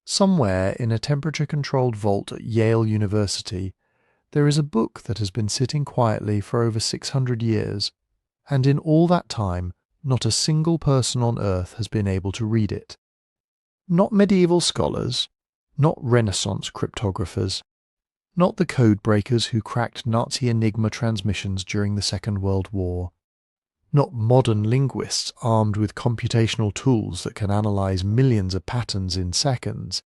Somewhere in a temperature-controlled vault at Yale University, there is a book that has been sitting quietly for over 600 years, and in all that time, not a single person on Earth has been able to read it. Not medieval scholars, not Renaissance cryptographers, not the codebreakers who cracked Nazi Enigma transmissions during the Second World War, not modern linguists armed with computational tools that can analyze millions of patterns in seconds.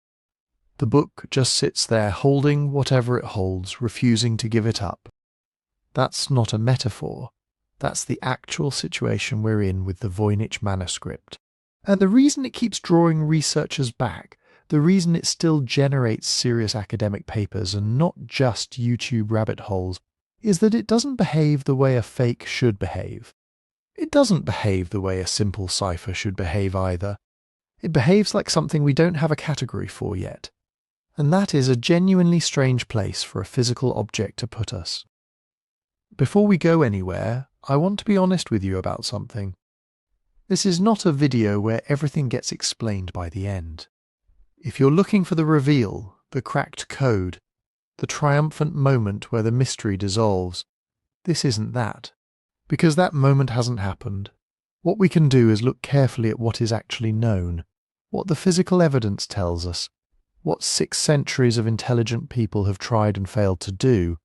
The book just sits there holding whatever it holds, refusing to give it up. That's not a metaphor. That's the actual situation we're in with the Voynich Manuscript. And the reason it keeps drawing researchers back, the reason it still generates serious academic papers and not just YouTube rabbit holes, is that it doesn't behave the way a fake should behave. It doesn't behave the way a simple cipher should behave either. It behaves like something we don't have a category for yet. And that is a genuinely strange place for a physical object to put us. Before we go anywhere, I want to be honest with you about something. This is not a video where everything gets explained by the end. If you're looking for the reveal, the cracked code, the triumphant moment where the mystery dissolves, this isn't that. Because that moment hasn't happened. What we can do is look carefully at what is actually known, what the physical evidence tells us, what 6 centuries of intelligent people have tried and failed to do,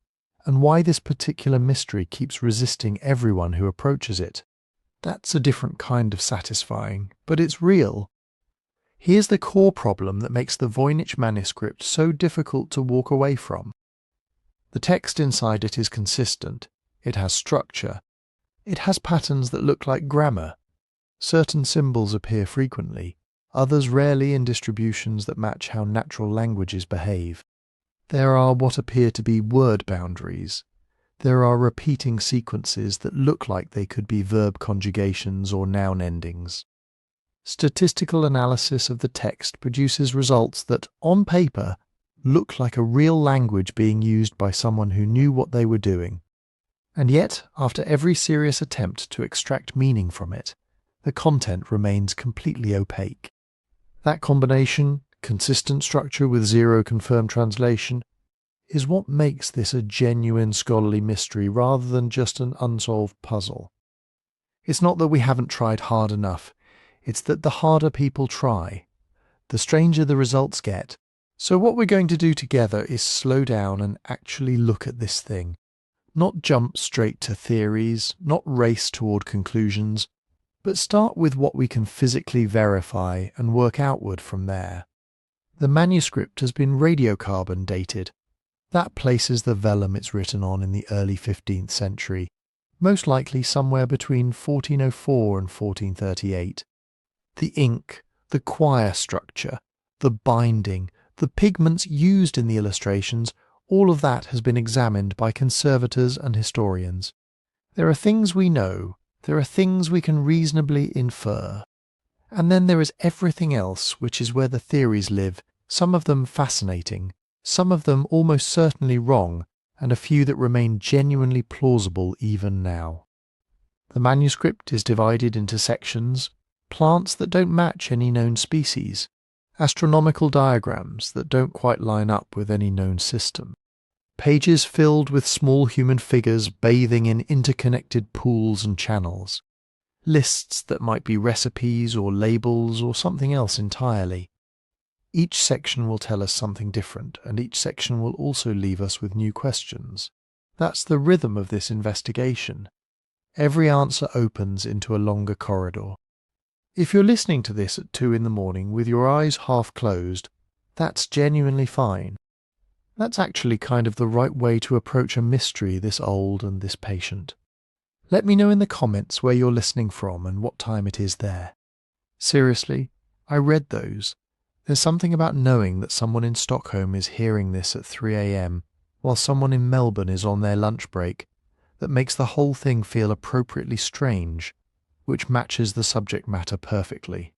and why this particular mystery keeps resisting everyone who approaches it. That's a different kind of satisfying, but it's real. Here's the core problem that makes the Voynich Manuscript so difficult to walk away from. The text inside it is consistent, it has structure, it has patterns that look like grammar. Certain symbols appear frequently, others rarely in distributions that match how natural languages behave. There are what appear to be word boundaries. There are repeating sequences that look like they could be verb conjugations or noun endings. Statistical analysis of the text produces results that, on paper, look like a real language being used by someone who knew what they were doing. And yet, after every serious attempt to extract meaning from it, the content remains completely opaque. That combination, consistent structure with zero confirmed translation, is what makes this a genuine scholarly mystery rather than just an unsolved puzzle. It's not that we haven't tried hard enough, it's that the harder people try, the stranger the results get. So what we're going to do together is slow down and actually look at this thing. Not jump straight to theories, not race toward conclusions, but start with what we can physically verify and work outward from there. The manuscript has been radiocarbon dated. That places the vellum it's written on in the early 15th century, most likely somewhere between 1404 and 1438. The ink, the quire structure, the binding, the pigments used in the illustrations, all of that has been examined by conservators and historians. There are things we know, there are things we can reasonably infer. And then there is everything else, which is where the theories live, some of them fascinating, some of them almost certainly wrong, and a few that remain genuinely plausible even now. The manuscript is divided into sections, plants that don't match any known species, astronomical diagrams that don't quite line up with any known system, pages filled with small human figures bathing in interconnected pools and channels, lists that might be recipes or labels or something else entirely. Each section will tell us something different, and each section will also leave us with new questions. That's the rhythm of this investigation. Every answer opens into a longer corridor. If you're listening to this at 2 in the morning with your eyes half closed, that's genuinely fine. That's actually kind of the right way to approach a mystery this old and this patient. Let me know in the comments where you're listening from and what time it is there. Seriously, I read those. There's something about knowing that someone in Stockholm is hearing this at 3 a.m. while someone in Melbourne is on their lunch break that makes the whole thing feel appropriately strange, which matches the subject matter perfectly.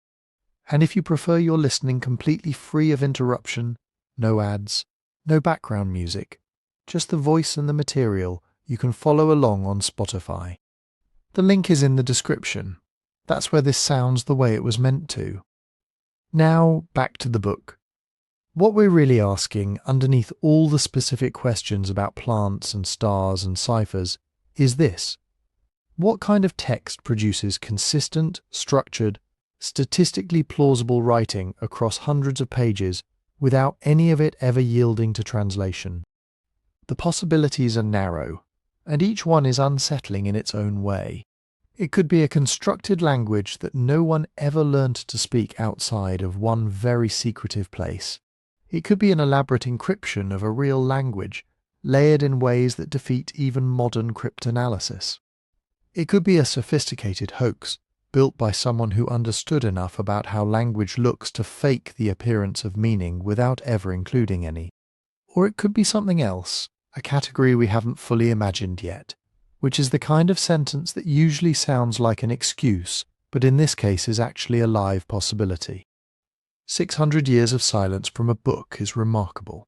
And if you prefer your listening completely free of interruption, no ads, no background music, just the voice and the material, you can follow along on Spotify. The link is in the description. That's where this sounds the way it was meant to. Now back to the book. What we're really asking, underneath all the specific questions about plants and stars and ciphers, is this: what kind of text produces consistent, structured, statistically plausible writing across hundreds of pages without any of it ever yielding to translation? The possibilities are narrow, and each one is unsettling in its own way. It could be a constructed language that no one ever learned to speak outside of one very secretive place. It could be an elaborate encryption of a real language, layered in ways that defeat even modern cryptanalysis. It could be a sophisticated hoax, built by someone who understood enough about how language looks to fake the appearance of meaning without ever including any. Or it could be something else, a category we haven't fully imagined yet, which is the kind of sentence that usually sounds like an excuse, but in this case is actually a live possibility. 600 years of silence from a book is remarkable.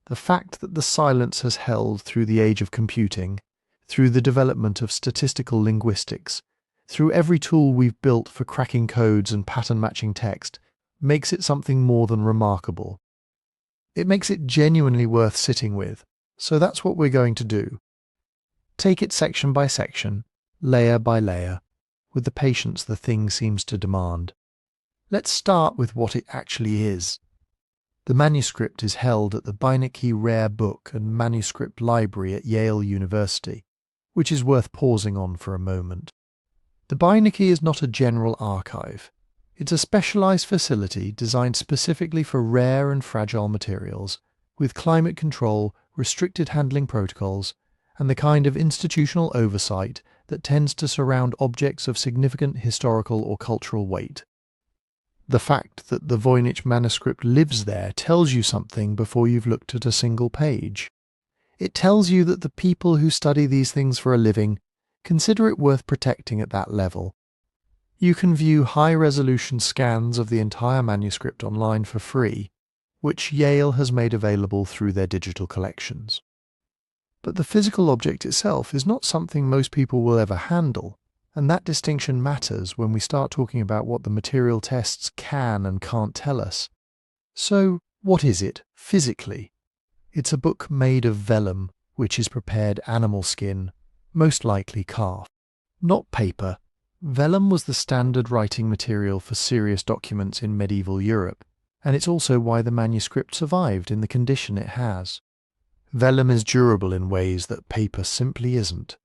The fact that the silence has held through the age of computing, through the development of statistical linguistics, through every tool we've built for cracking codes and pattern-matching text, makes it something more than remarkable. It makes it genuinely worth sitting with, so that's what we're going to do. Take it section by section, layer by layer, with the patience the thing seems to demand. Let's start with what it actually is. The manuscript is held at the Voynich Rare Book and Manuscript Library at Yale University, which is worth pausing on for a moment. The Voynich is not a general archive. It's a specialized facility designed specifically for rare and fragile materials, with climate control, restricted handling protocols, and the kind of institutional oversight that tends to surround objects of significant historical or cultural weight. The fact that the Voynich Manuscript lives there tells you something before you've looked at a single page. It tells you that the people who study these things for a living consider it worth protecting at that level. You can view high-resolution scans of the entire manuscript online for free, which Yale has made available through their digital collections. But the physical object itself is not something most people will ever handle, and that distinction matters when we start talking about what the material tests can and can't tell us. So, what is it, physically? It's a book made of vellum, which is prepared animal skin, most likely calf. Not paper. Vellum was the standard writing material for serious documents in medieval Europe, and it's also why the manuscript survived in the condition it has. Vellum is durable in ways that paper simply isn't.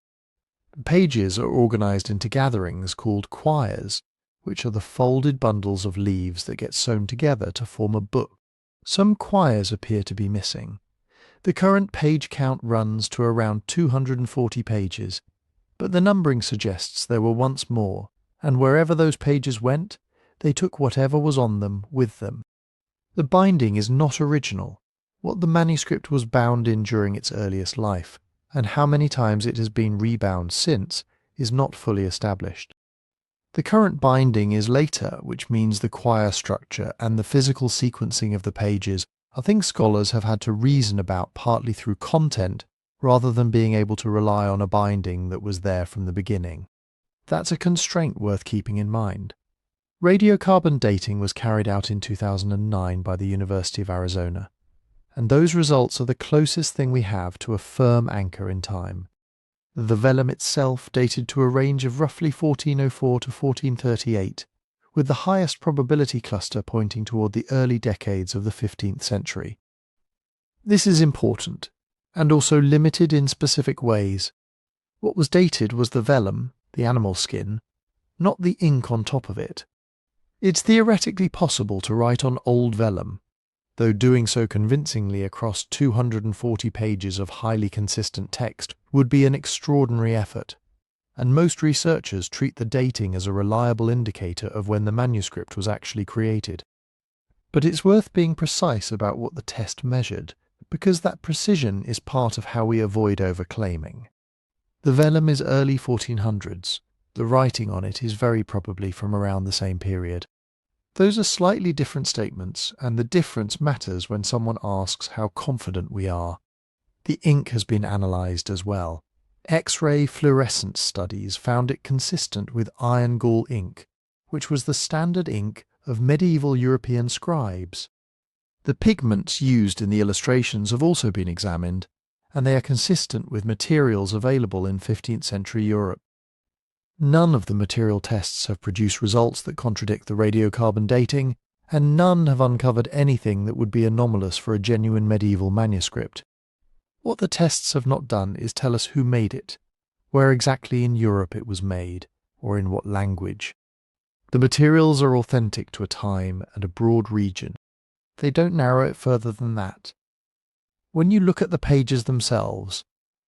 Pages are organized into gatherings called quires, which are the folded bundles of leaves that get sewn together to form a book. Some quires appear to be missing. The current page count runs to around 240 pages, but the numbering suggests there were once more, and wherever those pages went, they took whatever was on them with them. The binding is not original. What the manuscript was bound in during its earliest life, and how many times it has been rebound since, is not fully established. The current binding is later, which means the quire structure and the physical sequencing of the pages are things scholars have had to reason about partly through content rather than being able to rely on a binding that was there from the beginning. That's a constraint worth keeping in mind. Radiocarbon dating was carried out in 2009 by the University of Arizona, and those results are the closest thing we have to a firm anchor in time. The vellum itself dated to a range of roughly 1404 to 1438, with the highest probability cluster pointing toward the early decades of the 15th century. This is important, and also limited in specific ways. What was dated was the vellum, the animal skin, not the ink on top of it. It's theoretically possible to write on old vellum, though doing so convincingly across 240 pages of highly consistent text would be an extraordinary effort, and most researchers treat the dating as a reliable indicator of when the manuscript was actually created. But it's worth being precise about what the test measured, because that precision is part of how we avoid overclaiming. The vellum is early 1400s. The writing on it is very probably from around the same period. Those are slightly different statements, and the difference matters when someone asks how confident we are. The ink has been analysed as well. X-ray fluorescence studies found it consistent with iron gall ink, which was the standard ink of medieval European scribes. The pigments used in the illustrations have also been examined, and they are consistent with materials available in 15th century Europe. None of the material tests have produced results that contradict the radiocarbon dating, and none have uncovered anything that would be anomalous for a genuine medieval manuscript. What the tests have not done is tell us who made it, where exactly in Europe it was made, or in what language. The materials are authentic to a time and a broad region. They don't narrow it further than that. When you look at the pages themselves,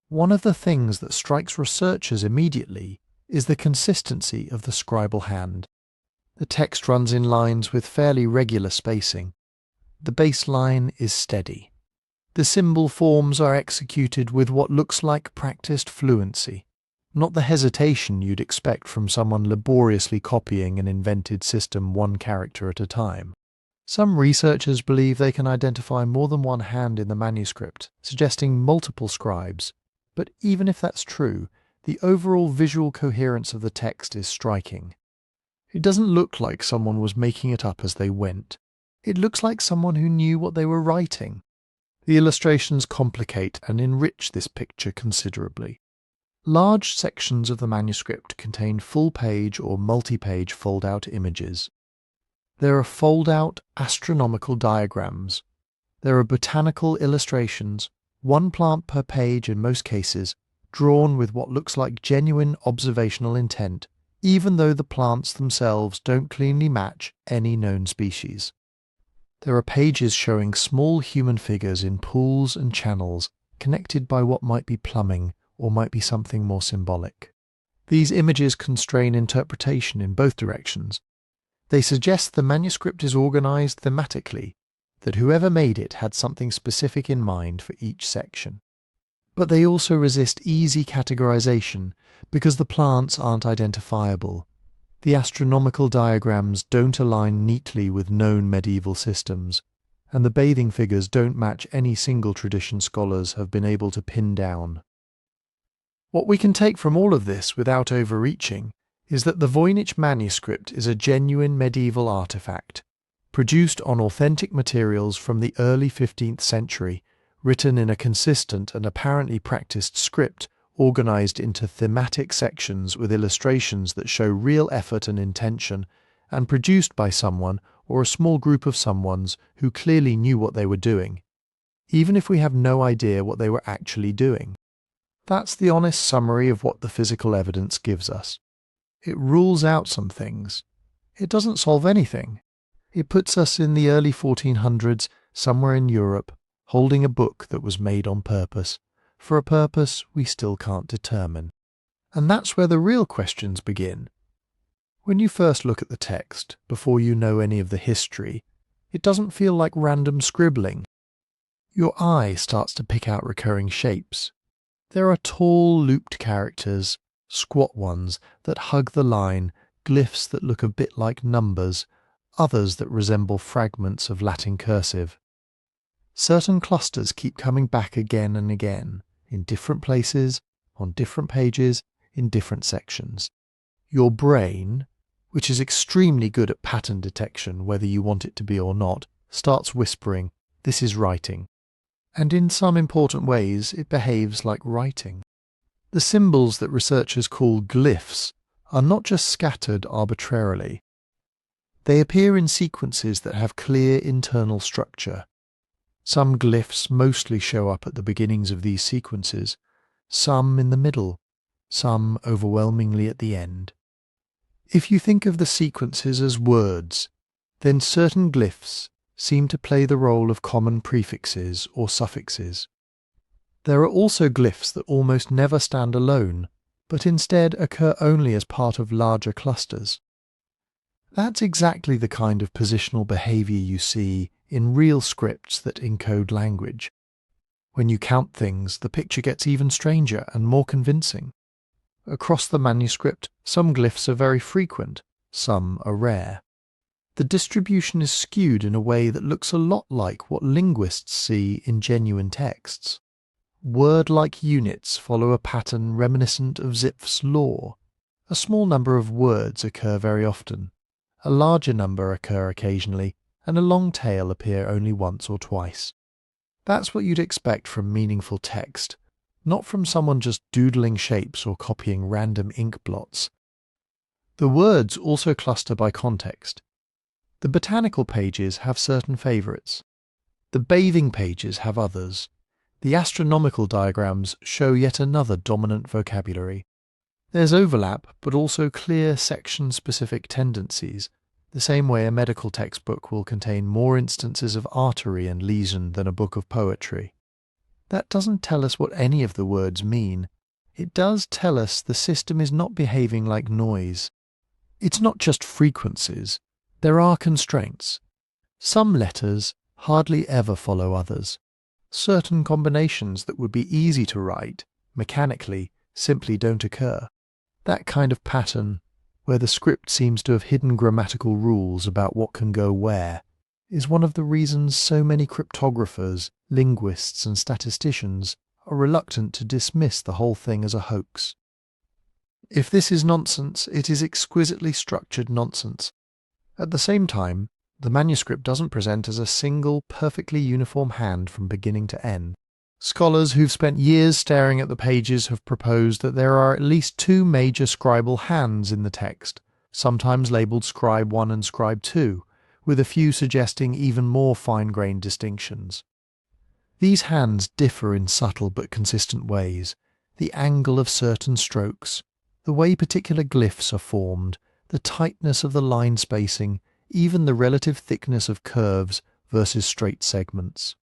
one of the things that strikes researchers immediately is the consistency of the scribal hand. The text runs in lines with fairly regular spacing. The baseline is steady. The symbol forms are executed with what looks like practiced fluency, not the hesitation you'd expect from someone laboriously copying an invented system one character at a time. Some researchers believe they can identify more than one hand in the manuscript, suggesting multiple scribes, but even if that's true, the overall visual coherence of the text is striking. It doesn't look like someone was making it up as they went. It looks like someone who knew what they were writing. The illustrations complicate and enrich this picture considerably. Large sections of the manuscript contain full-page or multi-page fold-out images. There are fold-out astronomical diagrams. There are botanical illustrations, one plant per page in most cases, drawn with what looks like genuine observational intent, even though the plants themselves don't cleanly match any known species. There are pages showing small human figures in pools and channels connected by what might be plumbing or might be something more symbolic. These images constrain interpretation in both directions. They suggest the manuscript is organized thematically, that whoever made it had something specific in mind for each section. But they also resist easy categorization because the plants aren't identifiable. The astronomical diagrams don't align neatly with known medieval systems, and the bathing figures don't match any single tradition scholars have been able to pin down. What we can take from all of this without overreaching is that the Voynich Manuscript is a genuine medieval artifact, produced on authentic materials from the early 15th century, written in a consistent and apparently practiced script organized into thematic sections with illustrations that show real effort and intention, and produced by someone or a small group of someones who clearly knew what they were doing, even if we have no idea what they were actually doing. That's the honest summary of what the physical evidence gives us. It rules out some things. It doesn't solve anything. It puts us in the early 1400s, somewhere in Europe, holding a book that was made on purpose, for a purpose we still can't determine. And that's where the real questions begin. When you first look at the text, before you know any of the history, it doesn't feel like random scribbling. Your eye starts to pick out recurring shapes. There are tall, looped characters, squat ones that hug the line, glyphs that look a bit like numbers, others that resemble fragments of Latin cursive. Certain clusters keep coming back again and again, in different places, on different pages, in different sections. Your brain, which is extremely good at pattern detection whether you want it to be or not, starts whispering, "This is writing." And in some important ways it behaves like writing. The symbols that researchers call glyphs are not just scattered arbitrarily. They appear in sequences that have clear internal structure. Some glyphs mostly show up at the beginnings of these sequences, some in the middle, some overwhelmingly at the end. If you think of the sequences as words, then certain glyphs seem to play the role of common prefixes or suffixes. There are also glyphs that almost never stand alone, but instead occur only as part of larger clusters. That's exactly the kind of positional behavior you see in real scripts that encode language. When you count things, the picture gets even stranger and more convincing. Across the manuscript, some glyphs are very frequent, some are rare. The distribution is skewed in a way that looks a lot like what linguists see in genuine texts. Word-like units follow a pattern reminiscent of Zipf's law. A small number of words occur very often. A larger number occur occasionally, and a long tail appear only once or twice. That's what you'd expect from meaningful text, not from someone just doodling shapes or copying random ink blots. The words also cluster by context. The botanical pages have certain favourites. The bathing pages have others. The astronomical diagrams show yet another dominant vocabulary. There's overlap, but also clear section-specific tendencies, the same way a medical textbook will contain more instances of artery and lesion than a book of poetry. That doesn't tell us what any of the words mean. It does tell us the system is not behaving like noise. It's not just frequencies. There are constraints. Some letters hardly ever follow others. Certain combinations that would be easy to write, mechanically, simply don't occur. That kind of pattern, where the script seems to have hidden grammatical rules about what can go where, is one of the reasons so many cryptographers, linguists and statisticians are reluctant to dismiss the whole thing as a hoax. If this is nonsense, it is exquisitely structured nonsense. At the same time, the manuscript doesn't present as a single, perfectly uniform hand from beginning to end. Scholars who've spent years staring at the pages have proposed that there are at least two major scribal hands in the text, sometimes labelled Scribe 1 and Scribe 2, with a few suggesting even more fine-grained distinctions. These hands differ in subtle but consistent ways: the angle of certain strokes, the way particular glyphs are formed, the tightness of the line spacing, even the relative thickness of curves versus straight segments.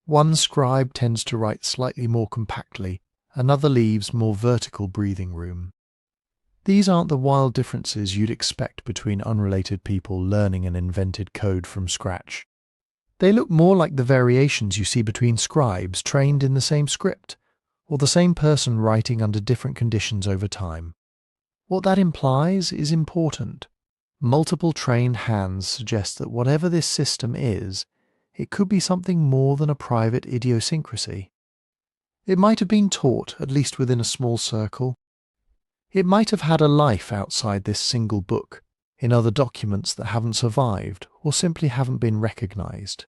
One scribe tends to write slightly more compactly, another leaves more vertical breathing room. These aren't the wild differences you'd expect between unrelated people learning an invented code from scratch. They look more like the variations you see between scribes trained in the same script, or the same person writing under different conditions over time. What that implies is important. Multiple trained hands suggest that whatever this system is, it could be something more than a private idiosyncrasy. It might have been taught, at least within a small circle. It might have had a life outside this single book, in other documents that haven't survived or simply haven't been recognized.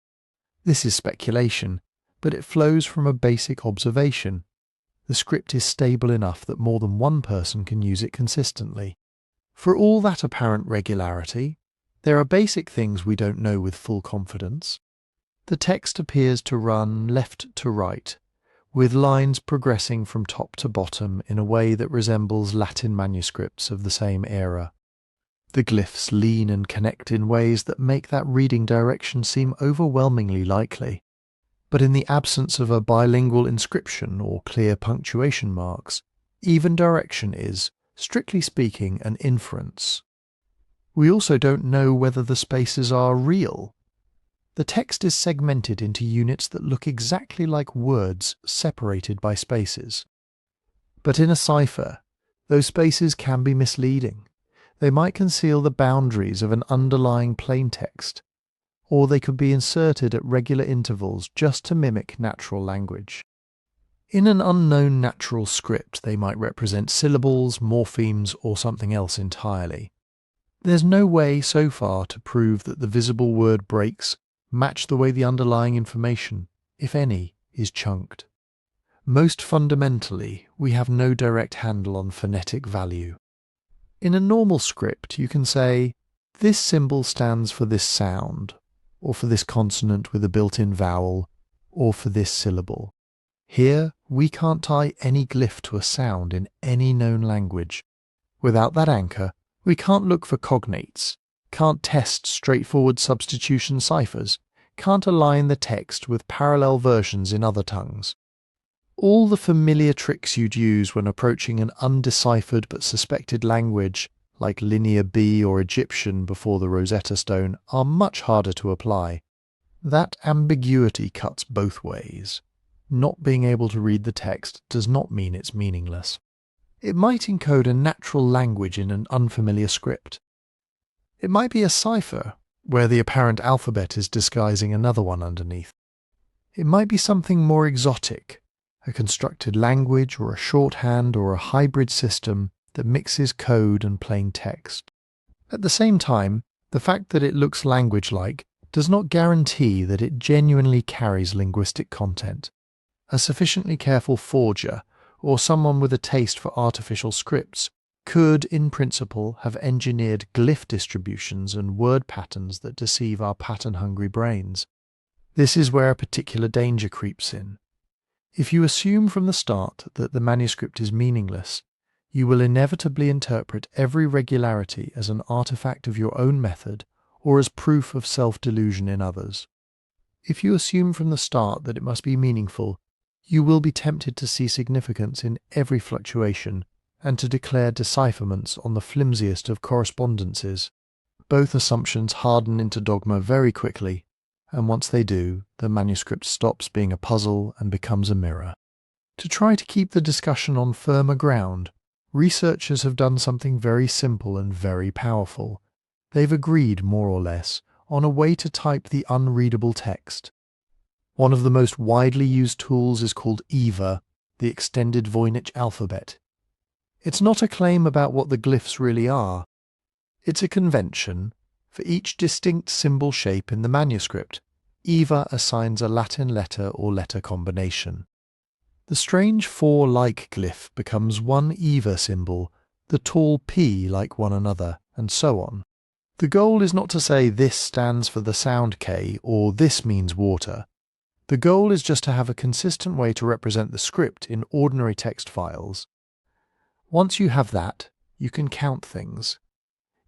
This is speculation, but it flows from a basic observation. The script is stable enough that more than one person can use it consistently. For all that apparent regularity, there are basic things we don't know with full confidence. The text appears to run left to right, with lines progressing from top to bottom in a way that resembles Latin manuscripts of the same era. The glyphs lean and connect in ways that make that reading direction seem overwhelmingly likely. But in the absence of a bilingual inscription or clear punctuation marks, even direction is, strictly speaking, an inference. We also don't know whether the spaces are real. The text is segmented into units that look exactly like words separated by spaces. But in a cipher, those spaces can be misleading. They might conceal the boundaries of an underlying plaintext, or they could be inserted at regular intervals just to mimic natural language. In an unknown natural script, they might represent syllables, morphemes, or something else entirely. There's no way so far to prove that the visible word breaks match the way the underlying information, if any, is chunked. Most fundamentally, we have no direct handle on phonetic value. In a normal script, you can say, this symbol stands for this sound, or for this consonant with a built-in vowel, or for this syllable. Here, we can't tie any glyph to a sound in any known language. Without that anchor, we can't look for cognates, can't test straightforward substitution ciphers, can't align the text with parallel versions in other tongues. All the familiar tricks you'd use when approaching an undeciphered but suspected language, like Linear B or Egyptian before the Rosetta Stone, are much harder to apply. That ambiguity cuts both ways. Not being able to read the text does not mean it's meaningless. It might encode a natural language in an unfamiliar script. It might be a cipher, where the apparent alphabet is disguising another one underneath. It might be something more exotic, a constructed language or a shorthand or a hybrid system that mixes code and plain text. At the same time, the fact that it looks language-like does not guarantee that it genuinely carries linguistic content. A sufficiently careful forger, or someone with a taste for artificial scripts, could, in principle, have engineered glyph distributions and word patterns that deceive our pattern-hungry brains. This is where a particular danger creeps in. If you assume from the start that the manuscript is meaningless, you will inevitably interpret every regularity as an artifact of your own method or as proof of self-delusion in others. If you assume from the start that it must be meaningful, you will be tempted to see significance in every fluctuation and to declare decipherments on the flimsiest of correspondences. Both assumptions harden into dogma very quickly, and once they do, the manuscript stops being a puzzle and becomes a mirror. To try to keep the discussion on firmer ground, researchers have done something very simple and very powerful. They've agreed, more or less, on a way to type the unreadable text. One of the most widely used tools is called EVA, the extended Voynich alphabet. It's not a claim about what the glyphs really are. It's a convention. For each distinct symbol shape in the manuscript, EVA assigns a Latin letter or letter combination. The strange 4-like glyph becomes one EVA symbol, the tall P like one another, and so on. The goal is not to say this stands for the sound K or this means water. The goal is just to have a consistent way to represent the script in ordinary text files. Once you have that, you can count things.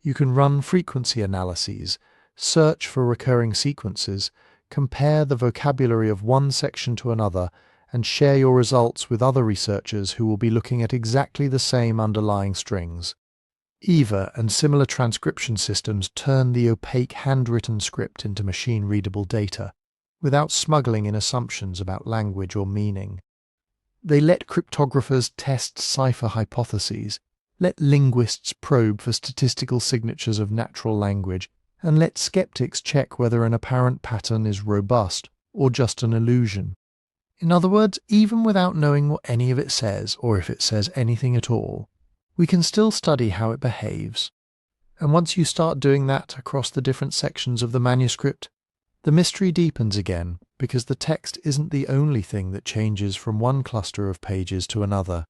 You can run frequency analyses, search for recurring sequences, compare the vocabulary of one section to another, and share your results with other researchers who will be looking at exactly the same underlying strings. EVA and similar transcription systems turn the opaque handwritten script into machine-readable data, without smuggling in assumptions about language or meaning. They let cryptographers test cipher hypotheses, let linguists probe for statistical signatures of natural language, and let skeptics check whether an apparent pattern is robust or just an illusion. In other words, even without knowing what any of it says, or if it says anything at all, we can still study how it behaves. And once you start doing that across the different sections of the manuscript, the mystery deepens again, because the text isn't the only thing that changes from one cluster of pages to another.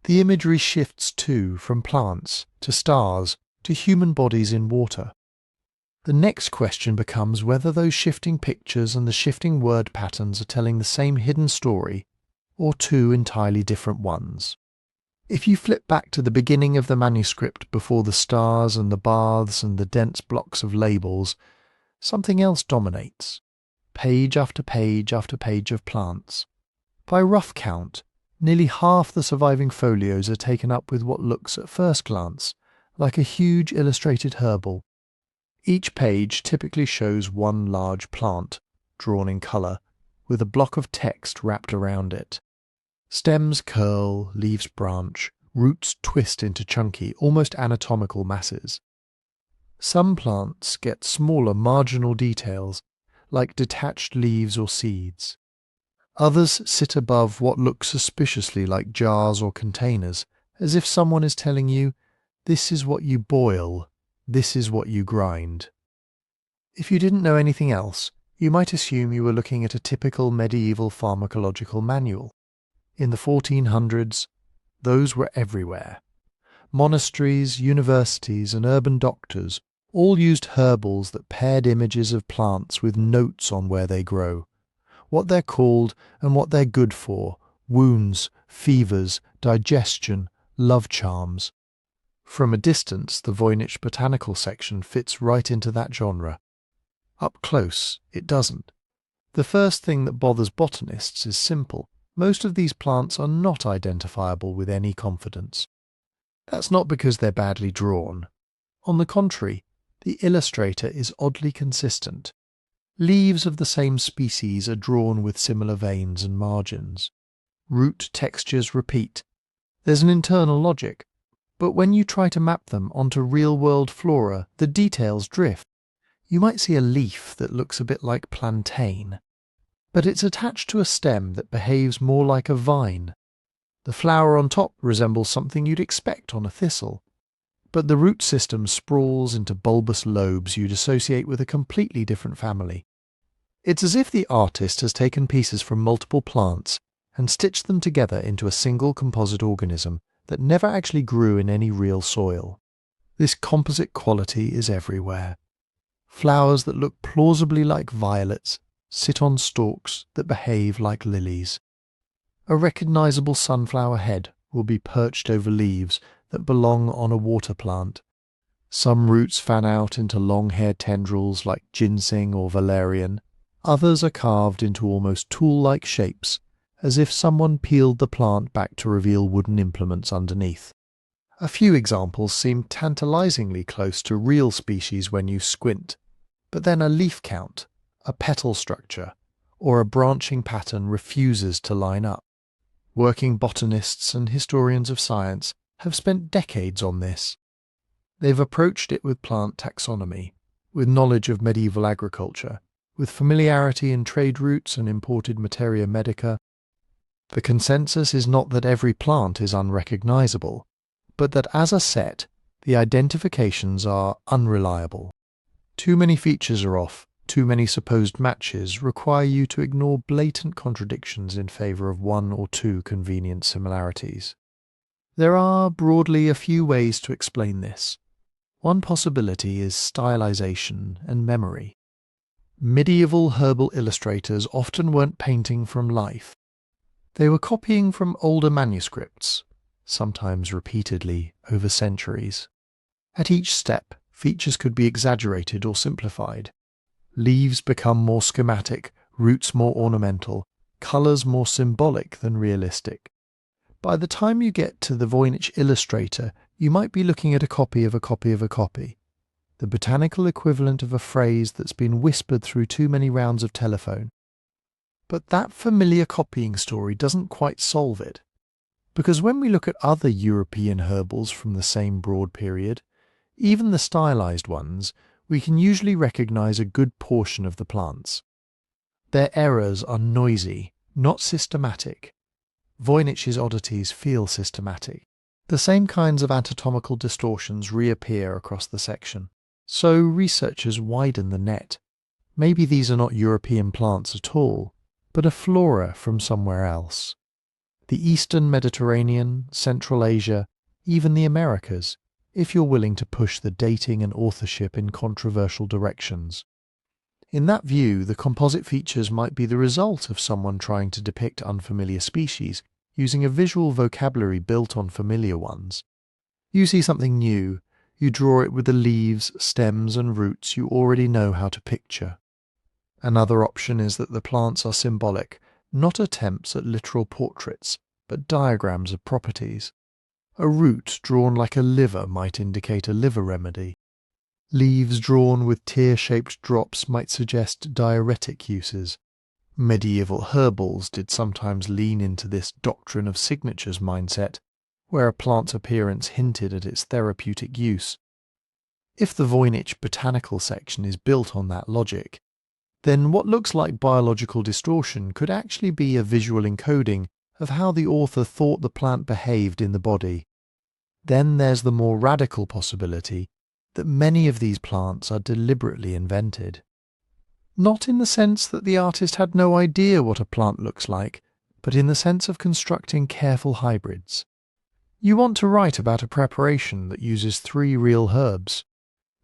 The imagery shifts too from plants to stars to human bodies in water. The next question becomes whether those shifting pictures and the shifting word patterns are telling the same hidden story, or two entirely different ones. If you flip back to the beginning of the manuscript before the stars and the baths and the dense blocks of labels, something else dominates. Page after page after page of plants. By rough count, nearly half the surviving folios are taken up with what looks at first glance like a huge illustrated herbal. Each page typically shows one large plant, drawn in colour, with a block of text wrapped around it. Stems curl, leaves branch, roots twist into chunky, almost anatomical masses. Some plants get smaller marginal details, like detached leaves or seeds. Others sit above what look suspiciously like jars or containers, as if someone is telling you, this is what you boil, this is what you grind. If you didn't know anything else, you might assume you were looking at a typical medieval pharmacological manual. In the 1400s, those were everywhere. Monasteries, universities, and urban doctors all used herbals that paired images of plants with notes on where they grow, what they're called and what they're good for, wounds, fevers, digestion, love charms. From a distance, the Voynich botanical section fits right into that genre. Up close, it doesn't. The first thing that bothers botanists is simple. Most of these plants are not identifiable with any confidence. That's not because they're badly drawn. On the contrary, the illustrator is oddly consistent. Leaves of the same species are drawn with similar veins and margins. Root textures repeat. There's an internal logic. But when you try to map them onto real-world flora, the details drift. You might see a leaf that looks a bit like plantain, but it's attached to a stem that behaves more like a vine. The flower on top resembles something you'd expect on a thistle, but the root system sprawls into bulbous lobes you'd associate with a completely different family. It's as if the artist has taken pieces from multiple plants and stitched them together into a single composite organism that never actually grew in any real soil. This composite quality is everywhere. Flowers that look plausibly like violets sit on stalks that behave like lilies. A recognizable sunflower head will be perched over leaves that belong on a water plant. Some roots fan out into long-haired tendrils like ginseng or valerian. Others are carved into almost tool-like shapes, as if someone peeled the plant back to reveal wooden implements underneath. A few examples seem tantalizingly close to real species when you squint, but then a leaf count, a petal structure, or a branching pattern refuses to line up. Working botanists and historians of science have spent decades on this. They've approached it with plant taxonomy, with knowledge of medieval agriculture, with familiarity in trade routes and imported materia medica. The consensus is not that every plant is unrecognizable, but that as a set, the identifications are unreliable. Too many features are off, too many supposed matches require you to ignore blatant contradictions in favor of one or two convenient similarities. There are, broadly, a few ways to explain this. One possibility is stylization and memory. Medieval herbal illustrators often weren't painting from life. They were copying from older manuscripts, sometimes repeatedly over centuries. At each step, features could be exaggerated or simplified. Leaves become more schematic, roots more ornamental, colours more symbolic than realistic. By the time you get to the Voynich illustrator, you might be looking at a copy of a copy of a copy, the botanical equivalent of a phrase that's been whispered through too many rounds of telephone. But that familiar copying story doesn't quite solve it, because when we look at other European herbals from the same broad period, even the stylized ones, we can usually recognize a good portion of the plants. Their errors are noisy, not systematic. Voynich's oddities feel systematic. The same kinds of anatomical distortions reappear across the section. So researchers widen the net. Maybe these are not European plants at all, but a flora from somewhere else. The Eastern Mediterranean, Central Asia, even the Americas, if you're willing to push the dating and authorship in controversial directions. In that view, the composite features might be the result of someone trying to depict unfamiliar species using a visual vocabulary built on familiar ones. You see something new, you draw it with the leaves, stems and roots you already know how to picture. Another option is that the plants are symbolic, not attempts at literal portraits, but diagrams of properties. A root drawn like a liver might indicate a liver remedy. Leaves drawn with tear-shaped drops might suggest diuretic uses. Medieval herbals did sometimes lean into this doctrine of signatures mindset, where a plant's appearance hinted at its therapeutic use. If the Voynich botanical section is built on that logic, then what looks like biological distortion could actually be a visual encoding of how the author thought the plant behaved in the body. Then there's the more radical possibility that many of these plants are deliberately invented. Not in the sense that the artist had no idea what a plant looks like, but in the sense of constructing careful hybrids. You want to write about a preparation that uses 3 real herbs.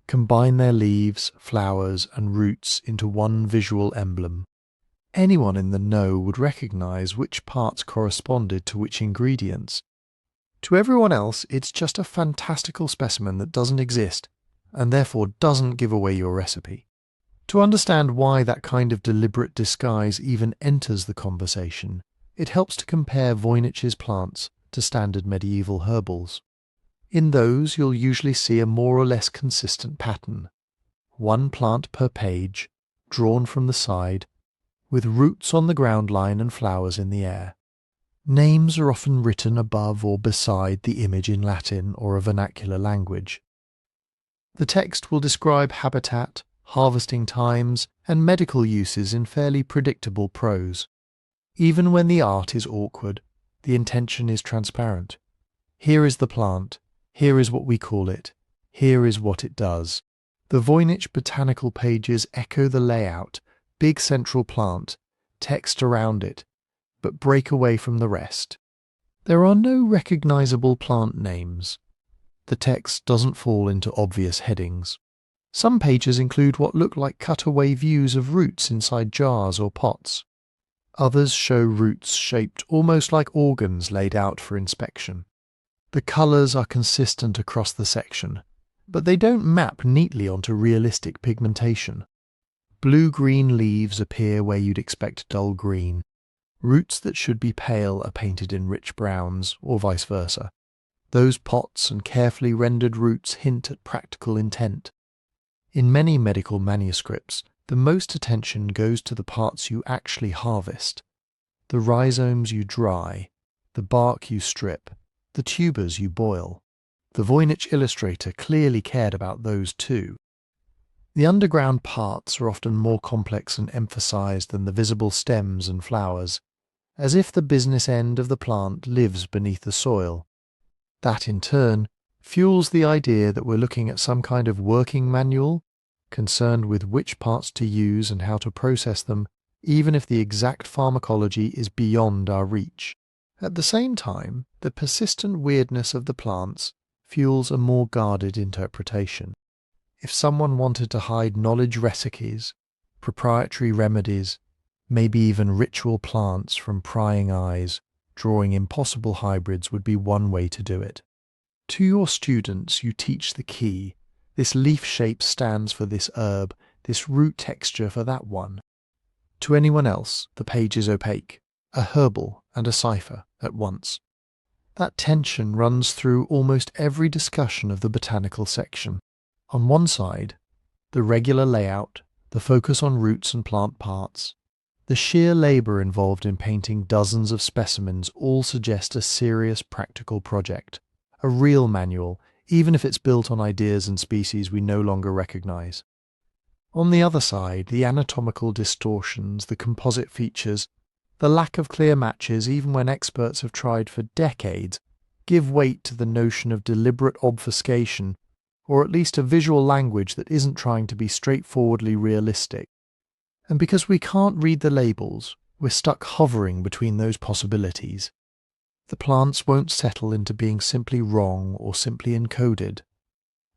Combine their leaves, flowers, and roots into one visual emblem. Anyone in the know would recognize which parts corresponded to which ingredients. To everyone else, it's just a fantastical specimen that doesn't exist, and therefore doesn't give away your recipe. To understand why that kind of deliberate disguise even enters the conversation, it helps to compare Voynich's plants to standard medieval herbals. In those, you'll usually see a more or less consistent pattern. One plant per page, drawn from the side, with roots on the ground line and flowers in the air. Names are often written above or beside the image in Latin or a vernacular language. The text will describe habitat, harvesting times, and medical uses in fairly predictable prose. Even when the art is awkward, the intention is transparent. Here is the plant, here is what we call it, Here is what it does. The Voynich botanical pages echo the layout, big central plant, text around it, but break away from the rest. There are no recognizable plant names. The text doesn't fall into obvious headings. Some pages include what look like cutaway views of roots inside jars or pots. Others show roots shaped almost like organs laid out for inspection. The colours are consistent across the section, but they don't map neatly onto realistic pigmentation. Blue-green leaves appear where you'd expect dull green. Roots that should be pale are painted in rich browns, or vice versa. Those pots and carefully rendered roots hint at practical intent. In many medical manuscripts, the most attention goes to the parts you actually harvest. The rhizomes you dry, the bark you strip, the tubers you boil. The Voynich illustrator clearly cared about those too. The underground parts are often more complex and emphasized than the visible stems and flowers, as if the business end of the plant lives beneath the soil. That, in turn, fuels the idea that we're looking at some kind of working manual, concerned with which parts to use and how to process them, even if the exact pharmacology is beyond our reach. At the same time, the persistent weirdness of the plants fuels a more guarded interpretation. If someone wanted to hide knowledge recipes, proprietary remedies, maybe even ritual plants from prying eyes, drawing impossible hybrids would be one way to do it. To your students, you teach the key. This leaf shape stands for this herb, this root texture for that one. To anyone else, the page is opaque, a herbal and a cipher at once. That tension runs through almost every discussion of the botanical section. On one side, the regular layout, the focus on roots and plant parts, the sheer labour involved in painting dozens of specimens all suggest a serious practical project, a real manual, even if it's built on ideas and species we no longer recognise. On the other side, the anatomical distortions, the composite features, the lack of clear matches, even when experts have tried for decades, give weight to the notion of deliberate obfuscation, or at least a visual language that isn't trying to be straightforwardly realistic. And because we can't read the labels, we're stuck hovering between those possibilities. The plants won't settle into being simply wrong or simply encoded.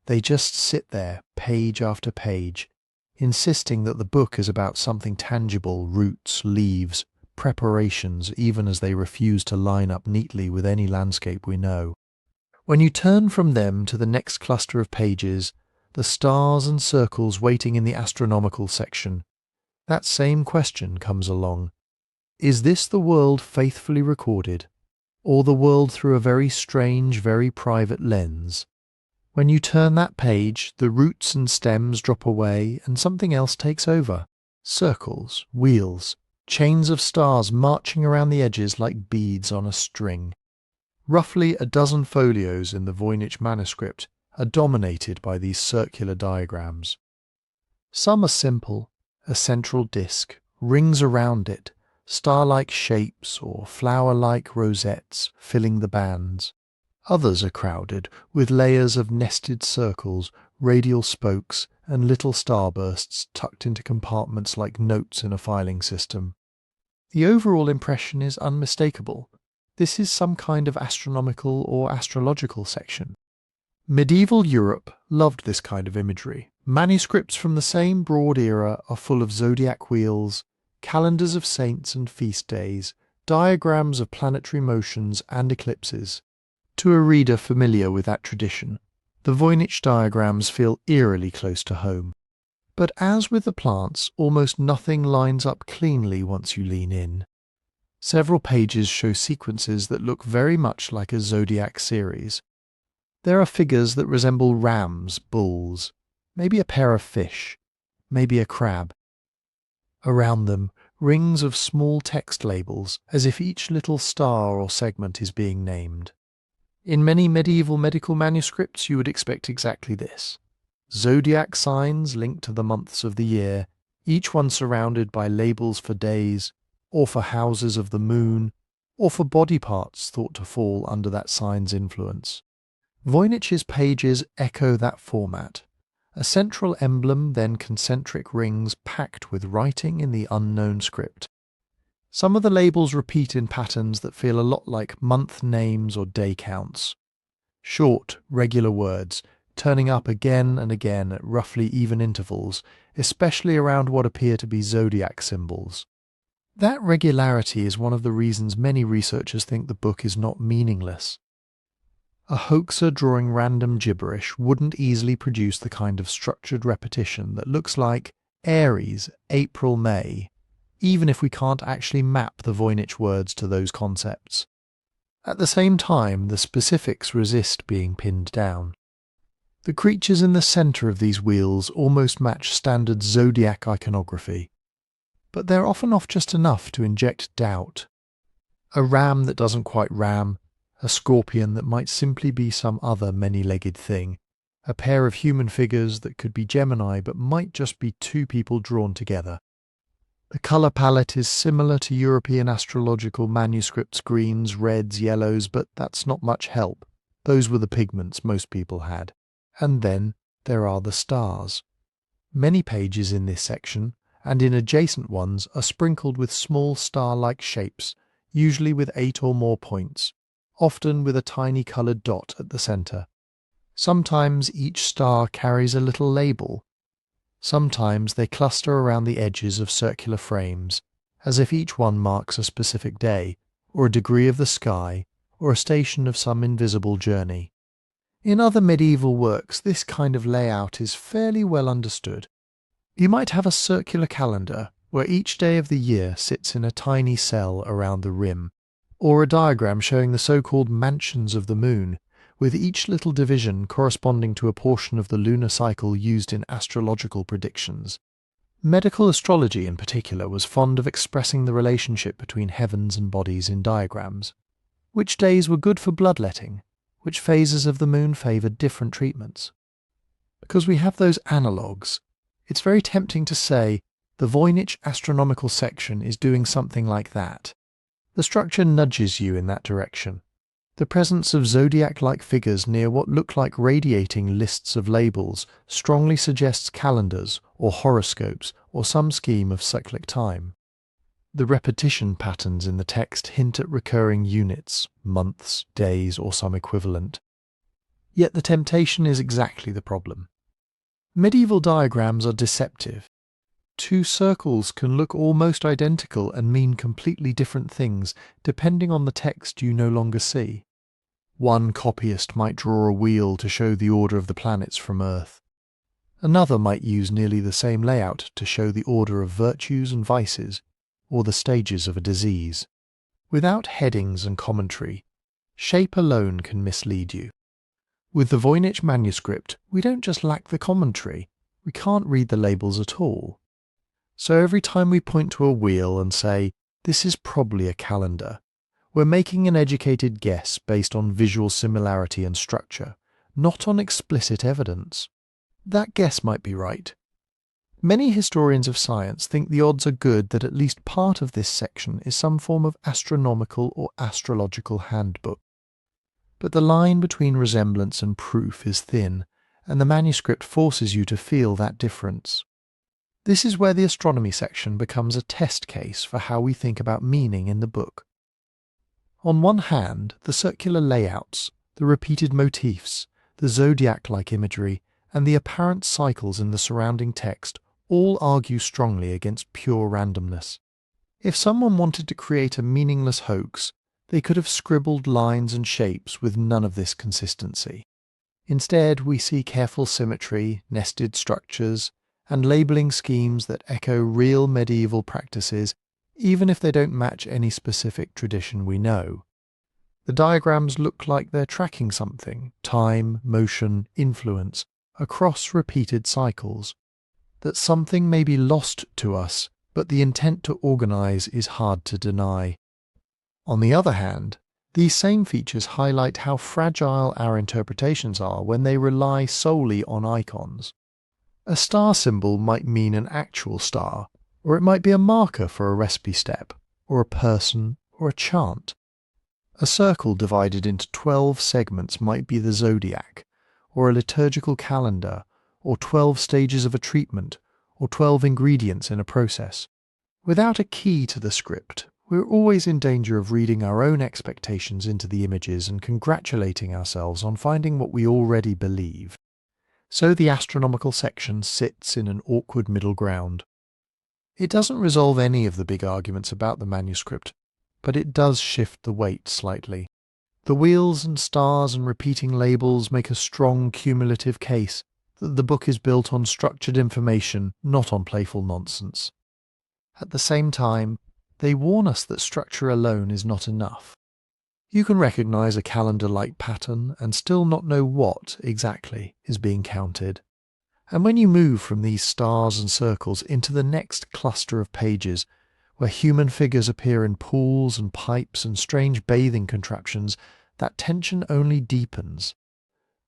They just sit there, page after page, insisting that the book is about something tangible, roots, leaves, preparations, even as they refuse to line up neatly with any landscape we know. When you turn from them to the next cluster of pages, the stars and circles waiting in the astronomical section, that same question comes along. Is this the world faithfully recorded, or the world through a very strange, very private lens? When you turn that page, the roots and stems drop away and something else takes over. Circles, wheels, chains of stars marching around the edges like beads on a string. Roughly a dozen folios in the Voynich Manuscript are dominated by these circular diagrams. Some are simple, a central disk, rings around it, star-like shapes or flower-like rosettes filling the bands. Others are crowded with layers of nested circles, radial spokes, and little starbursts tucked into compartments like notes in a filing system. The overall impression is unmistakable. This is some kind of astronomical or astrological section. Medieval Europe loved this kind of imagery. Manuscripts from the same broad era are full of zodiac wheels, calendars of saints and feast days, diagrams of planetary motions and eclipses. To a reader familiar with that tradition, the Voynich diagrams feel eerily close to home. But as with the plants, almost nothing lines up cleanly once you lean in. Several pages show sequences that look very much like a zodiac series. There are figures that resemble rams, bulls, maybe a pair of fish, maybe a crab. Around them, rings of small text labels, as if each little star or segment is being named. In many medieval medical manuscripts you would expect exactly this. Zodiac signs linked to the months of the year, each one surrounded by labels for days, or for houses of the moon, or for body parts thought to fall under that sign's influence. Voynich's pages echo that format. A central emblem, then concentric rings packed with writing in the unknown script. Some of the labels repeat in patterns that feel a lot like month names or day counts. Short, regular words, turning up again and again at roughly even intervals, especially around what appear to be zodiac symbols. That regularity is one of the reasons many researchers think the book is not meaningless. A hoaxer drawing random gibberish wouldn't easily produce the kind of structured repetition that looks like Aries, April, May, even if we can't actually map the Voynich words to those concepts. At the same time, the specifics resist being pinned down. The creatures in the centre of these wheels almost match standard zodiac iconography, but they're often off just enough to inject doubt. A ram that doesn't quite ram, a scorpion that might simply be some other many-legged thing, a pair of human figures that could be Gemini but might just be two people drawn together. The colour palette is similar to European astrological manuscripts, greens, reds, yellows, but that's not much help. Those were the pigments most people had. And then there are the stars. Many pages in this section, and in adjacent ones, are sprinkled with small star-like shapes, usually with 8 or more points, often with a tiny coloured dot at the centre. Sometimes each star carries a little label. Sometimes they cluster around the edges of circular frames, as if each one marks a specific day, or a degree of the sky, or a station of some invisible journey. In other medieval works, this kind of layout is fairly well understood. You might have a circular calendar, where each day of the year sits in a tiny cell around the rim, or a diagram showing the so-called mansions of the moon, with each little division corresponding to a portion of the lunar cycle used in astrological predictions. Medical astrology in particular was fond of expressing the relationship between heavens and bodies in diagrams. Which days were good for bloodletting? Which phases of the moon favoured different treatments? Because we have those analogues, it's very tempting to say the Voynich astronomical section is doing something like that. The structure nudges you in that direction. The presence of zodiac-like figures near what look like radiating lists of labels strongly suggests calendars or horoscopes or some scheme of cyclic time. The repetition patterns in the text hint at recurring units, months, days, or some equivalent. Yet the temptation is exactly the problem. Medieval diagrams are deceptive. Two circles can look almost identical and mean completely different things depending on the text you no longer see. One copyist might draw a wheel to show the order of the planets from Earth. Another might use nearly the same layout to show the order of virtues and vices, or the stages of a disease. Without headings and commentary, shape alone can mislead you. With the Voynich Manuscript, we don't just lack the commentary, we can't read the labels at all. So every time we point to a wheel and say, this is probably a calendar, we're making an educated guess based on visual similarity and structure, not on explicit evidence. That guess might be right. Many historians of science think the odds are good that at least part of this section is some form of astronomical or astrological handbook. But the line between resemblance and proof is thin, and the manuscript forces you to feel that difference. This is where the astronomy section becomes a test case for how we think about meaning in the book. On one hand, the circular layouts, the repeated motifs, the zodiac-like imagery, and the apparent cycles in the surrounding text all argue strongly against pure randomness. If someone wanted to create a meaningless hoax, they could have scribbled lines and shapes with none of this consistency. Instead, we see careful symmetry, nested structures, and labelling schemes that echo real medieval practices, even if they don't match any specific tradition we know. The diagrams look like they're tracking something, time, motion, influence, across repeated cycles. That something may be lost to us, but the intent to organise is hard to deny. On the other hand, these same features highlight how fragile our interpretations are when they rely solely on icons. A star symbol might mean an actual star, or it might be a marker for a recipe step, or a person, or a chant. A circle divided into 12 segments might be the zodiac, or a liturgical calendar, or 12 stages of a treatment, or 12 ingredients in a process. Without a key to the script, we're always in danger of reading our own expectations into the images and congratulating ourselves on finding what we already believe. So the astronomical section sits in an awkward middle ground. It doesn't resolve any of the big arguments about the manuscript, but it does shift the weight slightly. The wheels and stars and repeating labels make a strong cumulative case that the book is built on structured information, not on playful nonsense. At the same time, they warn us that structure alone is not enough. You can recognize a calendar-like pattern and still not know what, exactly, is being counted. And when you move from these stars and circles into the next cluster of pages, where human figures appear in pools and pipes and strange bathing contraptions, that tension only deepens.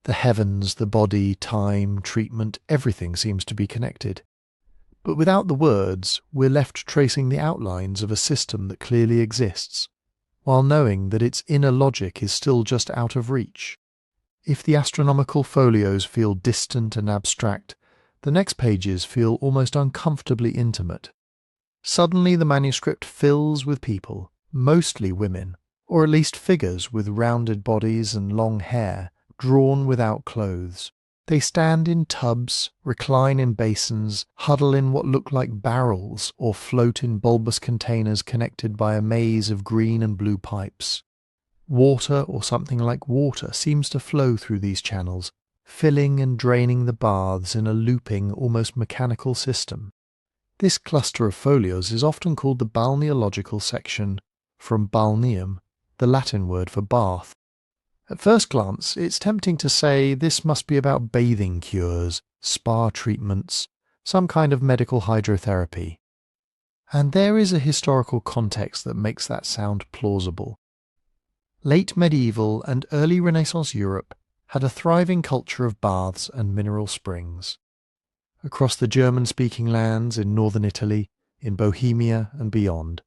The heavens, the body, time, treatment, everything seems to be connected. But without the words, we're left tracing the outlines of a system that clearly exists, while knowing that its inner logic is still just out of reach. If the astronomical folios feel distant and abstract, the next pages feel almost uncomfortably intimate. Suddenly the manuscript fills with people, mostly women, or at least figures with rounded bodies and long hair, drawn without clothes. They stand in tubs, recline in basins, huddle in what look like barrels, or float in bulbous containers connected by a maze of green and blue pipes. Water, or something like water, seems to flow through these channels, filling and draining the baths in a looping, almost mechanical system. This cluster of folios is often called the balneological section, from balneum, the Latin word for bath. At first glance, it's tempting to say this must be about bathing cures, spa treatments, some kind of medical hydrotherapy. And there is a historical context that makes that sound plausible. Late medieval and early Renaissance Europe had a thriving culture of baths and mineral springs. Across the German-speaking lands in northern Italy, in Bohemia and beyond,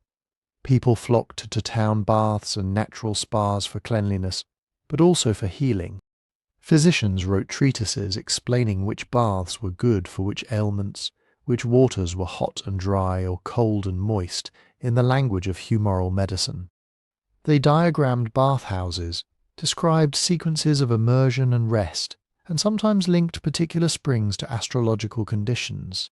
people flocked to town baths and natural spas for cleanliness, but also for healing. Physicians wrote treatises explaining which baths were good for which ailments, which waters were hot and dry or cold and moist, in the language of humoral medicine. They diagrammed bathhouses, described sequences of immersion and rest, and sometimes linked particular springs to astrological conditions.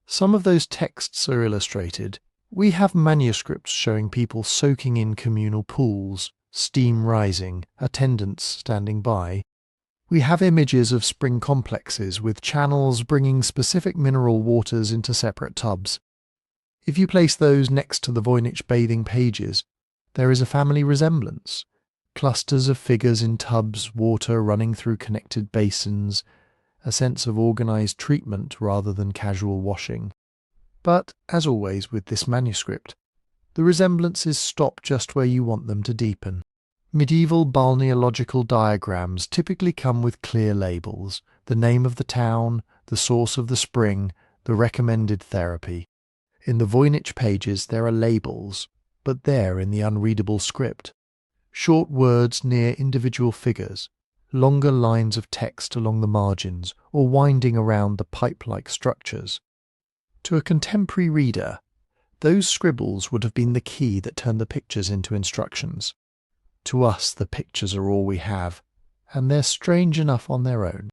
Some of those texts are illustrated. We have manuscripts showing people soaking in communal pools, steam rising, attendants standing by. We have images of spring complexes with channels bringing specific mineral waters into separate tubs. If you place those next to the Voynich bathing pages, there is a family resemblance. Clusters of figures in tubs, water running through connected basins, a sense of organized treatment rather than casual washing. But, as always with this manuscript, the resemblances stop just where you want them to deepen. Medieval balneological diagrams typically come with clear labels, the name of the town, the source of the spring, the recommended therapy. In the Voynich pages there are labels, but they're in the unreadable script. Short words near individual figures, longer lines of text along the margins, or winding around the pipe-like structures. To a contemporary reader, those scribbles would have been the key that turned the pictures into instructions. To us, the pictures are all we have, and they're strange enough on their own.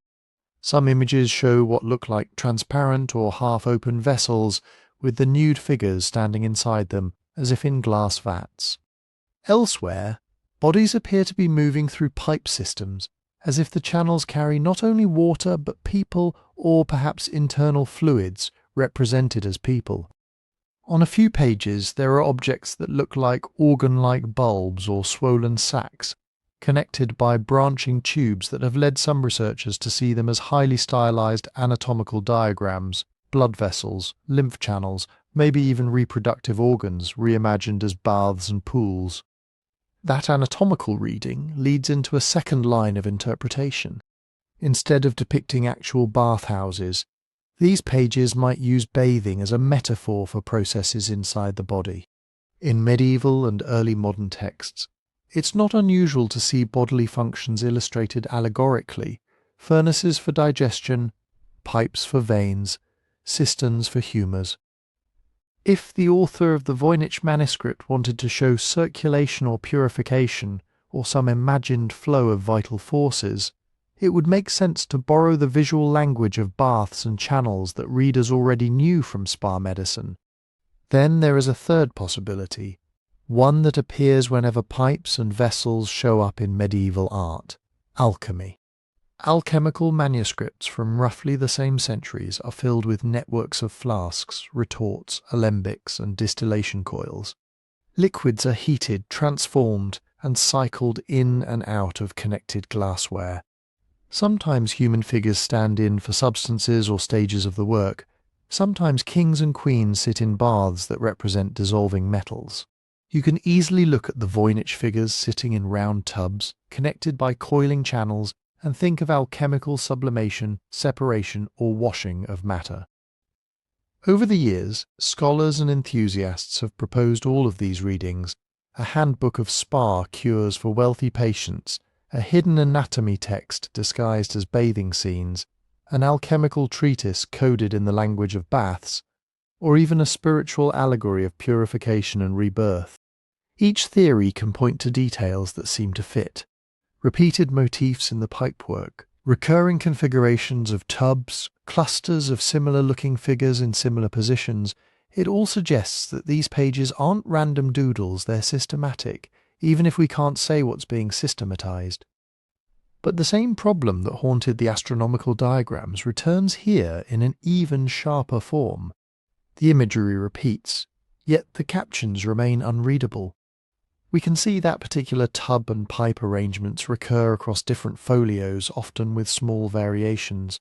Some images show what look like transparent or half-open vessels, with the nude figures standing inside them, as if in glass vats. Elsewhere, bodies appear to be moving through pipe systems, as if the channels carry not only water but people or perhaps internal fluids represented as people. On a few pages there are objects that look like organ-like bulbs or swollen sacs, connected by branching tubes that have led some researchers to see them as highly stylized anatomical diagrams, blood vessels, lymph channels, maybe even reproductive organs reimagined as baths and pools. That anatomical reading leads into a second line of interpretation. Instead of depicting actual bathhouses, these pages might use bathing as a metaphor for processes inside the body. In medieval and early modern texts, It's not unusual to see bodily functions illustrated allegorically: furnaces for digestion, pipes for veins, cisterns for humours. If the author of the Voynich Manuscript wanted to show circulation or purification, or some imagined flow of vital forces, it would make sense to borrow the visual language of baths and channels that readers already knew from spa medicine. Then there is a third possibility, one that appears whenever pipes and vessels show up in medieval art: alchemy. Alchemical manuscripts from roughly the same centuries are filled with networks of flasks, retorts, alembics, and distillation coils. Liquids are heated, transformed, and cycled in and out of connected glassware. Sometimes human figures stand in for substances or stages of the work. Sometimes kings and queens sit in baths that represent dissolving metals. You can easily look at the Voynich figures sitting in round tubs, connected by coiling channels, and think of alchemical sublimation, separation, or washing of matter. Over the years, scholars and enthusiasts have proposed all of these readings: a handbook of spa cures for wealthy patients, a hidden anatomy text disguised as bathing scenes, an alchemical treatise coded in the language of baths, or even a spiritual allegory of purification and rebirth. Each theory can point to details that seem to fit: repeated motifs in the pipework, recurring configurations of tubs, clusters of similar-looking figures in similar positions. It all suggests that these pages aren't random doodles, they're systematic, even if we can't say what's being systematized. But the same problem that haunted the astronomical diagrams returns here in an even sharper form. The imagery repeats, yet the captions remain unreadable. We can see that particular tub and pipe arrangements recur across different folios, often with small variations.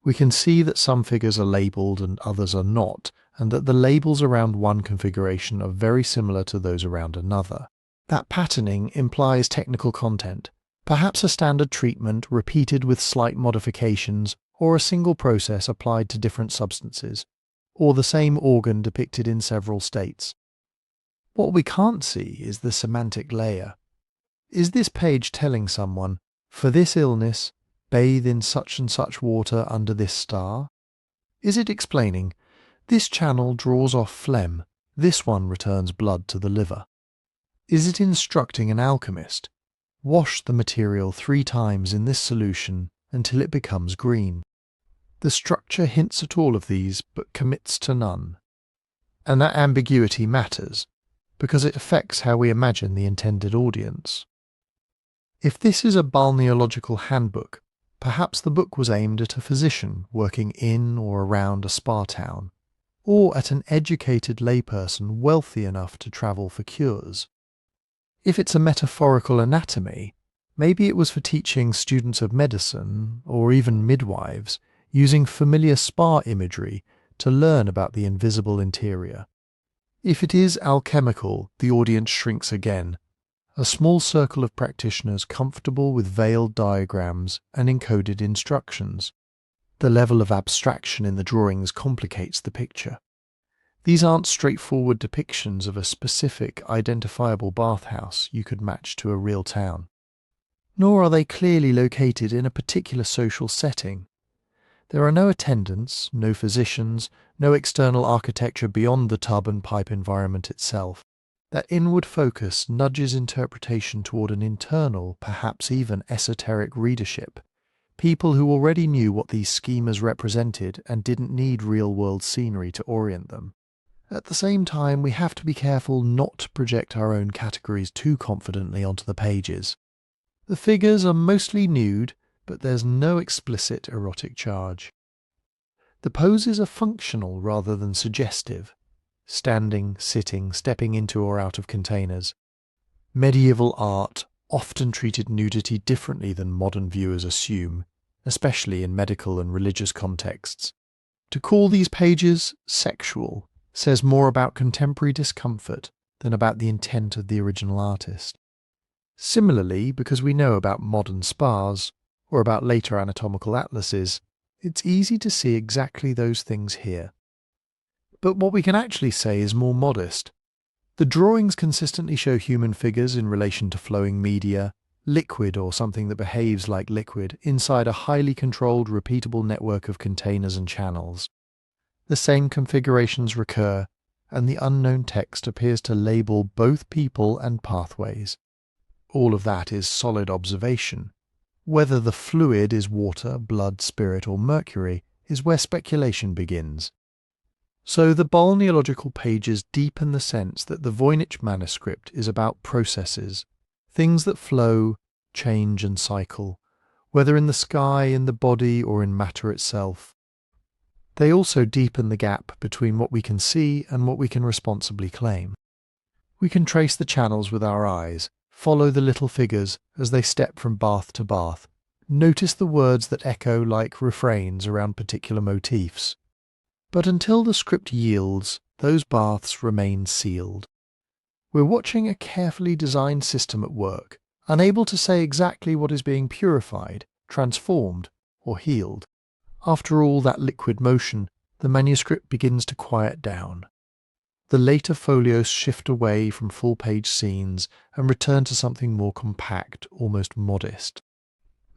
We can see that some figures are labelled and others are not, and that the labels around one configuration are very similar to those around another. That patterning implies technical content, perhaps a standard treatment repeated with slight modifications, or a single process applied to different substances, or the same organ depicted in several states. What we can't see is the semantic layer. Is this page telling someone, for this illness, bathe in such and such water under this star? Is it explaining, this channel draws off phlegm, this one returns blood to the liver? Is it instructing an alchemist, wash the material 3 times in this solution until it becomes green? The structure hints at all of these, but commits to none. And that ambiguity matters, because it affects how we imagine the intended audience. If this is a balneological handbook, perhaps the book was aimed at a physician working in or around a spa town, or at an educated layperson wealthy enough to travel for cures. If it's a metaphorical anatomy, maybe it was for teaching students of medicine, or even midwives, using familiar spa imagery to learn about the invisible interior. If it is alchemical, the audience shrinks again, a small circle of practitioners comfortable with veiled diagrams and encoded instructions. The level of abstraction in the drawings complicates the picture. These aren't straightforward depictions of a specific, identifiable bathhouse you could match to a real town. Nor are they clearly located in a particular social setting. There are no attendants, no physicians, no external architecture beyond the tub and pipe environment itself. That inward focus nudges interpretation toward an internal, perhaps even esoteric readership, people who already knew what these schemas represented and didn't need real-world scenery to orient them. At the same time, we have to be careful not to project our own categories too confidently onto the pages. The figures are mostly nude, but there's no explicit erotic charge. The poses are functional rather than suggestive: standing, sitting, stepping into or out of containers. Medieval art often treated nudity differently than modern viewers assume, especially in medical and religious contexts. To call these pages sexual says more about contemporary discomfort than about the intent of the original artist. Similarly, because we know about modern spas, or about later anatomical atlases, it's easy to see exactly those things here. But what we can actually say is more modest. The drawings consistently show human figures in relation to flowing media, liquid or something that behaves like liquid, inside a highly controlled, repeatable network of containers and channels. The same configurations recur, and the unknown text appears to label both people and pathways. All of that is solid observation. Whether the fluid is water, blood, spirit, or mercury is where speculation begins. So the balneological pages deepen the sense that the Voynich Manuscript is about processes, things that flow, change and cycle, whether in the sky, in the body, or in matter itself. They also deepen the gap between what we can see and what we can responsibly claim. We can trace the channels with our eyes, follow the little figures as they step from bath to bath, notice the words that echo like refrains around particular motifs. But until the script yields, those baths remain sealed. We're watching a carefully designed system at work, unable to say exactly what is being purified, transformed, or healed. After all that liquid motion, the manuscript begins to quiet down. The later folios shift away from full-page scenes and return to something more compact, almost modest.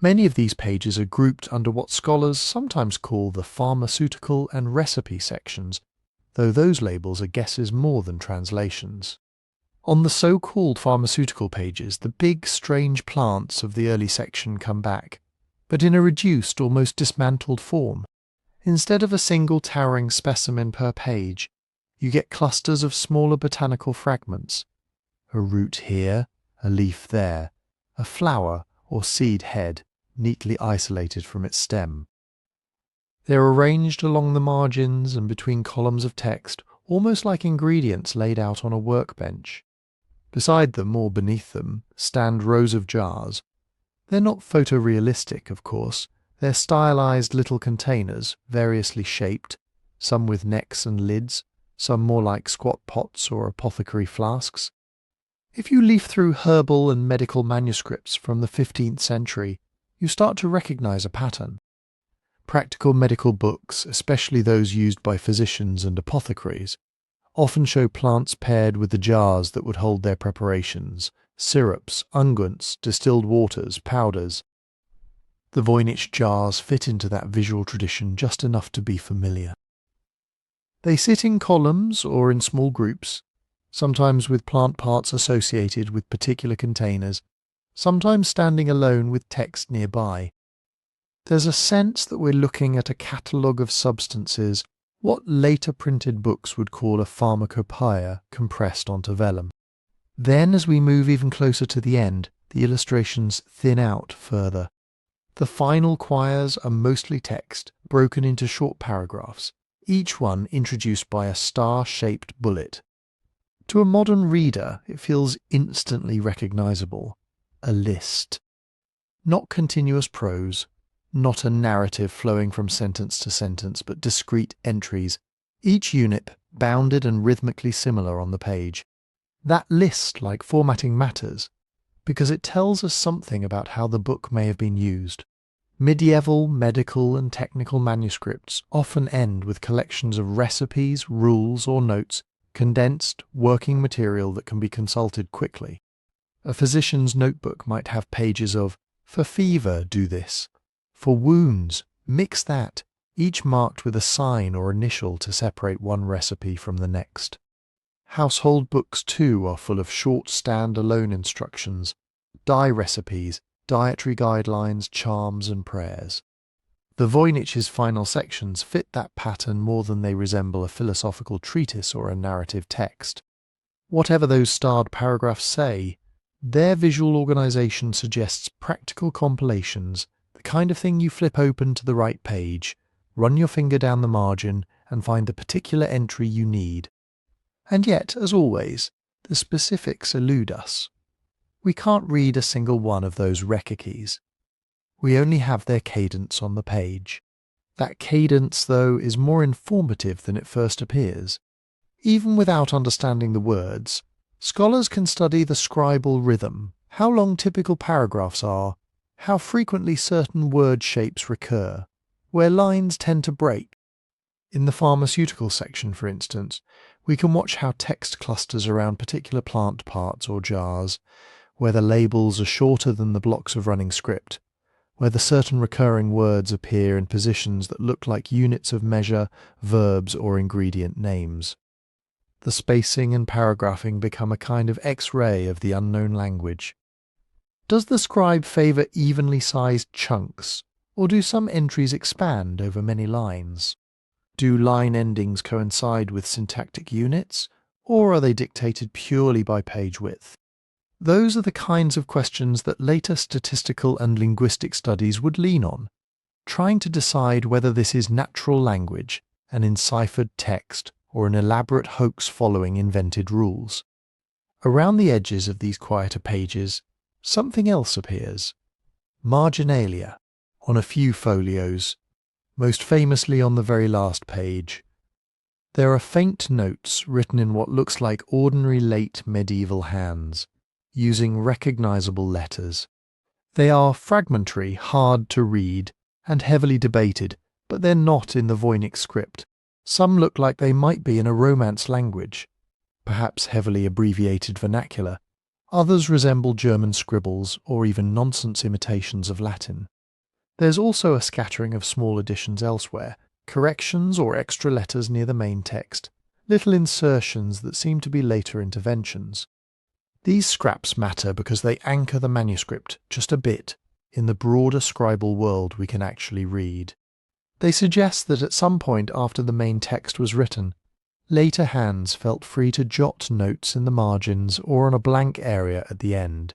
Many of these pages are grouped under what scholars sometimes call the pharmaceutical and recipe sections, though those labels are guesses more than translations. On the so-called pharmaceutical pages, the big, strange plants of the early section come back, but in a reduced, almost dismantled form. Instead of a single towering specimen per page, you get clusters of smaller botanical fragments. A root here, a leaf there, a flower or seed head, neatly isolated from its stem. They're arranged along the margins and between columns of text, almost like ingredients laid out on a workbench. Beside them, or beneath them, stand rows of jars. They're not photorealistic, of course. They're stylized little containers, variously shaped, some with necks and lids, some more like squat pots or apothecary flasks. If you leaf through herbal and medical manuscripts from the 15th century, you start to recognize a pattern. Practical medical books, especially those used by physicians and apothecaries, often show plants paired with the jars that would hold their preparations, syrups, unguents, distilled waters, powders. The Voynich jars fit into that visual tradition just enough to be familiar. They sit in columns or in small groups, sometimes with plant parts associated with particular containers, sometimes standing alone with text nearby. There's a sense that we're looking at a catalogue of substances, what later printed books would call a pharmacopoeia compressed onto vellum. Then, as we move even closer to the end, the illustrations thin out further. The final quires are mostly text, broken into short paragraphs, each one introduced by a star-shaped bullet. To a modern reader, it feels instantly recognizable. A list. Not continuous prose, not a narrative flowing from sentence to sentence, but discrete entries, each unit bounded and rhythmically similar on the page. That list, like formatting, matters, because it tells us something about how the book may have been used. Medieval, medical, and technical manuscripts often end with collections of recipes, rules, or notes, condensed, working material that can be consulted quickly. A physician's notebook might have pages of, "For fever, do this. For wounds, mix that," each marked with a sign or initial to separate one recipe from the next. Household books, too, are full of short stand-alone instructions, dye recipes, dietary guidelines, charms, and prayers. The Voynich's final sections fit that pattern more than they resemble a philosophical treatise or a narrative text. Whatever those starred paragraphs say, their visual organization suggests practical compilations, the kind of thing you flip open to the right page, run your finger down the margin, and find the particular entry you need. And yet, as always, the specifics elude us. We can't read a single one of those rekhikis. We only have their cadence on the page. That cadence, though, is more informative than it first appears. Even without understanding the words, scholars can study the scribal rhythm, how long typical paragraphs are, how frequently certain word shapes recur, where lines tend to break. In the pharmaceutical section, for instance, We can watch how text clusters around particular plant parts or jars, where the labels are shorter than the blocks of running script, whether certain recurring words appear in positions that look like units of measure, verbs, or ingredient names. The spacing and paragraphing become a kind of X-ray of the unknown language. Does the scribe favour evenly sized chunks, or do some entries expand over many lines? Do line endings coincide with syntactic units, or are they dictated purely by page width? Those are the kinds of questions that later statistical and linguistic studies would lean on, trying to decide whether this is natural language, an enciphered text, or an elaborate hoax following invented rules. Around the edges of these quieter pages, something else appears. Marginalia, on a few folios, most famously on the very last page. There are faint notes written in what looks like ordinary late medieval hands, using recognizable letters. They are fragmentary, hard to read, and heavily debated, but they're not in the Voynich script. Some look like they might be in a Romance language, perhaps heavily abbreviated vernacular. Others resemble German scribbles or even nonsense imitations of Latin. There's also a scattering of small additions elsewhere, corrections or extra letters near the main text, little insertions that seem to be later interventions. These scraps matter because they anchor the manuscript just a bit in the broader scribal world we can actually read. They suggest that at some point after the main text was written, later hands felt free to jot notes in the margins or on a blank area at the end.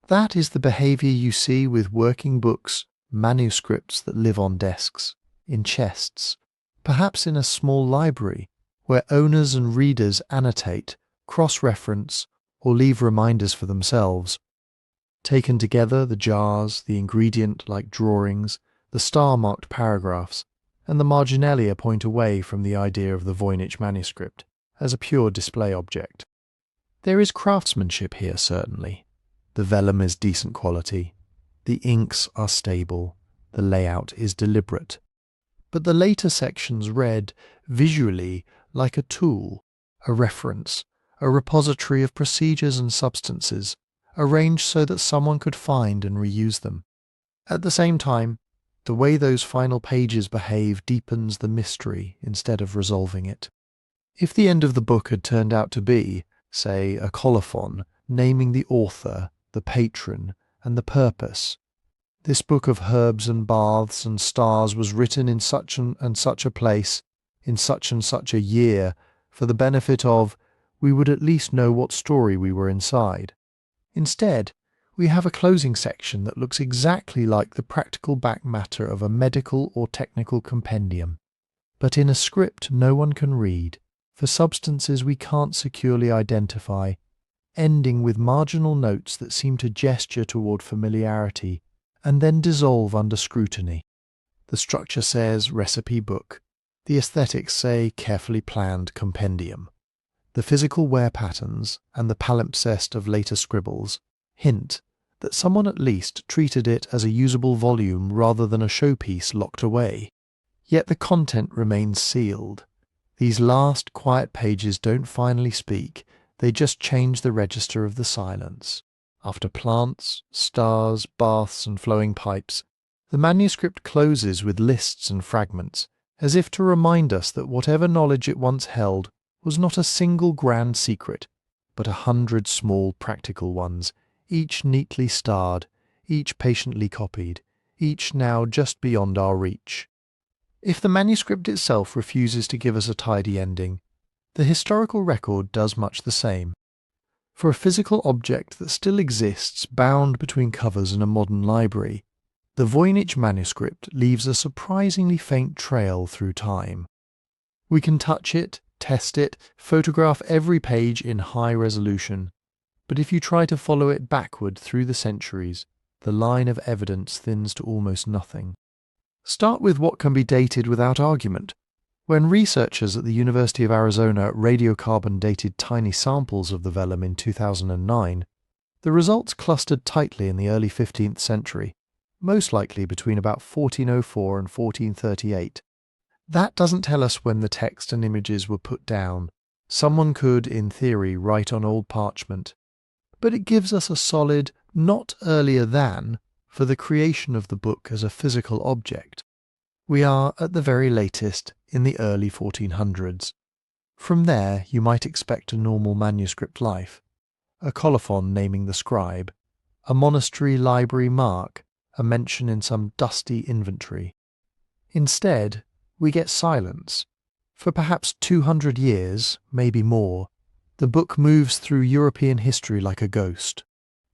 That is the behaviour you see with working books, manuscripts that live on desks, in chests, perhaps in a small library where owners and readers annotate, cross-reference, or leave reminders for themselves. Taken together, the jars, the ingredient-like drawings, the star-marked paragraphs, and the marginalia point away from the idea of the Voynich manuscript as a pure display object. There is craftsmanship here, certainly. The vellum is decent quality, the inks are stable, the layout is deliberate. But the later sections read, visually, like a tool, a reference, a repository of procedures and substances, arranged so that someone could find and reuse them. At the same time, the way those final pages behave deepens the mystery instead of resolving it. If the end of the book had turned out to be, say, a colophon naming the author, the patron, and the purpose, this book of herbs and baths and stars was written in such and such a place, in such and such a year, for the benefit of, we would at least know what story we were inside. Instead, we have a closing section that looks exactly like the practical back matter of a medical or technical compendium, but in a script no one can read, for substances we can't securely identify, ending with marginal notes that seem to gesture toward familiarity and then dissolve under scrutiny. The structure says recipe book. The aesthetics say carefully planned compendium. The physical wear patterns and the palimpsest of later scribbles hint that someone at least treated it as a usable volume rather than a showpiece locked away. Yet the content remains sealed. These last quiet pages don't finally speak, they just change the register of the silence. After plants, stars, baths and flowing pipes, the manuscript closes with lists and fragments, as if to remind us that whatever knowledge it once held was not a single grand secret, but 100 small practical ones, each neatly starred, each patiently copied, each now just beyond our reach. If the manuscript itself refuses to give us a tidy ending, the historical record does much the same. For a physical object that still exists bound between covers in a modern library, the Voynich manuscript leaves a surprisingly faint trail through time. We can touch it, test it, photograph every page in high resolution, but if you try to follow it backward through the centuries, the line of evidence thins to almost nothing. Start with what can be dated without argument. When researchers at the University of Arizona radiocarbon dated tiny samples of the vellum in 2009, the results clustered tightly in the early 15th century, most likely between about 1404 and 1438. That doesn't tell us when the text and images were put down, Someone could, in theory, write on old parchment, but it gives us a solid "not earlier than" for the creation of the book as a physical object. We are, at the very latest, in the early 1400s. From there you might expect a normal manuscript life, a colophon naming the scribe, a monastery library mark, a mention in some dusty inventory. Instead, we get silence. For perhaps 200 years, maybe more, the book moves through European history like a ghost.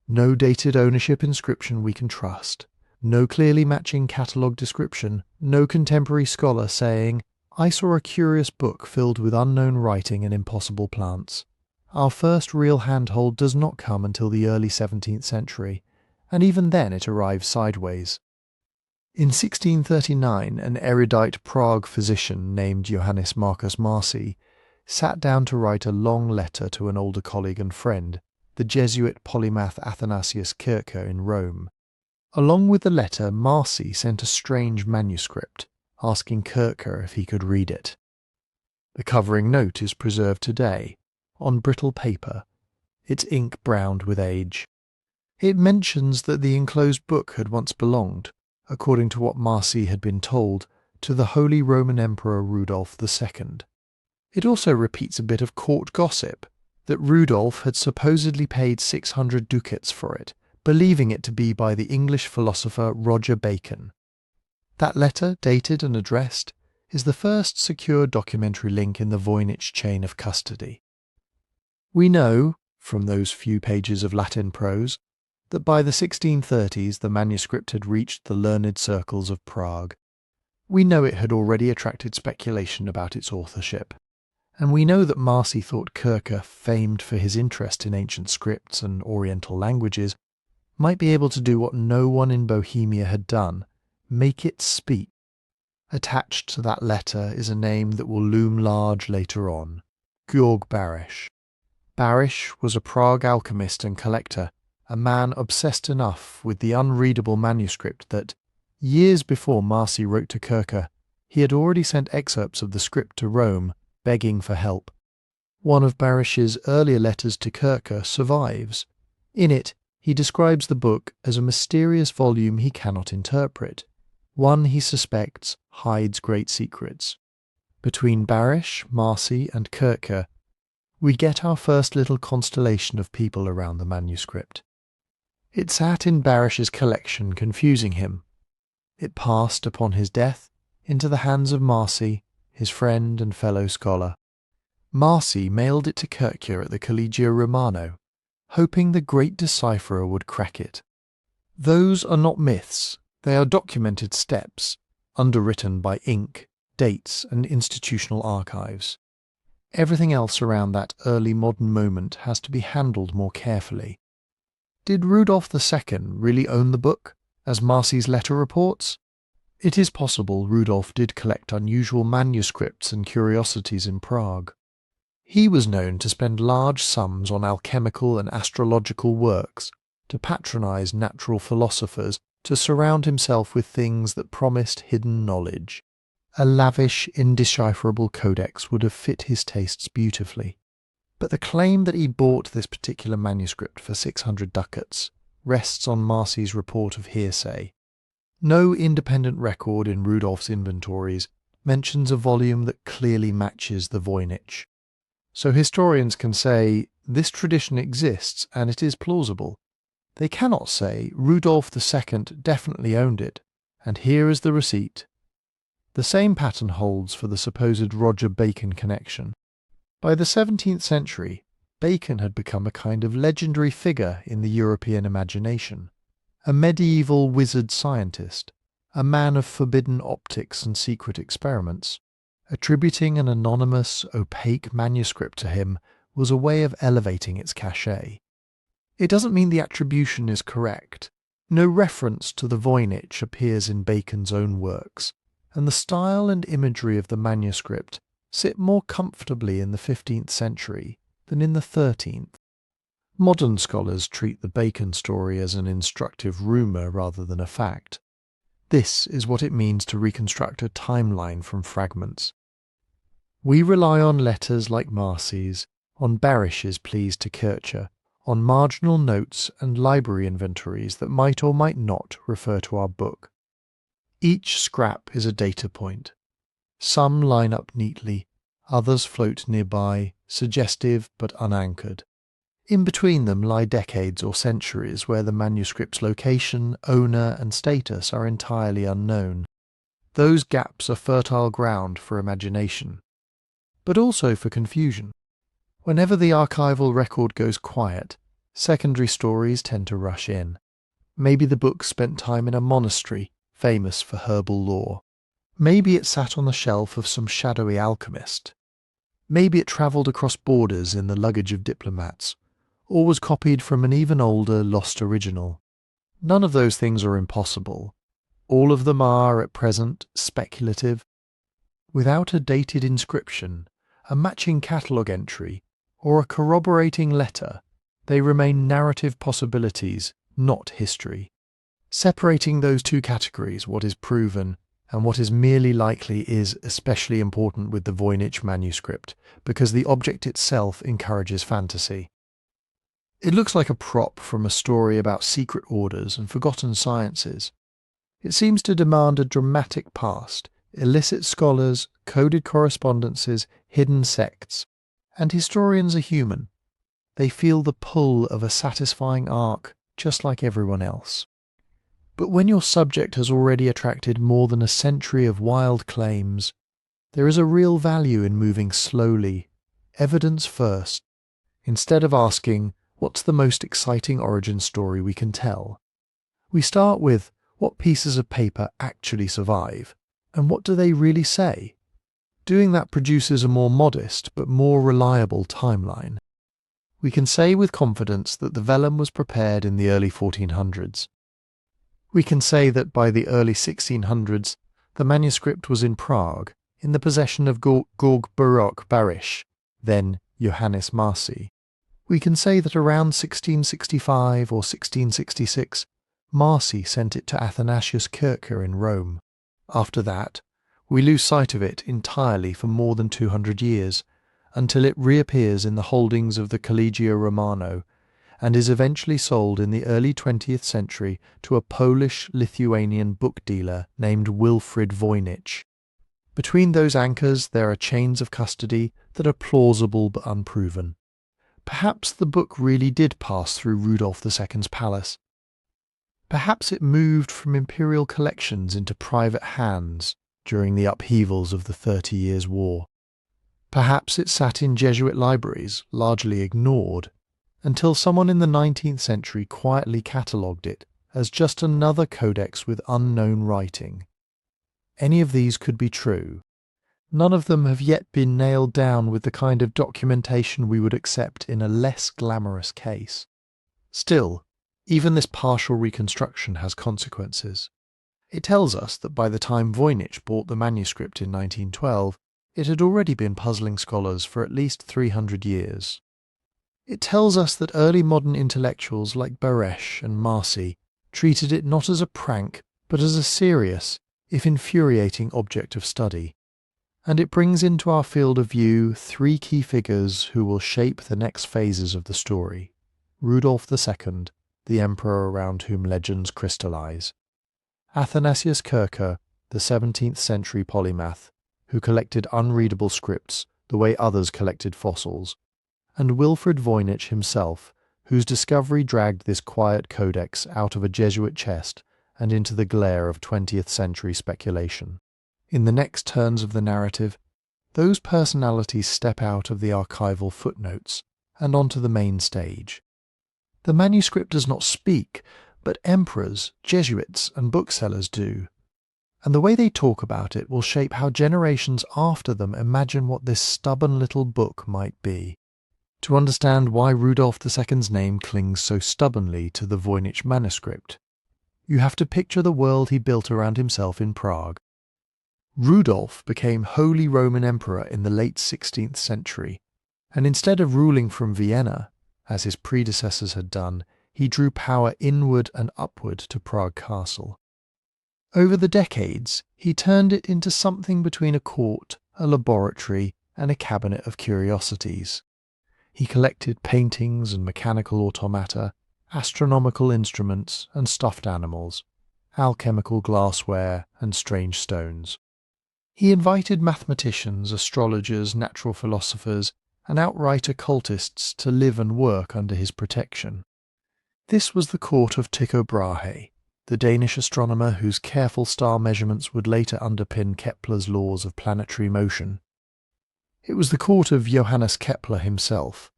No dated ownership inscription we can trust, no clearly matching catalogue description, no contemporary scholar saying, "I saw a curious book filled with unknown writing and impossible plants." Our first real handhold does not come until the early 17th century, and even then it arrives sideways. In 1639, an erudite Prague physician named Johannes Marcus Marci sat down to write a long letter to an older colleague and friend, the Jesuit polymath Athanasius Kircher in Rome. Along with the letter, Marci sent a strange manuscript, asking Kircher if he could read it. The covering note is preserved today, on brittle paper, its ink browned with age. It mentions that the enclosed book had once belonged, according to what Marci had been told, to the Holy Roman Emperor Rudolf II. It also repeats a bit of court gossip, that Rudolf had supposedly paid 600 ducats for it, believing it to be by the English philosopher Roger Bacon. That letter, dated and addressed, is the first secure documentary link in the Voynich chain of custody. We know, from those few pages of Latin prose, that by the 1630s the manuscript had reached the learned circles of Prague. We know it had already attracted speculation about its authorship. And we know that Marci thought Kircher, famed for his interest in ancient scripts and Oriental languages, might be able to do what no one in Bohemia had done, make it speak. Attached to that letter is a name that will loom large later on, Georg Barisch. Barisch was a Prague alchemist and collector, a man obsessed enough with the unreadable manuscript that, years before Marci wrote to Kircher, he had already sent excerpts of the script to Rome, begging for help. One of Barisch's earlier letters to Kircher survives. In it, he describes the book as a mysterious volume he cannot interpret, one he suspects hides great secrets. Between Barisch, Marci, and Kircher, we get our first little constellation of people around the manuscript. It sat in Barisch's collection, confusing him. It passed, upon his death, into the hands of Marci, his friend and fellow scholar. Marci mailed it to Kircher at the Collegio Romano, hoping the great decipherer would crack it. Those are not myths, they are documented steps, underwritten by ink, dates, and institutional archives. Everything else around that early modern moment has to be handled more carefully. Did Rudolf II really own the book, as Marci's letter reports? It is possible Rudolf did collect unusual manuscripts and curiosities in Prague. He was known to spend large sums on alchemical and astrological works, to patronize natural philosophers, to surround himself with things that promised hidden knowledge. A lavish, indecipherable codex would have fit his tastes beautifully. But the claim that he bought this particular manuscript for 600 ducats rests on Marci's report of hearsay. No independent record in Rudolf's inventories mentions a volume that clearly matches the Voynich. So historians can say, this tradition exists and it is plausible. They cannot say, Rudolf II definitely owned it, and here is the receipt. The same pattern holds for the supposed Roger Bacon connection. By the 17th century, Bacon had become a kind of legendary figure in the European imagination. A medieval wizard scientist, a man of forbidden optics and secret experiments. Attributing an anonymous, opaque manuscript to him was a way of elevating its cachet. It doesn't mean the attribution is correct. No reference to the Voynich appears in Bacon's own works, and the style and imagery of the manuscript sit more comfortably in the 15th century than in the 13th. Modern scholars treat the Bacon story as an instructive rumour rather than a fact. This is what it means to reconstruct a timeline from fragments. We rely on letters like Marcy's, on Barish's pleas to Kircher, on marginal notes and library inventories that might or might not refer to our book. Each scrap is a data point. Some line up neatly, others float nearby, suggestive but unanchored. In between them lie decades or centuries where the manuscript's location, owner, and status are entirely unknown. Those gaps are fertile ground for imagination, but also for confusion. Whenever the archival record goes quiet, secondary stories tend to rush in. Maybe the book spent time in a monastery famous for herbal lore. Maybe it sat on the shelf of some shadowy alchemist. Maybe it travelled across borders in the luggage of diplomats, or was copied from an even older, lost original. None of those things are impossible. All of them are, at present, speculative. Without a dated inscription, a matching catalogue entry, or a corroborating letter, they remain narrative possibilities, not history. Separating those two categories, what is proven and what is merely likely, is especially important with the Voynich Manuscript, because the object itself encourages fantasy. It looks like a prop from a story about secret orders and forgotten sciences. It seems to demand a dramatic past, illicit scholars, coded correspondences, hidden sects. And historians are human. They feel the pull of a satisfying arc, just like everyone else. But when your subject has already attracted more than a century of wild claims, there is a real value in moving slowly, evidence first, instead of asking, what's the most exciting origin story we can tell? We start with, what pieces of paper actually survive, and what do they really say? Doing that produces a more modest but more reliable timeline. We can say with confidence that the vellum was prepared in the early 1400s. We can say that by the early 1600s, the manuscript was in Prague, in the possession of Georg Baruch Barish, then Johannes Marcy. We can say that around 1665 or 1666, Marcy sent it to Athanasius Kircher in Rome. After that, we lose sight of it entirely for more than 200 years, until it reappears in the holdings of the Collegio Romano, and is eventually sold in the early 20th century to a Polish-Lithuanian book dealer named Wilfrid Voynich. Between those anchors there are chains of custody that are plausible but unproven. Perhaps the book really did pass through Rudolf II's palace. Perhaps it moved from imperial collections into private hands during the upheavals of the 30 Years' War. Perhaps it sat in Jesuit libraries, largely ignored, until someone in the 19th century quietly catalogued it as just another codex with unknown writing. Any of these could be true. None of them have yet been nailed down with the kind of documentation we would accept in a less glamorous case. Still, even this partial reconstruction has consequences. It tells us that by the time Voynich bought the manuscript in 1912, it had already been puzzling scholars for at least 300 years. It tells us that early modern intellectuals like Baresh and Marcy treated it not as a prank, but as a serious, if infuriating object of study. And it brings into our field of view three key figures who will shape the next phases of the story: Rudolf II, the emperor around whom legends crystallize; Athanasius Kircher, the 17th century polymath, who collected unreadable scripts the way others collected fossils; and Wilfrid Voynich himself, whose discovery dragged this quiet codex out of a Jesuit chest and into the glare of 20th century speculation. In the next turns of the narrative, those personalities step out of the archival footnotes and onto the main stage. The manuscript does not speak, but emperors, Jesuits, and booksellers do. And the way they talk about it will shape how generations after them imagine what this stubborn little book might be. To understand why Rudolf II's name clings so stubbornly to the Voynich Manuscript, you have to picture the world he built around himself in Prague. Rudolf became Holy Roman Emperor in the late 16th century, and instead of ruling from Vienna, as his predecessors had done, he drew power inward and upward to Prague Castle. Over the decades, he turned it into something between a court, a laboratory, and a cabinet of curiosities. He collected paintings and mechanical automata, astronomical instruments and stuffed animals, alchemical glassware and strange stones. He invited mathematicians, astrologers, natural philosophers, and outright occultists to live and work under his protection. This was the court of Tycho Brahe, the Danish astronomer whose careful star measurements would later underpin Kepler's laws of planetary motion. It was the court of Johannes Kepler himself,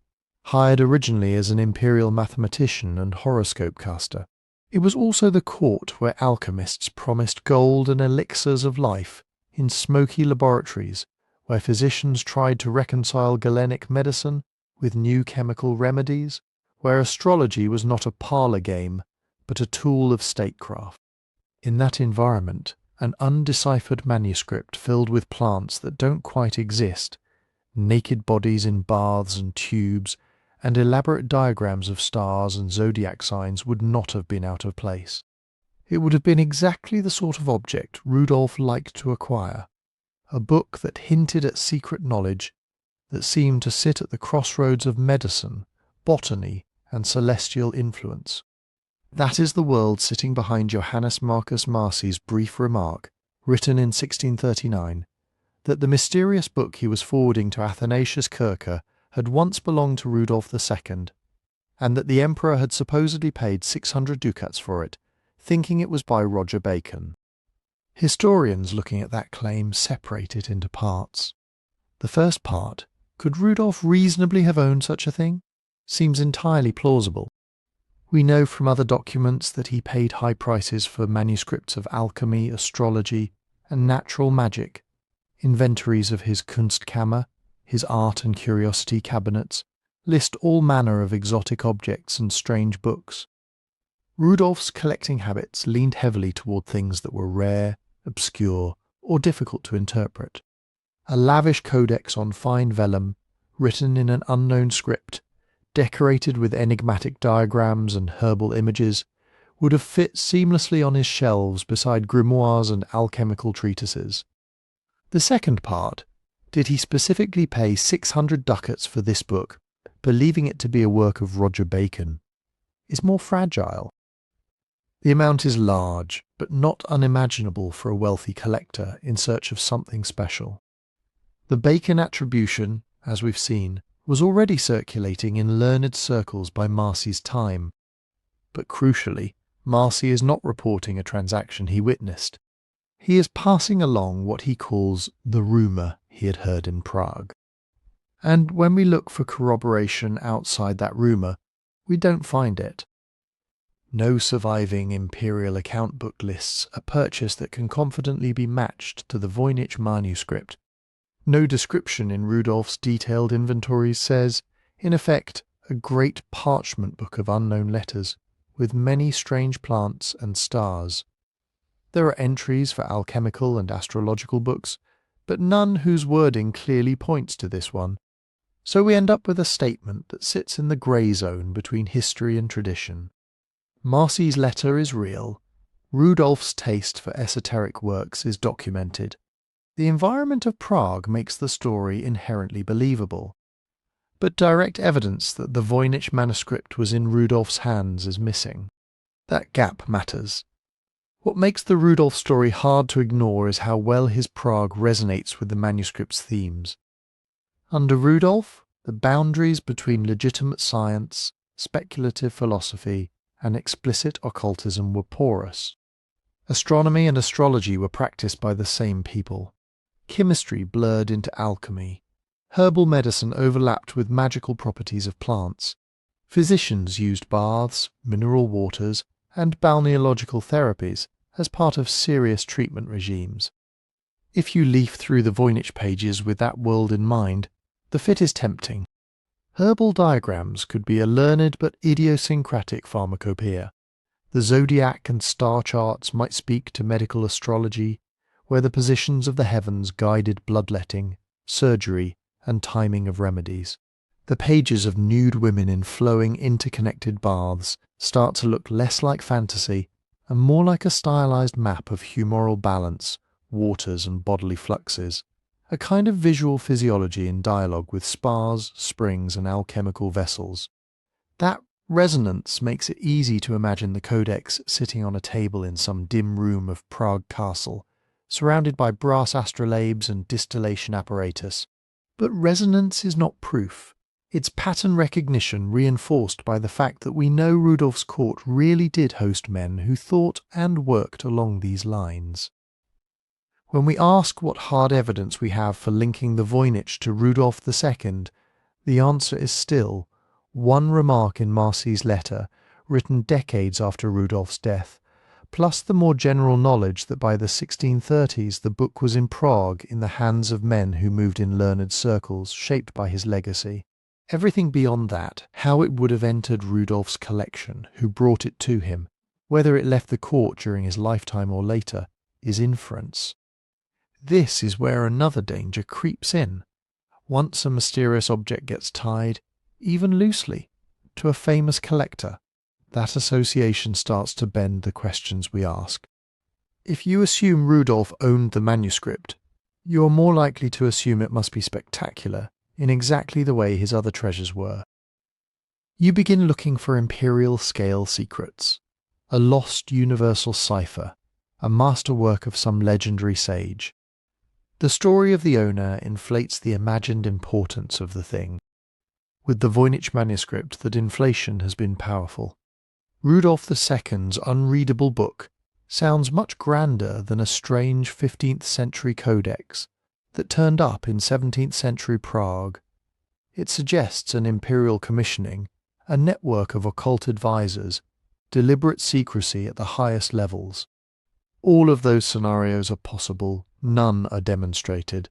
hired originally as an imperial mathematician and horoscope caster. It was also the court where alchemists promised gold and elixirs of life in smoky laboratories where physicians tried to reconcile Galenic medicine with new chemical remedies, where astrology was not a parlour game, but a tool of statecraft. In that environment, an undeciphered manuscript filled with plants that don't quite exist, naked bodies in baths and tubes, and elaborate diagrams of stars and zodiac signs would not have been out of place. It would have been exactly the sort of object Rudolf liked to acquire, a book that hinted at secret knowledge, that seemed to sit at the crossroads of medicine, botany, and celestial influence. That is the world sitting behind Johannes Marcus Marcy's brief remark, written in 1639, that the mysterious book he was forwarding to Athanasius Kircher had once belonged to Rudolf II, and that the emperor had supposedly paid 600 ducats for it, thinking it was by Roger Bacon. Historians looking at that claim separate it into parts. The first part, could Rudolf reasonably have owned such a thing? Seems entirely plausible. We know from other documents that he paid high prices for manuscripts of alchemy, astrology, and natural magic, inventories of his Kunstkammer, his art and curiosity cabinets, list all manner of exotic objects and strange books. Rudolf's collecting habits leaned heavily toward things that were rare, obscure, or difficult to interpret. A lavish codex on fine vellum, written in an unknown script, decorated with enigmatic diagrams and herbal images, would have fit seamlessly on his shelves beside grimoires and alchemical treatises. The second part, did he specifically pay 600 ducats for this book, believing it to be a work of Roger Bacon, is more fragile. The amount is large, but not unimaginable for a wealthy collector in search of something special. The Bacon attribution, as we've seen, was already circulating in learned circles by Marcy's time. But crucially, Marcy is not reporting a transaction he witnessed. He is passing along what he calls the rumour he had heard in Prague. And when we look for corroboration outside that rumour, we don't find it. No surviving imperial account book lists a purchase that can confidently be matched to the Voynich Manuscript. No description in Rudolf's detailed inventories says, in effect, a great parchment book of unknown letters, with many strange plants and stars. There are entries for alchemical and astrological books, but none whose wording clearly points to this one. So we end up with a statement that sits in the grey zone between history and tradition. Marcy's letter is real. Rudolf's taste for esoteric works is documented. The environment of Prague makes the story inherently believable. But direct evidence that the Voynich manuscript was in Rudolf's hands is missing. That gap matters. What makes the Rudolf story hard to ignore is how well his Prague resonates with the manuscript's themes. Under Rudolf, the boundaries between legitimate science, speculative philosophy, and explicit occultism were porous. Astronomy and astrology were practiced by the same people. Chemistry blurred into alchemy. Herbal medicine overlapped with magical properties of plants. Physicians used baths, mineral waters, and balneological therapies as part of serious treatment regimes. If you leaf through the Voynich pages with that world in mind, the fit is tempting. Herbal diagrams could be a learned but idiosyncratic pharmacopoeia. The zodiac and star charts might speak to medical astrology, where the positions of the heavens guided bloodletting, surgery, and timing of remedies. The pages of nude women in flowing interconnected baths start to look less like fantasy and more like a stylized map of humoral balance, waters and bodily fluxes. a kind of visual physiology in dialogue with spars, springs, and alchemical vessels. That resonance makes it easy to imagine the codex sitting on a table in some dim room of Prague castle, surrounded by brass astrolabes and distillation apparatus. But resonance is not proof. It's pattern recognition reinforced by the fact that we know Rudolf's court really did host men who thought and worked along these lines. When we ask what hard evidence we have for linking the Voynich to Rudolf II, the answer is still one remark in Marcy's letter, written decades after Rudolf's death, plus the more general knowledge that by the 1630s the book was in Prague in the hands of men who moved in learned circles shaped by his legacy. Everything beyond that, how it would have entered Rudolf's collection, who brought it to him, whether it left the court during his lifetime or later, is inference. This is where another danger creeps in. Once a mysterious object gets tied, even loosely, to a famous collector, that association starts to bend the questions we ask. If you assume Rudolf owned the manuscript, you are more likely to assume it must be spectacular, in exactly the way his other treasures were. You begin looking for imperial-scale secrets, a lost universal cipher, a masterwork of some legendary sage. The story of the owner inflates the imagined importance of the thing. With the Voynich Manuscript, that inflation has been powerful. Rudolf II's unreadable book sounds much grander than a strange 15th century codex that turned up in 17th century Prague. It suggests an imperial commissioning, a network of occult advisors, deliberate secrecy at the highest levels. All of those scenarios are possible, none are demonstrated.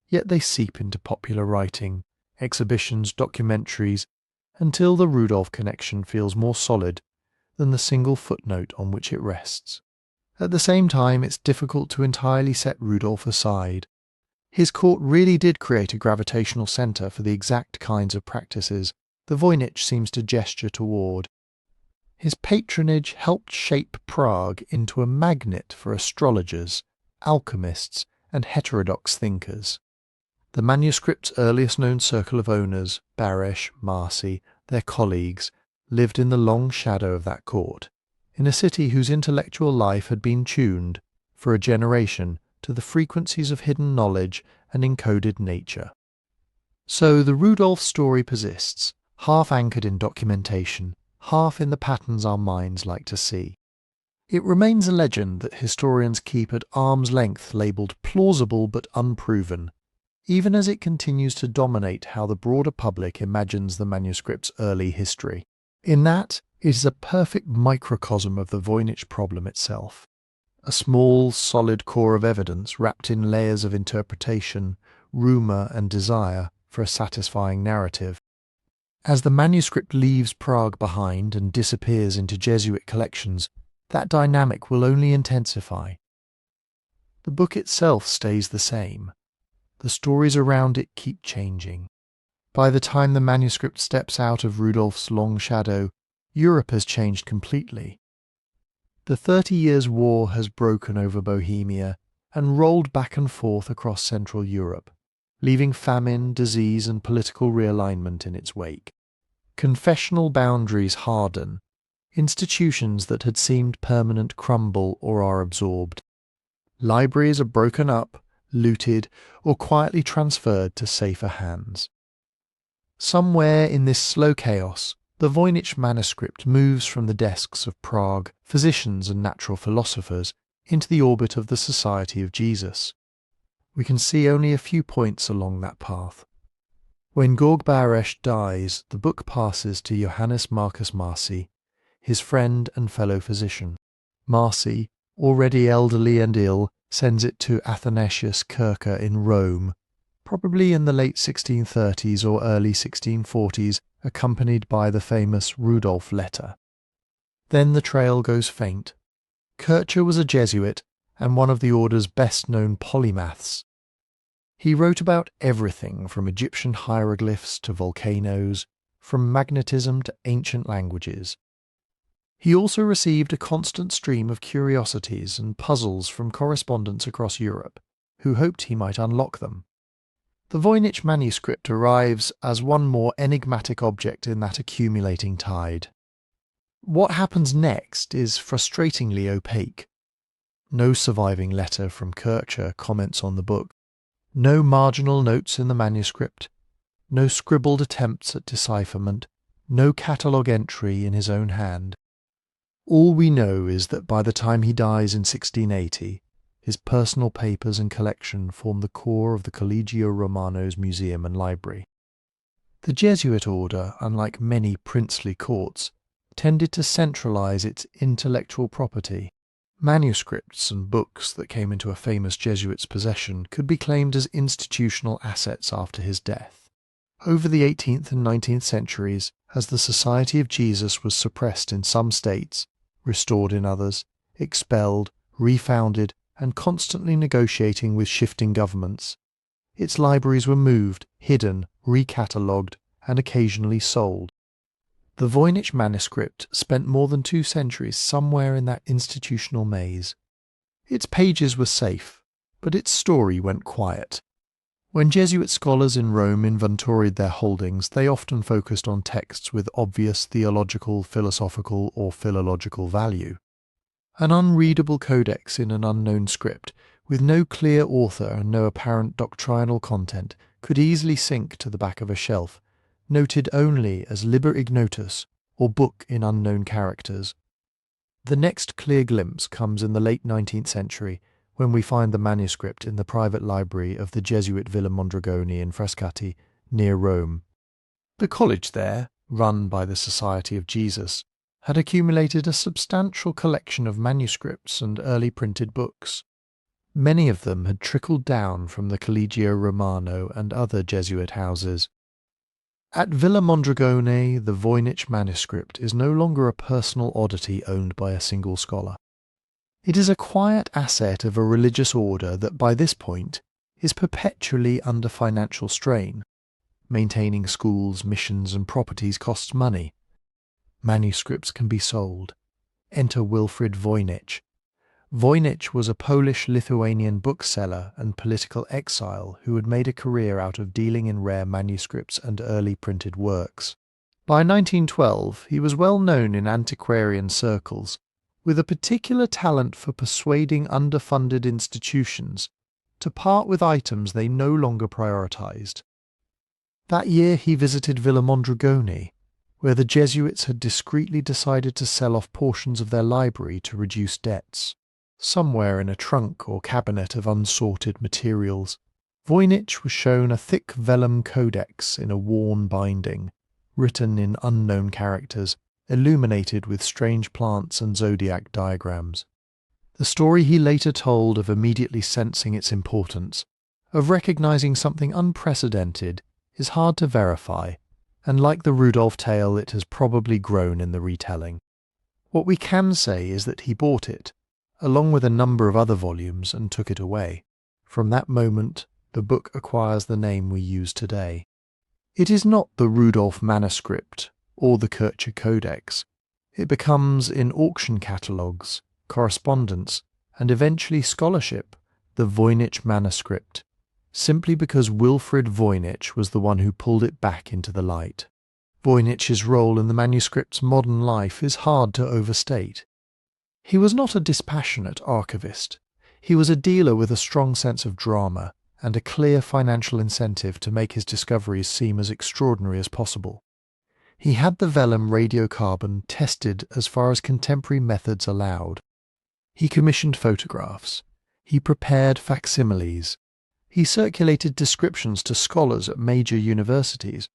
Yet they seep into popular writing, exhibitions, documentaries, until the Rudolf connection feels more solid than the single footnote on which it rests. At the same time, it's difficult to entirely set Rudolf aside. His court really did create a gravitational centre for the exact kinds of practices the Voynich seems to gesture toward. His patronage helped shape Prague into a magnet for astrologers, alchemists, and heterodox thinkers. The manuscript's earliest known circle of owners, Baresch, Marcy, their colleagues, lived in the long shadow of that court, in a city whose intellectual life had been tuned, for a generation, to the frequencies of hidden knowledge and encoded nature. So the Rudolf story persists, half anchored in documentation, half in the patterns our minds like to see. It remains a legend that historians keep at arm's length, labelled plausible but unproven, even as it continues to dominate how the broader public imagines the manuscript's early history. In that, it is a perfect microcosm of the Voynich problem itself. A small, solid core of evidence wrapped in layers of interpretation, rumour and desire for a satisfying narrative. As the manuscript leaves Prague behind and disappears into Jesuit collections, that dynamic will only intensify. The book itself stays the same. The stories around it keep changing. By the time the manuscript steps out of Rudolf's long shadow, Europe has changed completely. The 30 Years' War has broken over Bohemia and rolled back and forth across Central Europe, leaving famine, disease, and political realignment in its wake. Confessional boundaries harden. Institutions that had seemed permanent crumble or are absorbed. Libraries are broken up, looted, or quietly transferred to safer hands. Somewhere in this slow chaos, the Voynich Manuscript moves from the desks of Prague physicians and natural philosophers into the orbit of the Society of Jesus. We can see only a few points along that path. When Georg Baresch dies, the book passes to Johannes Marcus Marcy, his friend and fellow physician. Marcy, already elderly and ill, sends it to Athanasius Kircher in Rome, probably in the late 1630s or early 1640s, accompanied by the famous Rudolf letter. Then the trail goes faint. Kircher was a Jesuit and one of the order's best-known polymaths. He wrote about everything from Egyptian hieroglyphs to volcanoes, from magnetism to ancient languages. He also received a constant stream of curiosities and puzzles from correspondents across Europe, who hoped he might unlock them. The Voynich Manuscript arrives as one more enigmatic object in that accumulating tide. What happens next is frustratingly opaque. No surviving letter from Kircher comments on the book, no marginal notes in the manuscript, no scribbled attempts at decipherment, no catalogue entry in his own hand. All we know is that by the time he dies in 1680, his personal papers and collection form the core of the Collegio Romano's museum and library. The Jesuit order, unlike many princely courts, tended to centralize its intellectual property. Manuscripts and books that came into a famous Jesuit's possession could be claimed as institutional assets after his death. Over the 18th and 19th centuries, as the Society of Jesus was suppressed in some states, restored in others, expelled, refounded, and constantly negotiating with shifting governments, its libraries were moved, hidden, recatalogued, and occasionally sold. The Voynich Manuscript spent more than 2 centuries somewhere in that institutional maze. Its pages were safe, but its story went quiet. When Jesuit scholars in Rome inventoried their holdings, they often focused on texts with obvious theological, philosophical, or philological value. An unreadable codex in an unknown script, with no clear author and no apparent doctrinal content, could easily sink to the back of a shelf, noted only as Liber Ignotus, or book in unknown characters. The next clear glimpse comes in the late 19th century, when we find the manuscript in the private library of the Jesuit Villa Mondragone in Frascati, near Rome. The college there, run by the Society of Jesus, had accumulated a substantial collection of manuscripts and early printed books. Many of them had trickled down from the Collegio Romano and other Jesuit houses. At Villa Mondragone, the Voynich Manuscript is no longer a personal oddity owned by a single scholar. It is a quiet asset of a religious order that by this point is perpetually under financial strain. Maintaining schools, missions, and properties costs money. Manuscripts can be sold. Enter Wilfrid Voynich. Voynich was a Polish-Lithuanian bookseller and political exile who had made a career out of dealing in rare manuscripts and early printed works. By 1912, he was well known in antiquarian circles, with a particular talent for persuading underfunded institutions to part with items they no longer prioritized. That year he visited Villa Mondragone, where the Jesuits had discreetly decided to sell off portions of their library to reduce debts. Somewhere in a trunk or cabinet of unsorted materials, Voynich was shown a thick vellum codex in a worn binding, written in unknown characters, illuminated with strange plants and zodiac diagrams. The story he later told of immediately sensing its importance, of recognizing something unprecedented, is hard to verify, and like the Rudolf tale, it has probably grown in the retelling. What we can say is that he bought it, along with a number of other volumes, and took it away. From that moment, the book acquires the name we use today. It is not the Rudolf Manuscript or the Kircher Codex. It becomes, in auction catalogues, correspondence, and eventually scholarship, the Voynich Manuscript, simply because Wilfrid Voynich was the one who pulled it back into the light. Voynich's role in the manuscript's modern life is hard to overstate. He was not a dispassionate archivist. He was a dealer with a strong sense of drama and a clear financial incentive to make his discoveries seem as extraordinary as possible. He had the vellum radiocarbon tested as far as contemporary methods allowed. He commissioned photographs. He prepared facsimiles. He circulated descriptions to scholars at major universities,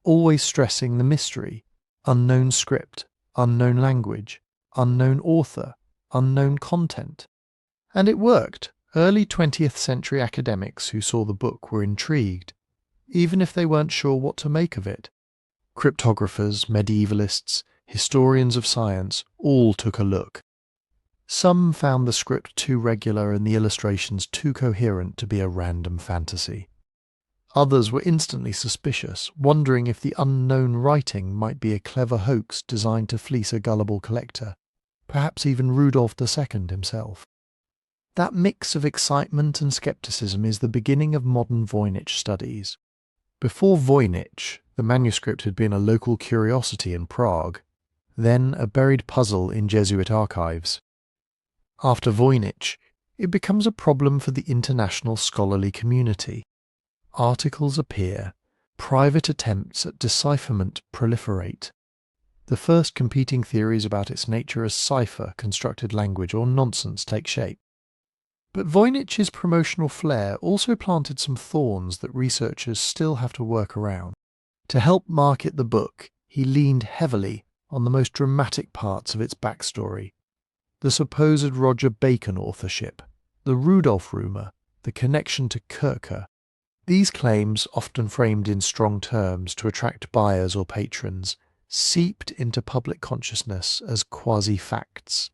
always stressing the mystery: unknown script, unknown language, unknown author, unknown content. And it worked. Early 20th century academics who saw the book were intrigued, even if they weren't sure what to make of it. Cryptographers, medievalists, historians of science all took a look. Some found the script too regular and the illustrations too coherent to be a random fantasy. Others were instantly suspicious, wondering if the unknown writing might be a clever hoax designed to fleece a gullible collector, perhaps even Rudolf II himself. That mix of excitement and skepticism is the beginning of modern Voynich studies. Before Voynich, the manuscript had been a local curiosity in Prague, then a buried puzzle in Jesuit archives. After Voynich, it becomes a problem for the international scholarly community. Articles appear, private attempts at decipherment proliferate. The first competing theories about its nature as cipher, constructed language, or nonsense take shape. But Voynich's promotional flair also planted some thorns that researchers still have to work around. To help market the book, he leaned heavily on the most dramatic parts of its backstory. The supposed Roger Bacon authorship, the Rudolf rumour, the connection to Kircher. These claims, often framed in strong terms to attract buyers or patrons, seeped into public consciousness as quasi-facts.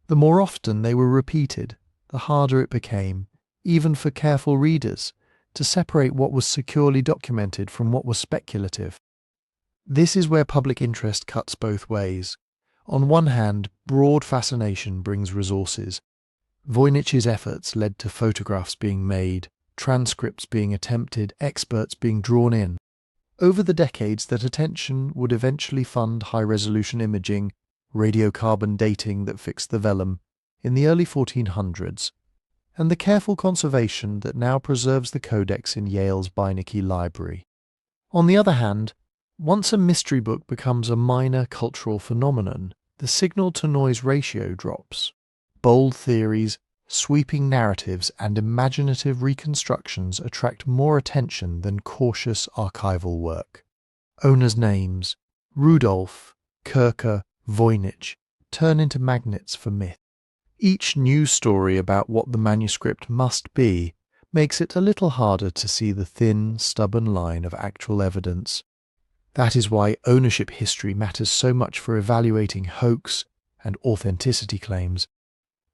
The more often they were repeated, the harder it became, even for careful readers, to separate what was securely documented from what was speculative. This is where public interest cuts both ways. On one hand, broad fascination brings resources. Voynich's efforts led to photographs being made, transcripts being attempted, experts being drawn in. Over the decades, that attention would eventually fund high-resolution imaging, radiocarbon dating that fixed the vellum, in the early 1400s, and the careful conservation that now preserves the codex in Yale's Beinecke Library. On the other hand, once a mystery book becomes a minor cultural phenomenon, the signal-to-noise ratio drops. Bold theories, sweeping narratives, and imaginative reconstructions attract more attention than cautious archival work. Owners' names, Rudolf, Kircher, Voynich, turn into magnets for myth. Each news story about what the manuscript must be makes it a little harder to see the thin, stubborn line of actual evidence. That is why ownership history matters so much for evaluating hoax and authenticity claims.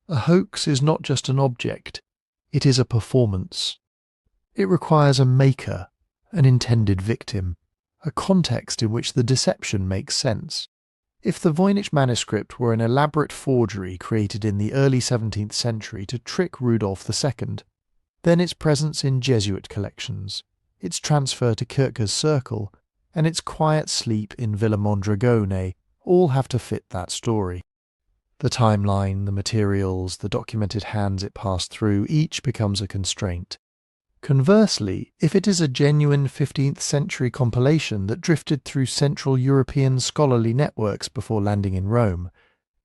A hoax is not just an object, it is a performance. It requires a maker, an intended victim, a context in which the deception makes sense. If the Voynich manuscript were an elaborate forgery created in the early 17th century to trick Rudolf II, then its presence in Jesuit collections, its transfer to Kircher's circle, and its quiet sleep in Villa Mondragone all have to fit that story. The timeline, the materials, the documented hands it passed through, each becomes a constraint. Conversely, if it is a genuine 15th century compilation that drifted through Central European scholarly networks before landing in Rome,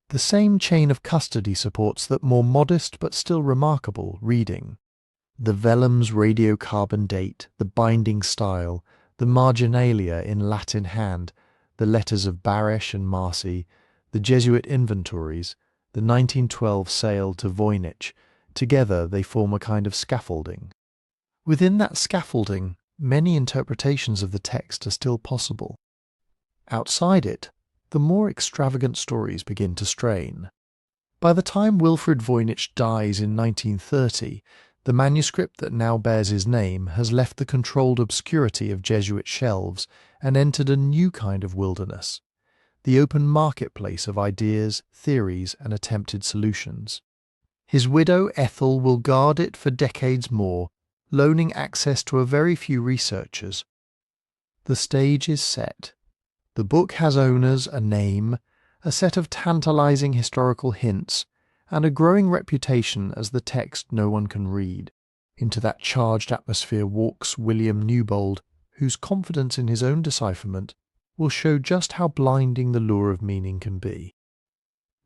the same chain of custody supports that more modest but still remarkable reading. The vellum's radiocarbon date, the binding style, the marginalia in Latin hand, the letters of Baresch and Marcy, the Jesuit inventories, the 1912 sale to Voynich, together they form a kind of scaffolding. Within that scaffolding, many interpretations of the text are still possible. Outside it, the more extravagant stories begin to strain. By the time Wilfrid Voynich dies in 1930, the manuscript that now bears his name has left the controlled obscurity of Jesuit shelves and entered a new kind of wilderness, the open marketplace of ideas, theories, and attempted solutions. His widow Ethel will guard it for decades more, loaning access to a very few researchers. The stage is set. The book has owners, a name, a set of tantalizing historical hints, and a growing reputation as the text no one can read. Into that charged atmosphere walks William Newbold, whose confidence in his own decipherment will show just how blinding the lure of meaning can be.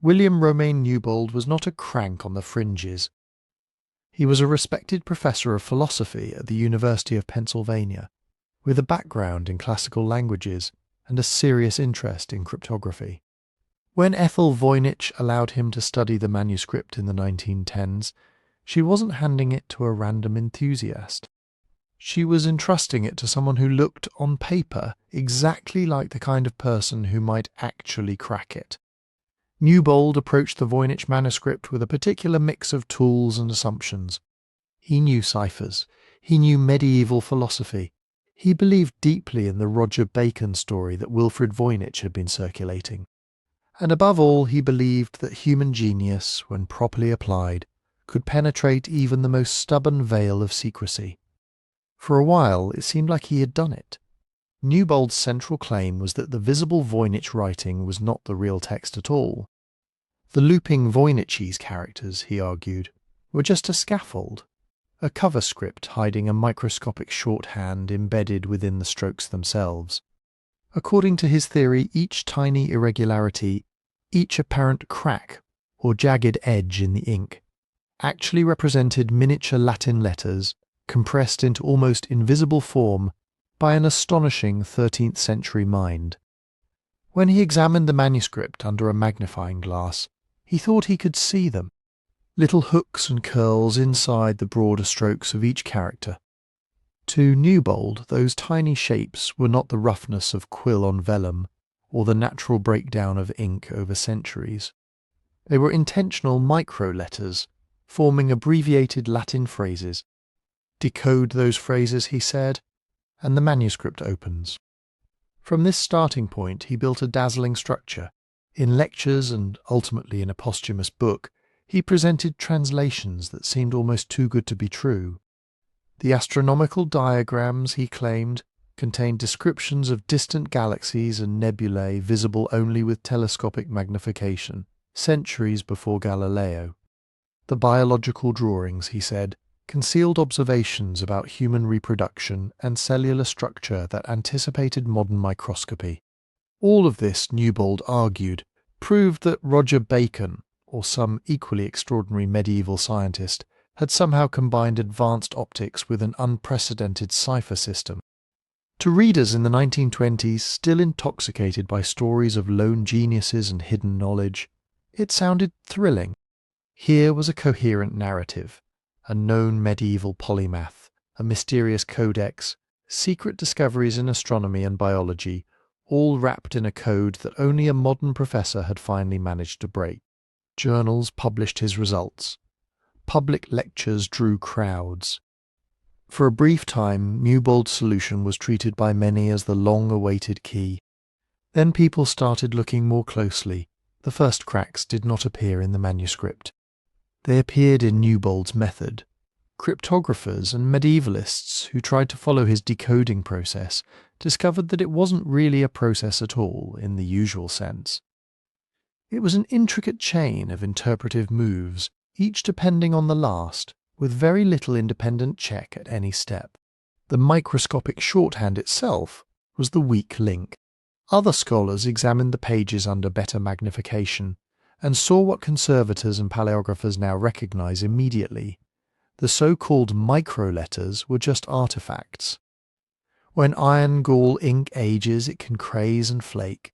William Romain Newbold was not a crank on the fringes. He was a respected professor of philosophy at the University of Pennsylvania, with a background in classical languages and a serious interest in cryptography. When Ethel Voynich allowed him to study the manuscript in the 1910s, she wasn't handing it to a random enthusiast. She was entrusting it to someone who looked, on paper, exactly like the kind of person who might actually crack it. Newbold approached the Voynich manuscript with a particular mix of tools and assumptions. He knew ciphers. He knew medieval philosophy. He believed deeply in the Roger Bacon story that Wilfrid Voynich had been circulating. And above all, he believed that human genius, when properly applied, could penetrate even the most stubborn veil of secrecy. For a while, it seemed like he had done it. Newbold's central claim was that the visible Voynich writing was not the real text at all. The looping Voynichese characters, he argued, were just a scaffold, a cover script hiding a microscopic shorthand embedded within the strokes themselves. According to his theory, each tiny irregularity, each apparent crack or jagged edge in the ink, actually represented miniature Latin letters compressed into almost invisible form by an astonishing 13th century mind. When he examined the manuscript under a magnifying glass, he thought he could see them, little hooks and curls inside the broader strokes of each character. To Newbold, those tiny shapes were not the roughness of quill on vellum or the natural breakdown of ink over centuries. They were intentional micro-letters, forming abbreviated Latin phrases. Decode those phrases, he said, and the manuscript opens. From this starting point, he built a dazzling structure. In lectures and ultimately in a posthumous book, he presented translations that seemed almost too good to be true. The astronomical diagrams, he claimed, contained descriptions of distant galaxies and nebulae visible only with telescopic magnification, centuries before Galileo. The biological drawings, he said, concealed observations about human reproduction and cellular structure that anticipated modern microscopy. All of this, Newbold argued, proved that Roger Bacon, or some equally extraordinary medieval scientist, had somehow combined advanced optics with an unprecedented cipher system. To readers in the 1920s, still intoxicated by stories of lone geniuses and hidden knowledge, it sounded thrilling. Here was a coherent narrative, a known medieval polymath, a mysterious codex, secret discoveries in astronomy and biology, all wrapped in a code that only a modern professor had finally managed to break. Journals published his results. Public lectures drew crowds. For a brief time, Newbold's solution was treated by many as the long-awaited key. Then people started looking more closely. The first cracks did not appear in the manuscript. They appeared in Newbold's method. Cryptographers and medievalists who tried to follow his decoding process discovered that it wasn't really a process at all, in the usual sense. It was an intricate chain of interpretive moves, each depending on the last, with very little independent check at any step. The microscopic shorthand itself was the weak link. Other scholars examined the pages under better magnification and saw what conservators and paleographers now recognize immediately. The so-called micro-letters were just artifacts. When iron gall ink ages, it can craze and flake.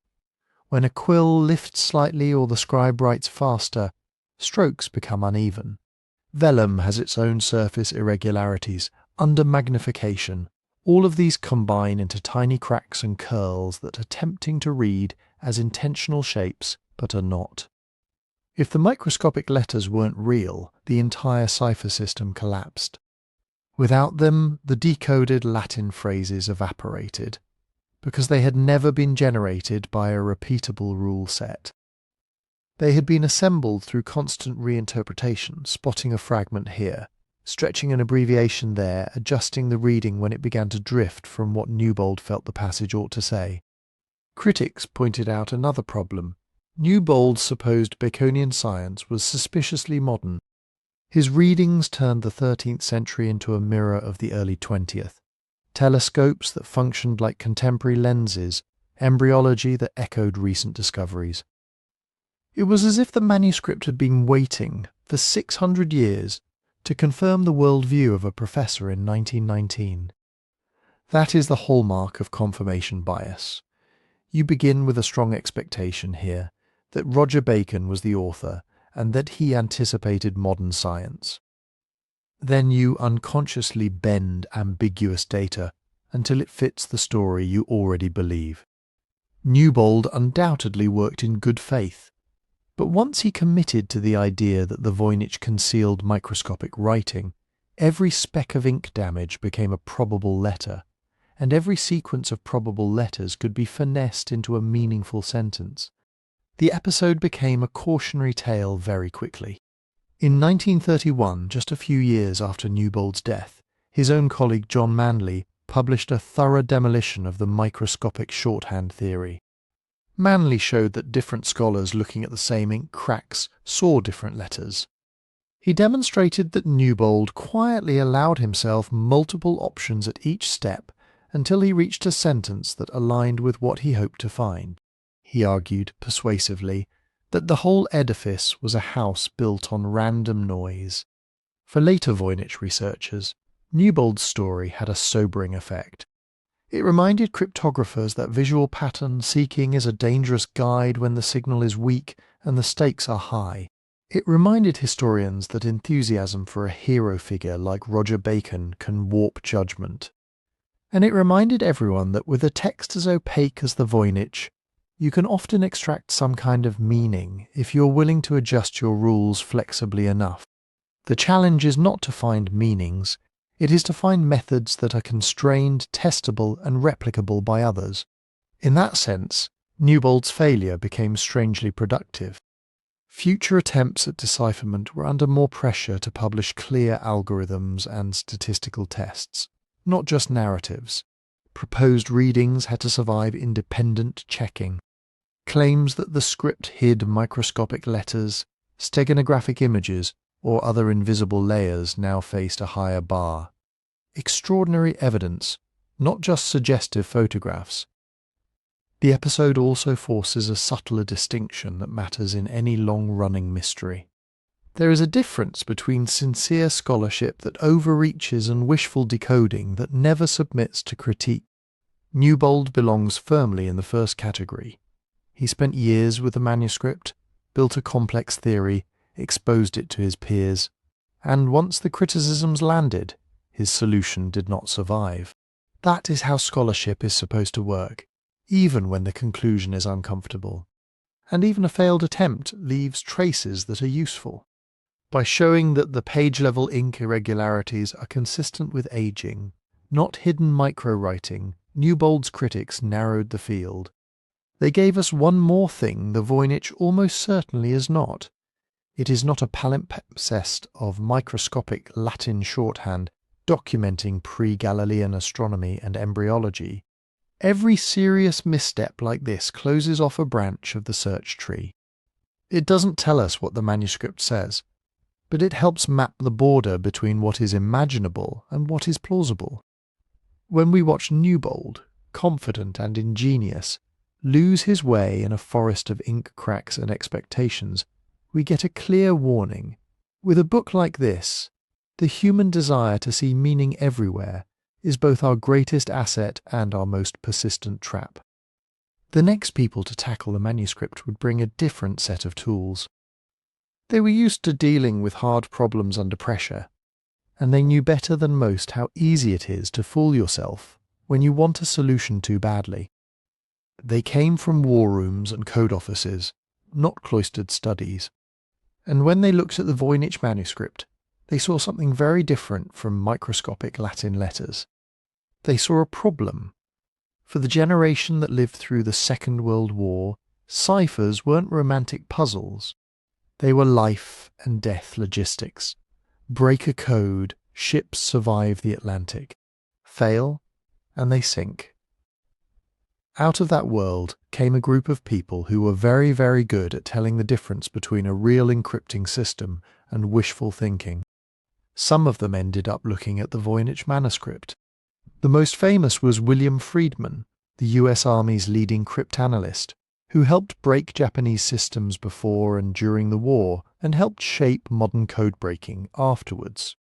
When a quill lifts slightly or the scribe writes faster, strokes become uneven. Vellum has its own surface irregularities. Under magnification, all of these combine into tiny cracks and curls that are tempting to read as intentional shapes, but are not. If the microscopic letters weren't real, the entire cipher system collapsed. Without them, the decoded Latin phrases evaporated, because they had never been generated by a repeatable rule set. They had been assembled through constant reinterpretation, spotting a fragment here, stretching an abbreviation there, adjusting the reading when it began to drift from what Newbold felt the passage ought to say. Critics pointed out another problem. Newbold's supposed Baconian science was suspiciously modern. His readings turned the 13th century into a mirror of the early 20th. Telescopes that functioned like contemporary lenses, embryology that echoed recent discoveries. It was as if the manuscript had been waiting for 600 years to confirm the worldview of a professor in 1919. That is the hallmark of confirmation bias. You begin with a strong expectation here that Roger Bacon was the author and that he anticipated modern science. Then you unconsciously bend ambiguous data until it fits the story you already believe. Newbold undoubtedly worked in good faith, but once he committed to the idea that the Voynich concealed microscopic writing, every speck of ink damage became a probable letter, and every sequence of probable letters could be finessed into a meaningful sentence. The episode became a cautionary tale very quickly. In 1931, just a few years after Newbold's death, his own colleague John Manley published a thorough demolition of the microscopic shorthand theory. Manley showed that different scholars looking at the same ink cracks saw different letters. He demonstrated that Newbold quietly allowed himself multiple options at each step until he reached a sentence that aligned with what he hoped to find. He argued, persuasively, that the whole edifice was a house built on random noise. For later Voynich researchers, Newbold's story had a sobering effect. It reminded cryptographers that visual pattern seeking is a dangerous guide when the signal is weak and the stakes are high. It reminded historians that enthusiasm for a hero figure like Roger Bacon can warp judgment. And it reminded everyone that with a text as opaque as the Voynich, you can often extract some kind of meaning if you're willing to adjust your rules flexibly enough. The challenge is not to find meanings, it is to find methods that are constrained, testable, and replicable by others. In that sense, Newbold's failure became strangely productive. Future attempts at decipherment were under more pressure to publish clear algorithms and statistical tests, not just narratives. Proposed readings had to survive independent checking. Claims that the script hid microscopic letters, steganographic images, or other invisible layers now faced a higher bar. Extraordinary evidence, not just suggestive photographs. The episode also forces a subtler distinction that matters in any long-running mystery. There is a difference between sincere scholarship that overreaches and wishful decoding that never submits to critique. Newbold belongs firmly in the first category. He spent years with the manuscript, built a complex theory, exposed it to his peers, and once the criticisms landed, his solution did not survive. That is how scholarship is supposed to work, even when the conclusion is uncomfortable. And even a failed attempt leaves traces that are useful. By showing that the page-level ink irregularities are consistent with aging, not hidden micro-writing, Newbold's critics narrowed the field. They gave us one more thing the Voynich almost certainly is not. It is not a palimpsest of microscopic Latin shorthand documenting pre-Galilean astronomy and embryology. Every serious misstep like this closes off a branch of the search tree. It doesn't tell us what the manuscript says, but it helps map the border between what is imaginable and what is plausible. When we watch Newbold, confident and ingenious, lose his way in a forest of ink cracks and expectations, we get a clear warning. With a book like this, the human desire to see meaning everywhere is both our greatest asset and our most persistent trap. The next people to tackle the manuscript would bring a different set of tools. They were used to dealing with hard problems under pressure, and they knew better than most how easy it is to fool yourself when you want a solution too badly. They came from war rooms and code offices, not cloistered studies, and when they looked at the Voynich manuscript, they saw something very different from microscopic Latin letters. They saw a problem. For the generation that lived through the Second World War, ciphers weren't romantic puzzles. They were life and death logistics. Break a code, ships survive the Atlantic. Fail, and they sink. Out of that world came a group of people who were very, very good at telling the difference between a real encrypting system and wishful thinking. Some of them ended up looking at the Voynich manuscript. The most famous was William Friedman, the US Army's leading cryptanalyst, who helped break Japanese systems before and during the war and helped shape modern code-breaking afterwards.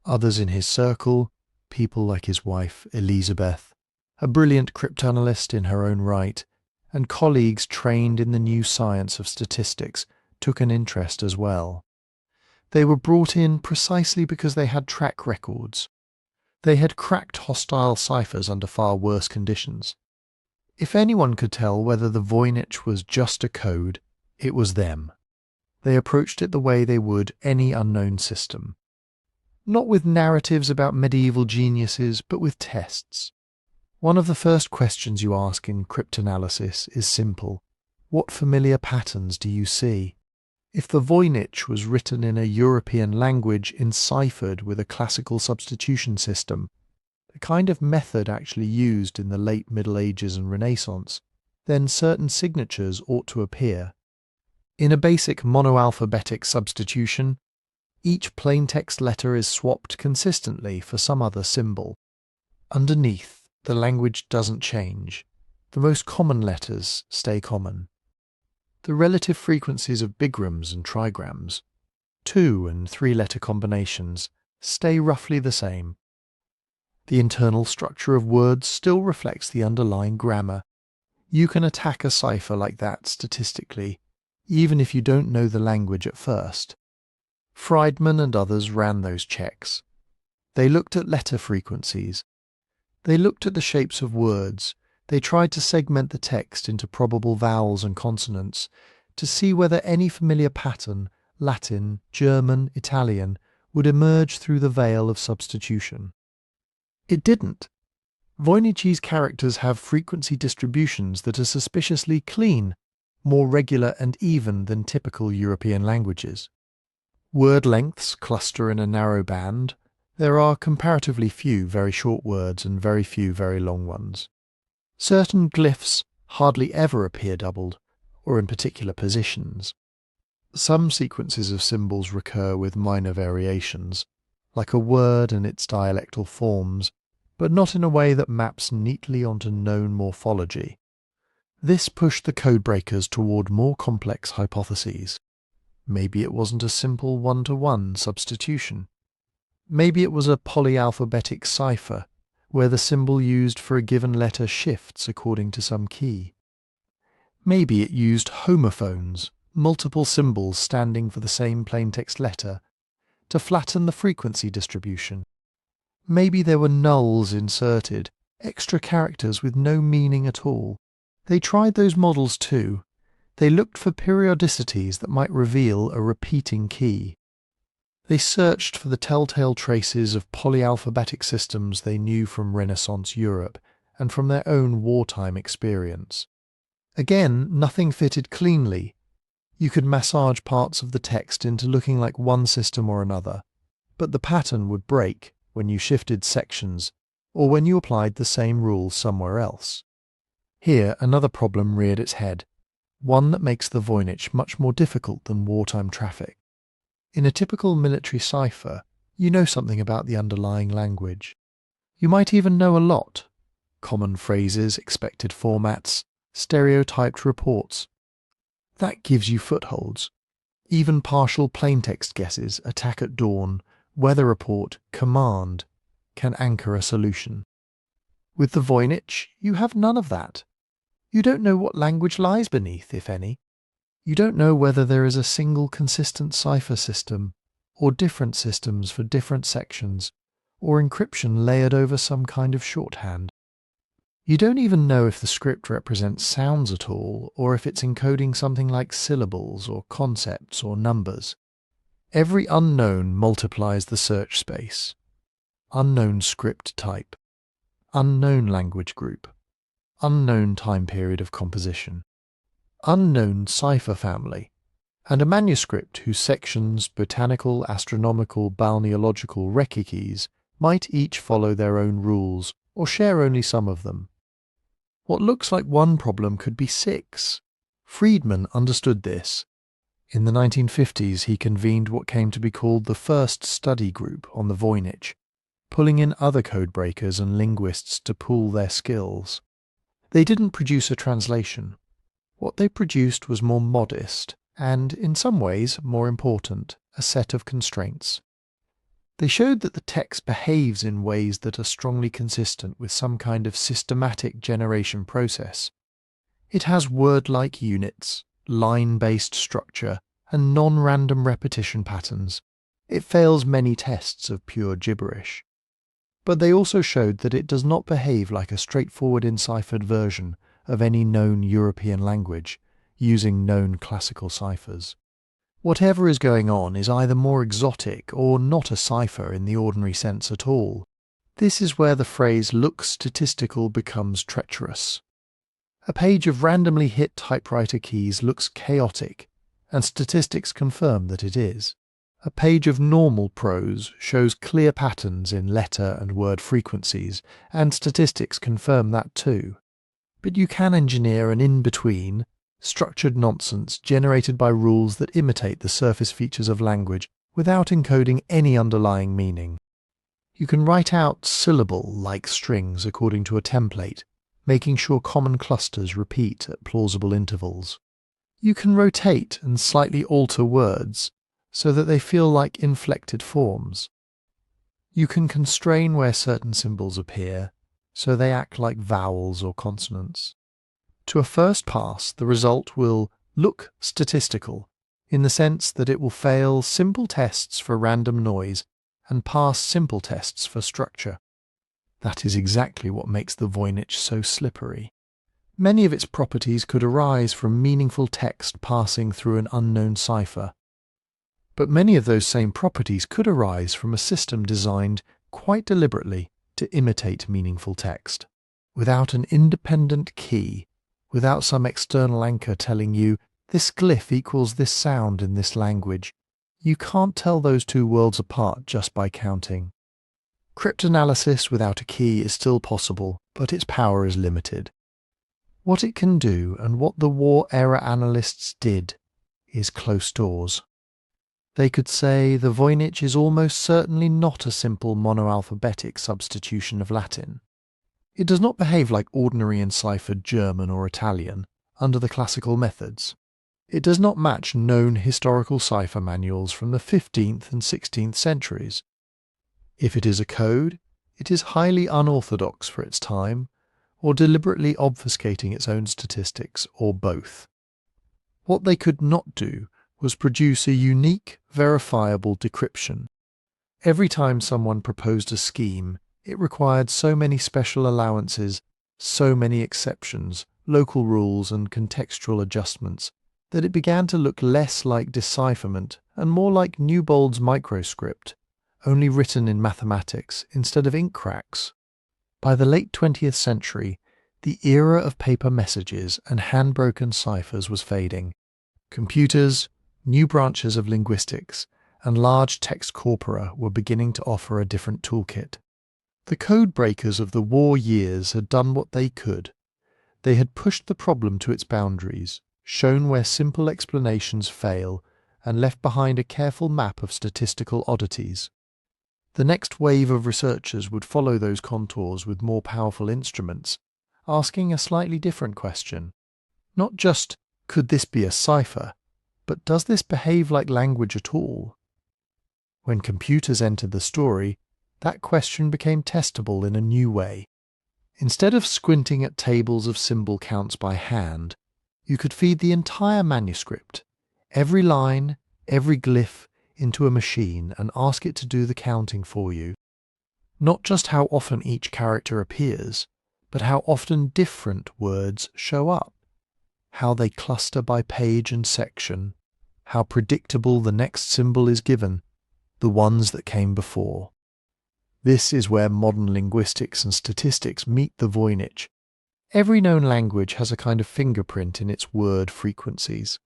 Others in his circle, people like his wife Elizabeth, a brilliant cryptanalyst in her own right, and colleagues trained in the new science of statistics, took an interest as well. They were brought in precisely because they had track records. They had cracked hostile ciphers under far worse conditions. If anyone could tell whether the Voynich was just a code, it was them. They approached it the way they would any unknown system. Not with narratives about medieval geniuses, but with tests. One of the first questions you ask in cryptanalysis is simple. What familiar patterns do you see? If the Voynich was written in a European language enciphered with a classical substitution system, the kind of method actually used in the late Middle Ages and Renaissance, then certain signatures ought to appear. In a basic monoalphabetic substitution, each plaintext letter is swapped consistently for some other symbol. Underneath, the language doesn't change. The most common letters stay common. The relative frequencies of bigrams and trigrams, 2- and 3-letter combinations, stay roughly the same. The internal structure of words still reflects the underlying grammar. You can attack a cipher like that statistically, even if you don't know the language at first. Friedman and others ran those checks. They looked at letter frequencies. They looked at the shapes of words. They tried to segment the text into probable vowels and consonants to see whether any familiar pattern, Latin, German, Italian, would emerge through the veil of substitution. It didn't. Voynich's characters have frequency distributions that are suspiciously clean, more regular and even than typical European languages. Word lengths cluster in a narrow band. There are comparatively few very short words and very few very long ones. Certain glyphs hardly ever appear doubled, or in particular positions. Some sequences of symbols recur with minor variations, like a word and its dialectal forms, but not in a way that maps neatly onto known morphology. This pushed the codebreakers toward more complex hypotheses. Maybe it wasn't a simple one-to-one substitution. Maybe it was a polyalphabetic cipher, where the symbol used for a given letter shifts according to some key. Maybe it used homophones, multiple symbols standing for the same plaintext letter, to flatten the frequency distribution. Maybe there were nulls inserted, extra characters with no meaning at all. They tried those models too. They looked for periodicities that might reveal a repeating key. They searched for the telltale traces of polyalphabetic systems they knew from Renaissance Europe and from their own wartime experience. Again, nothing fitted cleanly. You could massage parts of the text into looking like one system or another, but the pattern would break when you shifted sections or when you applied the same rule somewhere else. Here another problem reared its head, one that makes the Voynich much more difficult than wartime traffic. In a typical military cipher, you know something about the underlying language. You might even know a lot. Common phrases, expected formats, stereotyped reports. That gives you footholds. Even partial plaintext guesses, attack at dawn, weather report, command, can anchor a solution. With the Voynich, you have none of that. You don't know what language lies beneath, if any. You don't know whether there is a single consistent cipher system, or different systems for different sections, or encryption layered over some kind of shorthand. You don't even know if the script represents sounds at all, or if it's encoding something like syllables or concepts or numbers. Every unknown multiplies the search space. Unknown script type. Unknown language group. Unknown time period of composition. Unknown cipher family, and a manuscript whose sections, botanical, astronomical, balneological, recce keys, might each follow their own rules, or share only some of them. What looks like one problem could be 6. Friedman understood this. In the 1950s he convened what came to be called the first study group on the Voynich, pulling in other codebreakers and linguists to pool their skills. They didn't produce a translation. What they produced was more modest, and, in some ways, more important, a set of constraints. They showed that the text behaves in ways that are strongly consistent with some kind of systematic generation process. It has word-like units, line-based structure, and non-random repetition patterns. It fails many tests of pure gibberish. But they also showed that it does not behave like a straightforward enciphered version of any known European language, using known classical ciphers. Whatever is going on is either more exotic or not a cipher in the ordinary sense at all. This is where the phrase "looks statistical" becomes treacherous. A page of randomly hit typewriter keys looks chaotic, and statistics confirm that it is. A page of normal prose shows clear patterns in letter and word frequencies, and statistics confirm that too. But you can engineer an in-between, structured nonsense generated by rules that imitate the surface features of language without encoding any underlying meaning. You can write out syllable-like strings according to a template, making sure common clusters repeat at plausible intervals. You can rotate and slightly alter words so that they feel like inflected forms. You can constrain where certain symbols appear so they act like vowels or consonants. To a first pass, the result will look statistical, in the sense that it will fail simple tests for random noise and pass simple tests for structure. That is exactly what makes the Voynich so slippery. Many of its properties could arise from meaningful text passing through an unknown cipher. But many of those same properties could arise from a system designed quite deliberately to imitate meaningful text. Without an independent key, without some external anchor telling you, this glyph equals this sound in this language, you can't tell those two worlds apart just by counting. Cryptanalysis without a key is still possible, but its power is limited. What it can do, and what the war-era analysts did, is close doors. They could say the Voynich is almost certainly not a simple monoalphabetic substitution of Latin. It does not behave like ordinary enciphered German or Italian under the classical methods. It does not match known historical cipher manuals from the 15th and 16th centuries. If it is a code, it is highly unorthodox for its time, or deliberately obfuscating its own statistics, or both. What they could not do was produce a unique, verifiable decryption. Every time someone proposed a scheme, it required so many special allowances, so many exceptions, local rules and contextual adjustments, that it began to look less like decipherment and more like Newbold's microscript, only written in mathematics instead of ink cracks. By the late 20th century, the era of paper messages and hand-broken ciphers was fading. Computers, new branches of linguistics, and large text corpora were beginning to offer a different toolkit. The codebreakers of the war years had done what they could. They had pushed the problem to its boundaries, shown where simple explanations fail, and left behind a careful map of statistical oddities. The next wave of researchers would follow those contours with more powerful instruments, asking a slightly different question. Not just, could this be a cipher, but does this behave like language at all? When computers entered the story, that question became testable in a new way. Instead of squinting at tables of symbol counts by hand, you could feed the entire manuscript, every line, every glyph, into a machine and ask it to do the counting for you. Not just how often each character appears, but how often different words show up, how they cluster by page and section, how predictable the next symbol is given, the ones that came before. This is where modern linguistics and statistics meet the Voynich. Every known language has a kind of fingerprint in its word frequencies.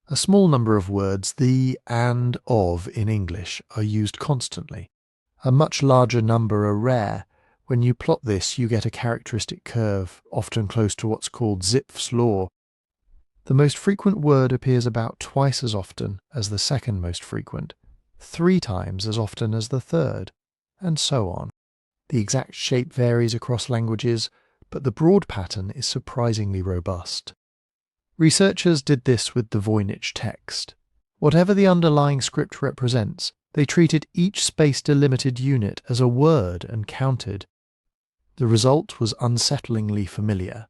A small number of words, the and of in English, are used constantly. A much larger number are rare. When you plot this, you get a characteristic curve, often close to what's called Zipf's law. The most frequent word appears about twice as often as the second most frequent, 3 times as often as the third, and so on. The exact shape varies across languages, but the broad pattern is surprisingly robust. Researchers did this with the Voynich text. Whatever the underlying script represents, they treated each space-delimited unit as a word and counted. The result was unsettlingly familiar.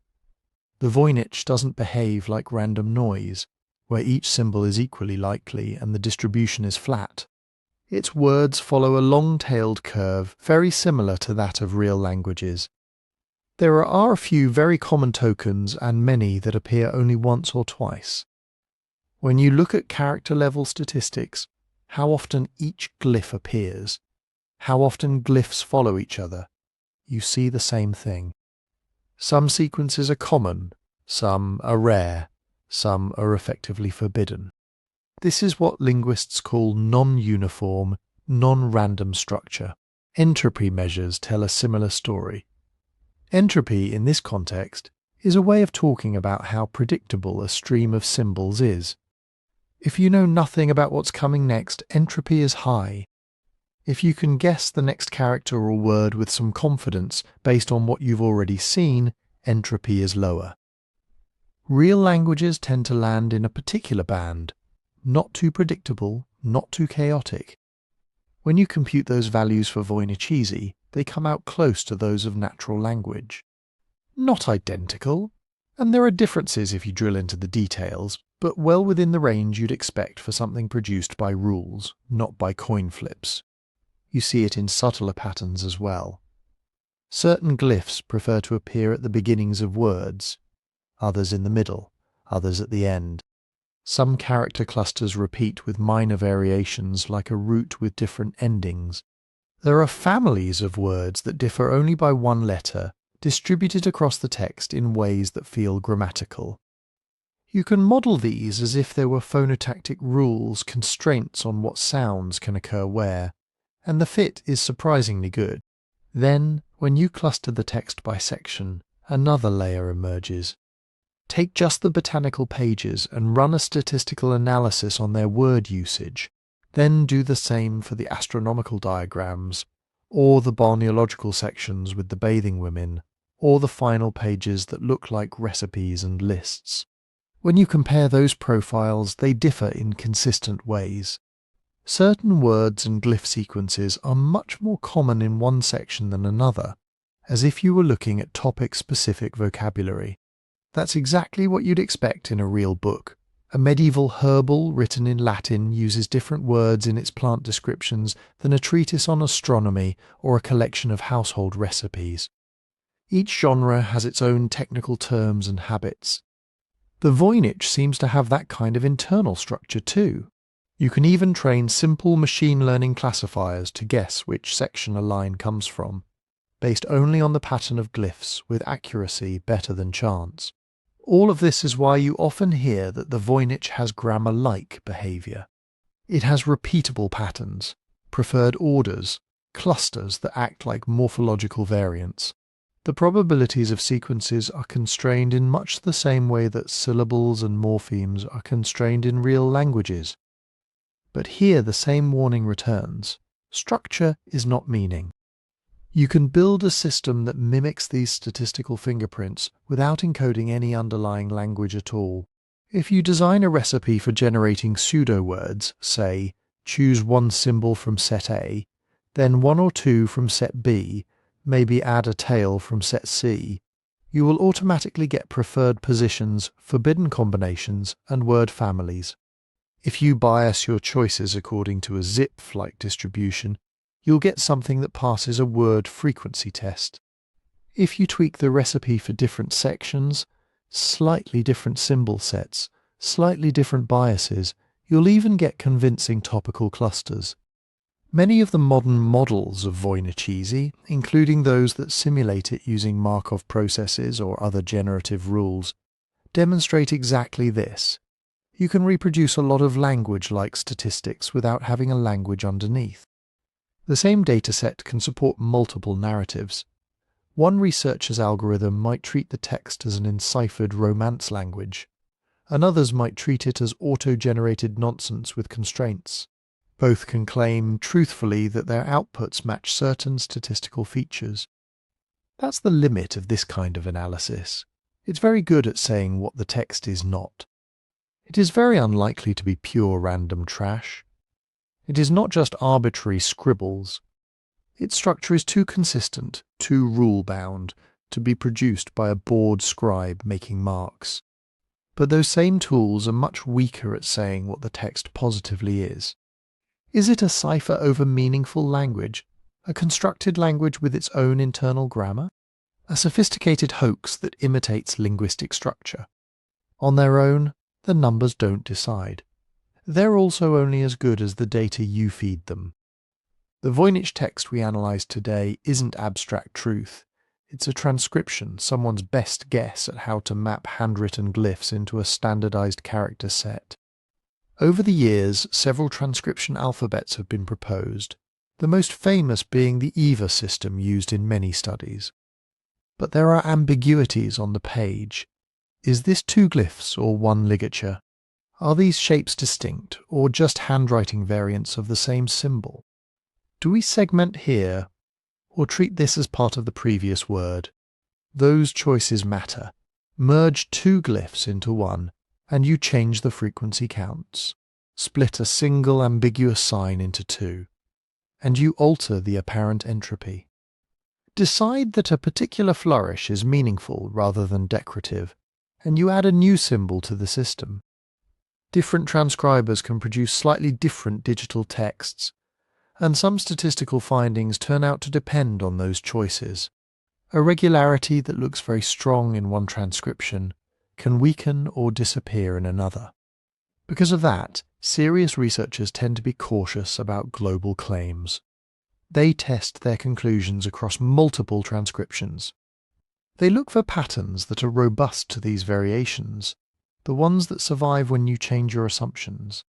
The Voynich doesn't behave like random noise, where each symbol is equally likely and the distribution is flat. Its words follow a long-tailed curve very similar to that of real languages. There are a few very common tokens and many that appear only once or twice. When you look at character-level statistics, how often each glyph appears, how often glyphs follow each other, you see the same thing. Some sequences are common, some are rare, some are effectively forbidden. This is what linguists call non-uniform, non-random structure. Entropy measures tell a similar story. Entropy, in this context, is a way of talking about how predictable a stream of symbols is. If you know nothing about what's coming next, entropy is high. If you can guess the next character or word with some confidence based on what you've already seen, entropy is lower. Real languages tend to land in a particular band, not too predictable, not too chaotic. When you compute those values for Voynich, they come out close to those of natural language. Not identical, and there are differences if you drill into the details, but well within the range you'd expect for something produced by rules, not by coin flips. You see it in subtler patterns as well. Certain glyphs prefer to appear at the beginnings of words, others in the middle, others at the end. Some character clusters repeat with minor variations like a root with different endings. There are families of words that differ only by one letter, distributed across the text in ways that feel grammatical. You can model these as if there were phonotactic rules, constraints on what sounds can occur where, and the fit is surprisingly good. Then, when you cluster the text by section, another layer emerges. Take just the botanical pages and run a statistical analysis on their word usage. Then do the same for the astronomical diagrams, or the balneological sections with the bathing women, or the final pages that look like recipes and lists. When you compare those profiles, they differ in consistent ways. Certain words and glyph sequences are much more common in one section than another, as if you were looking at topic-specific vocabulary. That's exactly what you'd expect in a real book. A medieval herbal written in Latin uses different words in its plant descriptions than a treatise on astronomy or a collection of household recipes. Each genre has its own technical terms and habits. The Voynich seems to have that kind of internal structure too. You can even train simple machine learning classifiers to guess which section a line comes from, based only on the pattern of glyphs with accuracy better than chance. All of this is why you often hear that the Voynich has grammar-like behaviour. It has repeatable patterns, preferred orders, clusters that act like morphological variants. The probabilities of sequences are constrained in much the same way that syllables and morphemes are constrained in real languages. But here the same warning returns. Structure is not meaning. You can build a system that mimics these statistical fingerprints without encoding any underlying language at all. If you design a recipe for generating pseudo-words, say, choose one symbol from set A, then one or two from set B, maybe add a tail from set C, you will automatically get preferred positions, forbidden combinations, and word families. If you bias your choices according to a zip-like distribution, you'll get something that passes a word frequency test. If you tweak the recipe for different sections, slightly different symbol sets, slightly different biases, you'll even get convincing topical clusters. Many of the modern models of Voynich, including those that simulate it using Markov processes or other generative rules, demonstrate exactly this. You can reproduce a lot of language-like statistics without having a language underneath. The same dataset can support multiple narratives. One researcher's algorithm might treat the text as an enciphered Romance language. Another's might treat it as auto-generated nonsense with constraints. Both can claim truthfully that their outputs match certain statistical features. That's the limit of this kind of analysis. It's very good at saying what the text is not. It is very unlikely to be pure random trash. It is not just arbitrary scribbles. Its structure is too consistent, too rule-bound, to be produced by a bored scribe making marks. But those same tools are much weaker at saying what the text positively is. Is it a cipher over meaningful language, a constructed language with its own internal grammar? A sophisticated hoax that imitates linguistic structure? On their own, the numbers don't decide. They're also only as good as the data you feed them. The Voynich text we analyse today isn't abstract truth. It's a transcription, someone's best guess at how to map handwritten glyphs into a standardised character set. Over the years, several transcription alphabets have been proposed, the most famous being the EVA system used in many studies. But there are ambiguities on the page. Is this two glyphs or one ligature? Are these shapes distinct, or just handwriting variants of the same symbol? Do we segment here, or treat this as part of the previous word? Those choices matter. Merge two glyphs into one, and you change the frequency counts. Split a single ambiguous sign into two, and you alter the apparent entropy. Decide that a particular flourish is meaningful rather than decorative, and you add a new symbol to the system. Different transcribers can produce slightly different digital texts, and some statistical findings turn out to depend on those choices. A regularity that looks very strong in one transcription can weaken or disappear in another. Because of that, serious researchers tend to be cautious about global claims. They test their conclusions across multiple transcriptions. They look for patterns that are robust to these variations, the ones that survive when you change your assumptions.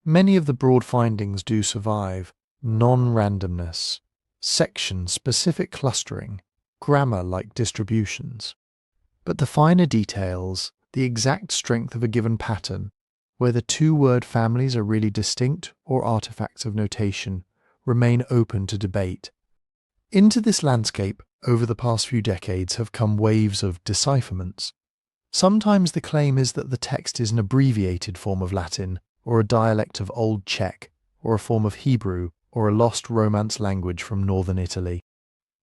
Many of the broad findings do survive: non-randomness, section-specific clustering, grammar-like distributions. But the finer details, the exact strength of a given pattern, whether two-word families are really distinct or artifacts of notation, remain open to debate. Into this landscape, over the past few decades, have come waves of decipherments. Sometimes the claim is that the text is an abbreviated form of Latin, or a dialect of Old Czech, or a form of Hebrew, or a lost Romance language from northern Italy.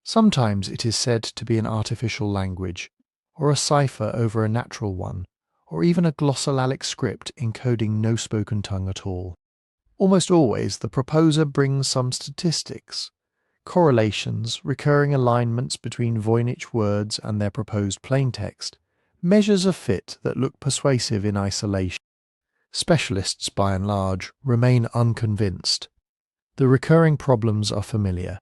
Sometimes it is said to be an artificial language, or a cipher over a natural one, or even a glossolalia script encoding no spoken tongue at all. Almost always the proposer brings some statistics, correlations, recurring alignments between Voynich words and their proposed plaintext, measures of fit that look persuasive in isolation. Specialists, by and large, remain unconvinced. The recurring problems are familiar.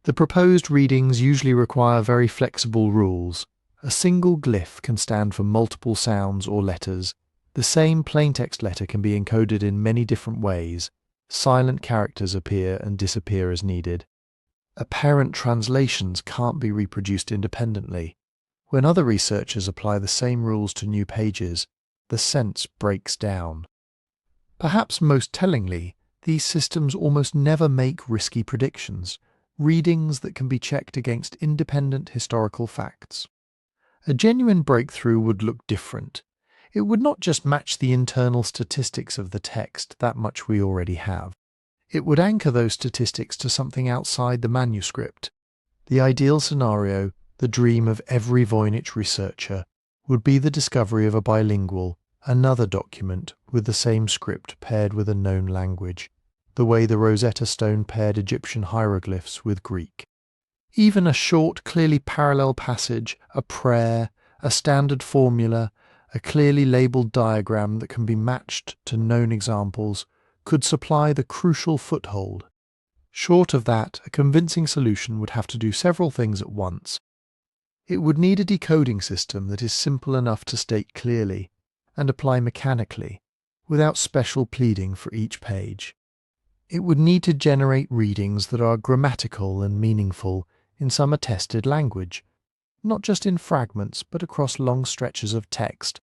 The proposed readings usually require very flexible rules. A single glyph can stand for multiple sounds or letters. The same plaintext letter can be encoded in many different ways. Silent characters appear and disappear as needed. Apparent translations can't be reproduced independently. When other researchers apply the same rules to new pages, the sense breaks down. Perhaps most tellingly, these systems almost never make risky predictions, readings that can be checked against independent historical facts. A genuine breakthrough would look different. It would not just match the internal statistics of the text, that much we already have. It would anchor those statistics to something outside the manuscript. The ideal scenario, the dream of every Voynich researcher, would be the discovery of a bilingual, another document with the same script paired with a known language, the way the Rosetta Stone paired Egyptian hieroglyphs with Greek. Even a short, clearly parallel passage, a prayer, a standard formula, a clearly labelled diagram that can be matched to known examples could supply the crucial foothold. Short of that, a convincing solution would have to do several things at once. It would need a decoding system that is simple enough to state clearly and apply mechanically, without special pleading for each page. It would need to generate readings that are grammatical and meaningful in some attested language, not just in fragments but across long stretches of text.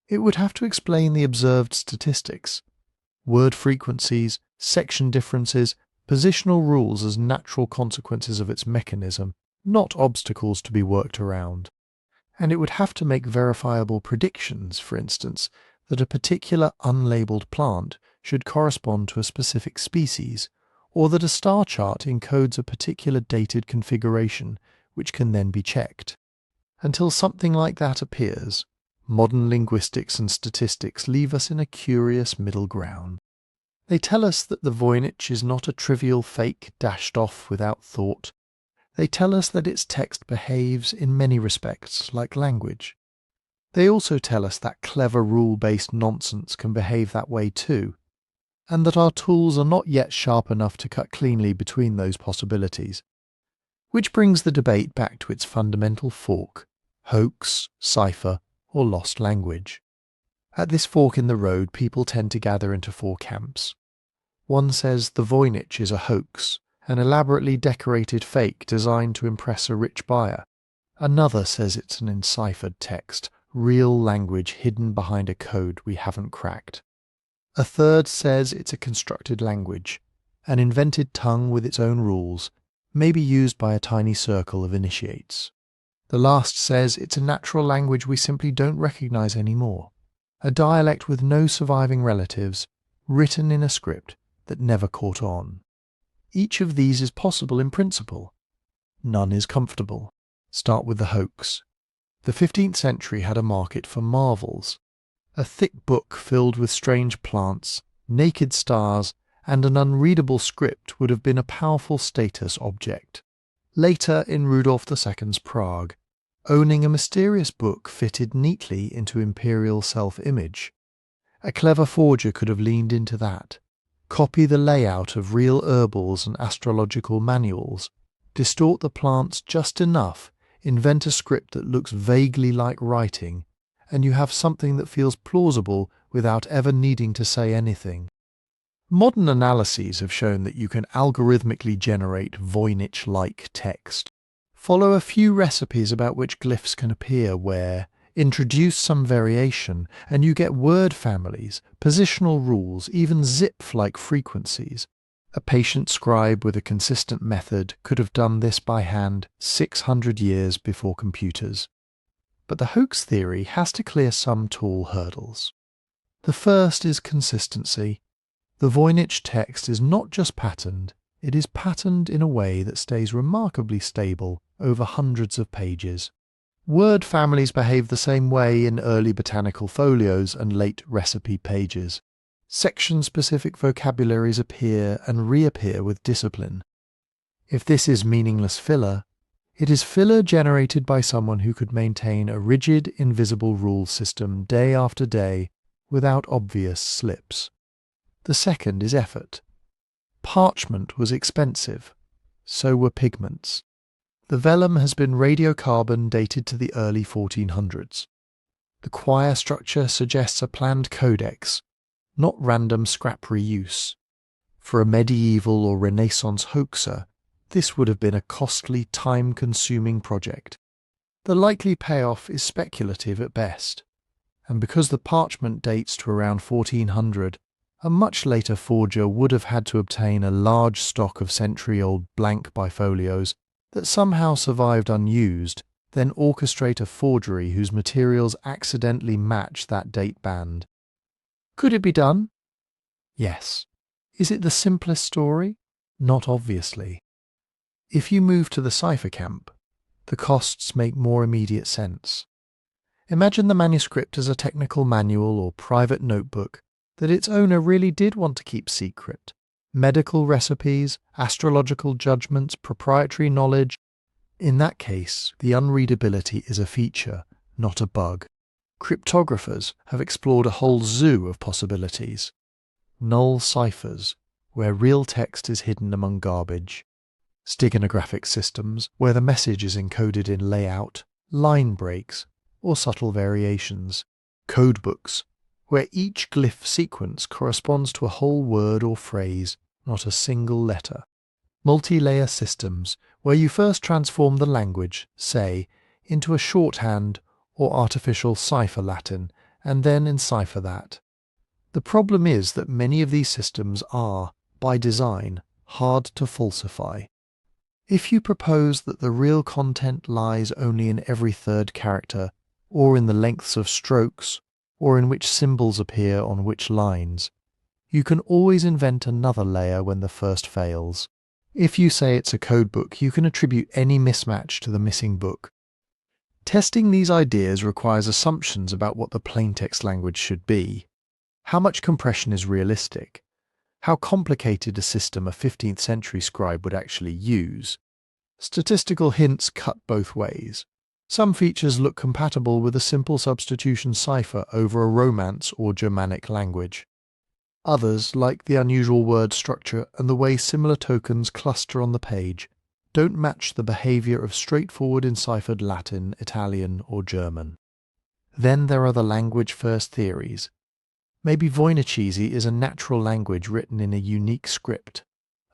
It would have to explain the observed statistics, word frequencies, section differences, positional rules as natural consequences of its mechanism, not obstacles to be worked around. And it would have to make verifiable predictions, for instance, that a particular unlabeled plant should correspond to a specific species, or that a star chart encodes a particular dated configuration, which can then be checked. Until something like that appears, modern linguistics and statistics leave us in a curious middle ground. They tell us that the Voynich is not a trivial fake dashed off without thought. They tell us that its text behaves in many respects like language. They also tell us that clever rule-based nonsense can behave that way too, and that our tools are not yet sharp enough to cut cleanly between those possibilities. Which brings the debate back to its fundamental fork: hoax, cipher, or lost language. At this fork in the road, people tend to gather into four camps. One says the Voynich is a hoax, an elaborately decorated fake designed to impress a rich buyer. Another says it's an enciphered text, real language hidden behind a code we haven't cracked. A third says it's a constructed language, an invented tongue with its own rules, maybe used by a tiny circle of initiates. The last says it's a natural language we simply don't recognize anymore, a dialect with no surviving relatives, written in a script that never caught on. Each of these is possible in principle. None is comfortable. Start with the hoax. The 15th century had a market for marvels. A thick book filled with strange plants, naked stars, and an unreadable script would have been a powerful status object. Later, in Rudolf II's Prague, owning a mysterious book fitted neatly into imperial self-image. A clever forger could have leaned into that, copy the layout of real herbals and astrological manuals, distort the plants just enough, invent a script that looks vaguely like writing, and you have something that feels plausible without ever needing to say anything. Modern analyses have shown that you can algorithmically generate Voynich-like text. Follow a few recipes about which glyphs can appear where, introduce some variation, and you get word families, positional rules, even zip-like frequencies. A patient scribe with a consistent method could have done this by hand 600 years before computers. But the hoax theory has to clear some tall hurdles. The first is consistency. The Voynich text is not just patterned, it is patterned in a way that stays remarkably stable over hundreds of pages. Word families behave the same way in early botanical folios and late recipe pages. Section-specific vocabularies appear and reappear with discipline. If this is meaningless filler, it is filler generated by someone who could maintain a rigid, invisible rule system day after day without obvious slips. The second is effort. Parchment was expensive. So were pigments. The vellum has been radiocarbon dated to the early 1400s. The quire structure suggests a planned codex, not random scrap reuse. For a medieval or Renaissance hoaxer, this would have been a costly, time-consuming project. The likely payoff is speculative at best, and because the parchment dates to around 1400, a much later forger would have had to obtain a large stock of century-old blank bifolios that somehow survived unused, then orchestrate a forgery whose materials accidentally match that date band. Could it be done? Yes. Is it the simplest story? Not obviously. If you move to the cipher camp, the costs make more immediate sense. Imagine the manuscript as a technical manual or private notebook that its owner really did want to keep secret. Medical recipes, astrological judgments, proprietary knowledge. In that case, the unreadability is a feature, not a bug. Cryptographers have explored a whole zoo of possibilities. Null ciphers, where real text is hidden among garbage. Steganographic systems, where the message is encoded in layout, line breaks, or subtle variations. Codebooks, where each glyph sequence corresponds to a whole word or phrase, not a single letter. Multi-layer systems, where you first transform the language, say, into a shorthand or artificial cipher Latin, and then encipher that. The problem is that many of these systems are, by design, hard to falsify. If you propose that the real content lies only in every third character, or in the lengths of strokes, or in which symbols appear on which lines, you can always invent another layer when the first fails. If you say it's a codebook, you can attribute any mismatch to the missing book. Testing these ideas requires assumptions about what the plaintext language should be. How much compression is realistic? How complicated a system a 15th century scribe would actually use? Statistical hints cut both ways. Some features look compatible with a simple substitution cipher over a Romance or Germanic language. Others, like the unusual word structure and the way similar tokens cluster on the page, don't match the behavior of straightforward enciphered Latin, Italian, or German. Then there are the language-first theories. Maybe Voynichese is a natural language written in a unique script,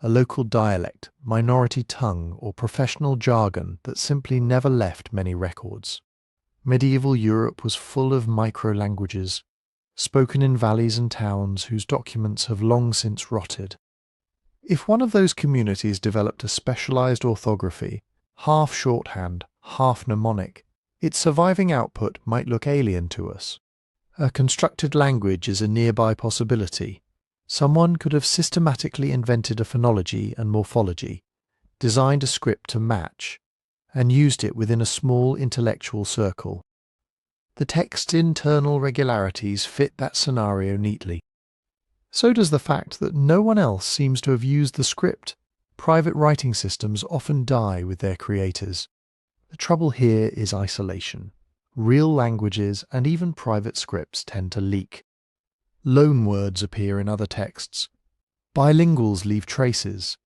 a local dialect, minority tongue, or professional jargon that simply never left many records. Medieval Europe was full of micro-languages, spoken in valleys and towns whose documents have long since rotted. If one of those communities developed a specialized orthography, half shorthand, half mnemonic, its surviving output might look alien to us. A constructed language is a nearby possibility. Someone could have systematically invented a phonology and morphology, designed a script to match, and used it within a small intellectual circle. The text's internal regularities fit that scenario neatly. So does the fact that no one else seems to have used the script. Private writing systems often die with their creators. The trouble here is isolation. Real languages and even private scripts tend to leak. Loan words appear in other texts. Bilinguals leave traces.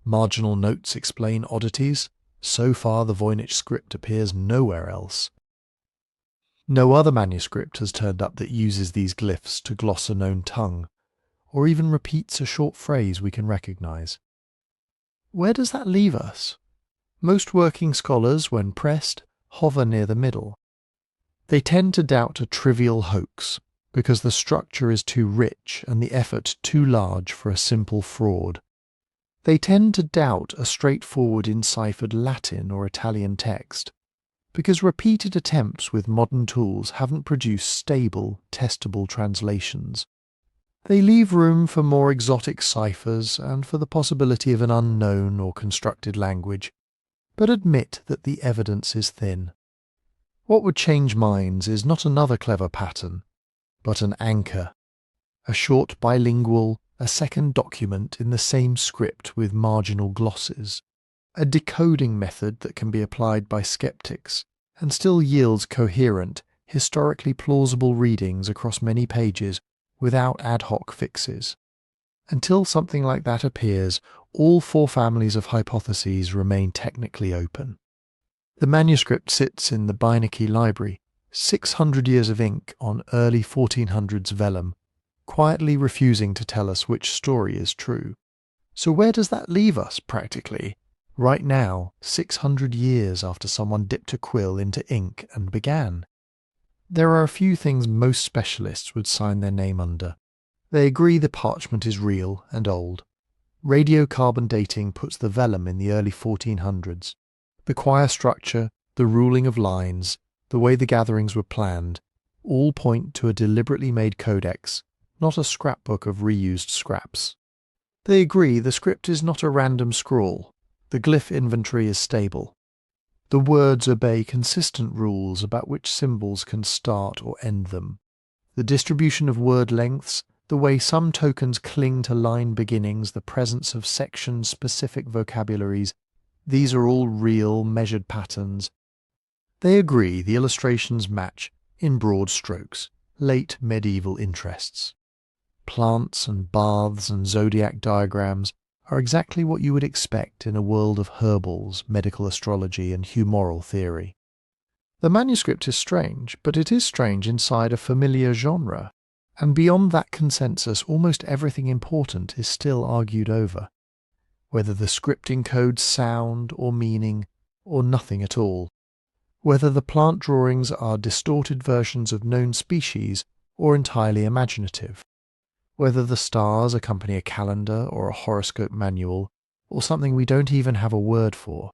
Marginal notes explain oddities. So far the Voynich script appears nowhere else. No other manuscript has turned up that uses these glyphs to gloss a known tongue, or even repeats a short phrase we can recognize. Where does that leave us? Most working scholars, when pressed, hover near the middle. They tend to doubt a trivial hoax, because the structure is too rich and the effort too large for a simple fraud. They tend to doubt a straightforward enciphered Latin or Italian text, because repeated attempts with modern tools haven't produced stable, testable translations. They leave room for more exotic ciphers and for the possibility of an unknown or constructed language, but admit that the evidence is thin. What would change minds is not another clever pattern, but an anchor, a short bilingual, a second document in the same script with marginal glosses, a decoding method that can be applied by skeptics and still yields coherent, historically plausible readings across many pages without ad hoc fixes. Until something like that appears, all four families of hypotheses remain technically open. The manuscript sits in the Beinecke library, 600 years of ink on early 1400s vellum, quietly refusing to tell us which story is true. So where does that leave us, practically? Right now, 600 years after someone dipped a quill into ink and began. There are a few things most specialists would sign their name under. They agree the parchment is real and old. Radiocarbon dating puts the vellum in the early 1400s. The choir structure, the ruling of lines, the way the gatherings were planned, all point to a deliberately made codex, not a scrapbook of reused scraps. They agree the script is not a random scrawl. The glyph inventory is stable. The words obey consistent rules about which symbols can start or end them. The distribution of word lengths, the way some tokens cling to line beginnings, the presence of section-specific vocabularies, these are all real, measured patterns. They agree the illustrations match, in broad strokes, late medieval interests. Plants and baths and zodiac diagrams are exactly what you would expect in a world of herbals, medical astrology, and humoral theory. The manuscript is strange, but it is strange inside a familiar genre, and beyond that consensus almost everything important is still argued over. Whether the script encodes sound or meaning, or nothing at all. Whether the plant drawings are distorted versions of known species or entirely imaginative. Whether the stars accompany a calendar or a horoscope manual, or something we don't even have a word for.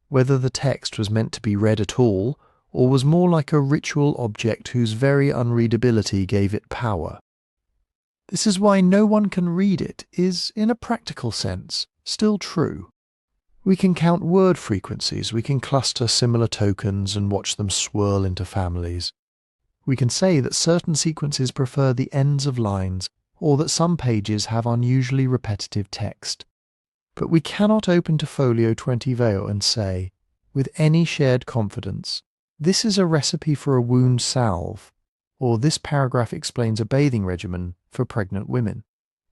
Whether the text was meant to be read at all, or was more like a ritual object whose very unreadability gave it power. This is why no one can read it is, in a practical sense, still true. We can count word frequencies, we can cluster similar tokens and watch them swirl into families. We can say that certain sequences prefer the ends of lines, or that some pages have unusually repetitive text. But we cannot open to folio 20 and say, with any shared confidence, this is a recipe for a wound salve, or this paragraph explains a bathing regimen for pregnant women.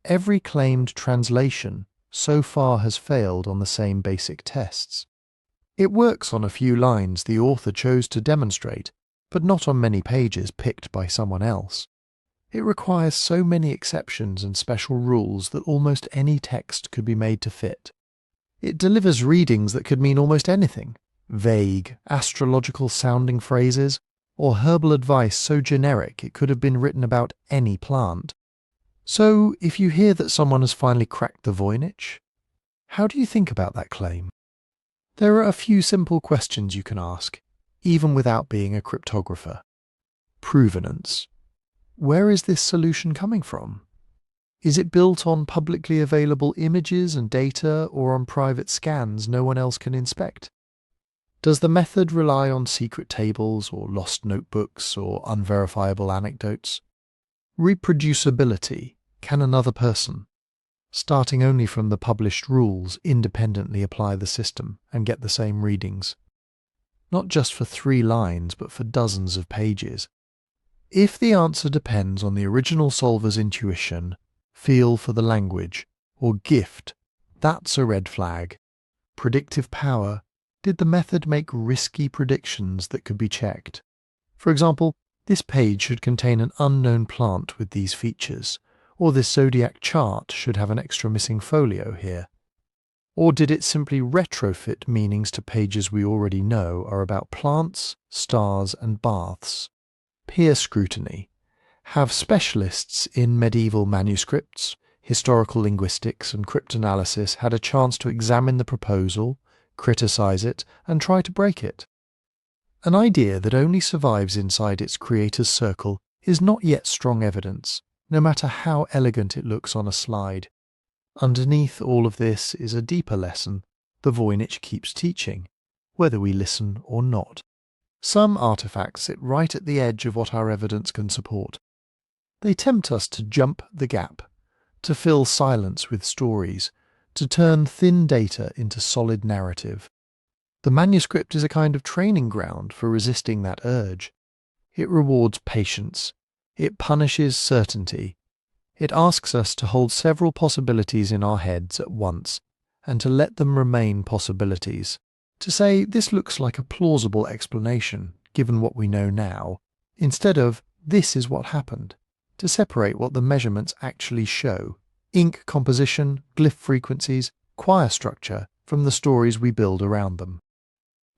Every claimed translation so far has failed on the same basic tests. It works on a few lines the author chose to demonstrate, but not on many pages picked by someone else. It requires so many exceptions and special rules that almost any text could be made to fit. It delivers readings that could mean almost anything, vague, astrological-sounding phrases, or herbal advice so generic it could have been written about any plant. So, if you hear that someone has finally cracked the Voynich, how do you think about that claim? There are a few simple questions you can ask, even without being a cryptographer. Provenance. Where is this solution coming from? Is it built on publicly available images and data or on private scans no one else can inspect? Does the method rely on secret tables or lost notebooks or unverifiable anecdotes? Reproducibility. Can another person, starting only from the published rules, independently apply the system and get the same readings? Not just for 3 lines, but for dozens of pages. If the answer depends on the original solver's intuition, feel for the language, or gift, that's a red flag. Predictive power. Did the method make risky predictions that could be checked? For example, this page should contain an unknown plant with these features, or this zodiac chart should have an extra missing folio here. Or did it simply retrofit meanings to pages we already know are about plants, stars, and baths? Peer scrutiny. Have specialists in medieval manuscripts, historical linguistics, and cryptanalysis had a chance to examine the proposal, criticize it, and try to break it? An idea that only survives inside its creator's circle is not yet strong evidence, no matter how elegant it looks on a slide. Underneath all of this is a deeper lesson the Voynich keeps teaching, whether we listen or not. Some artifacts sit right at the edge of what our evidence can support. They tempt us to jump the gap, to fill silence with stories, to turn thin data into solid narrative. The manuscript is a kind of training ground for resisting that urge. It rewards patience. It punishes certainty. It asks us to hold several possibilities in our heads at once, and to let them remain possibilities. To say, this looks like a plausible explanation, given what we know now, instead of, this is what happened. To separate what the measurements actually show, ink composition, glyph frequencies, choir structure, from the stories we build around them.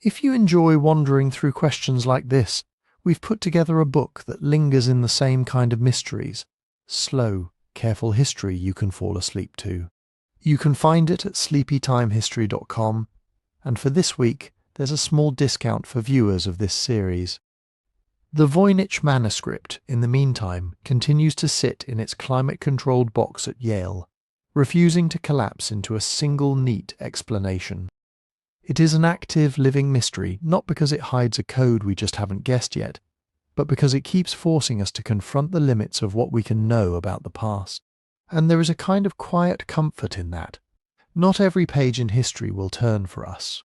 If you enjoy wandering through questions like this, we've put together a book that lingers in the same kind of mysteries. Slow, careful history you can fall asleep to. You can find it at sleepytimehistory.com, and for this week there's a small discount for viewers of this series. The Voynich Manuscript, in the meantime, continues to sit in its climate-controlled box at Yale, refusing to collapse into a single neat explanation. It is an active, living mystery, not because it hides a code we just haven't guessed yet, but because it keeps forcing us to confront the limits of what we can know about the past. And there is a kind of quiet comfort in that. Not every page in history will turn for us.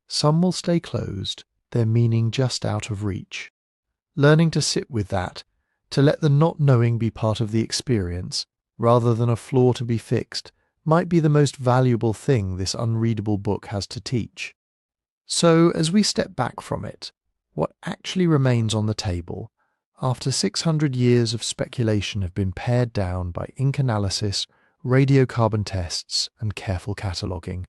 Some will stay closed, their meaning just out of reach. Learning to sit with that, to let the not knowing be part of the experience, rather than a flaw to be fixed, might be the most valuable thing this unreadable book has to teach. So, as we step back from it, what actually remains on the table, after 600 years of speculation have been pared down by ink analysis, radiocarbon tests, and careful cataloguing.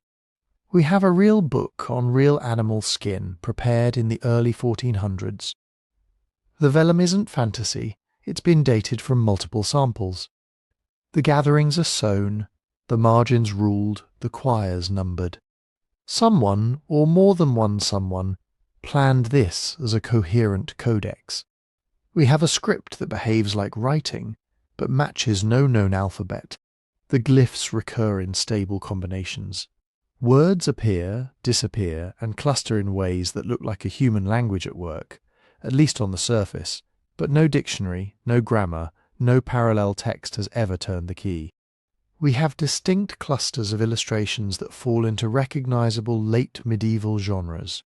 We have a real book on real animal skin prepared in the early 1400s. The vellum isn't fantasy, it's been dated from multiple samples. The gatherings are sewn, the margins ruled, the quires numbered. Someone, or more than one someone, planned this as a coherent codex. We have a script that behaves like writing, but matches no known alphabet. The glyphs recur in stable combinations. Words appear, disappear, and cluster in ways that look like a human language at work, at least on the surface, but no dictionary, no grammar, no parallel text has ever turned the key. We have distinct clusters of illustrations that fall into recognizable late medieval genres.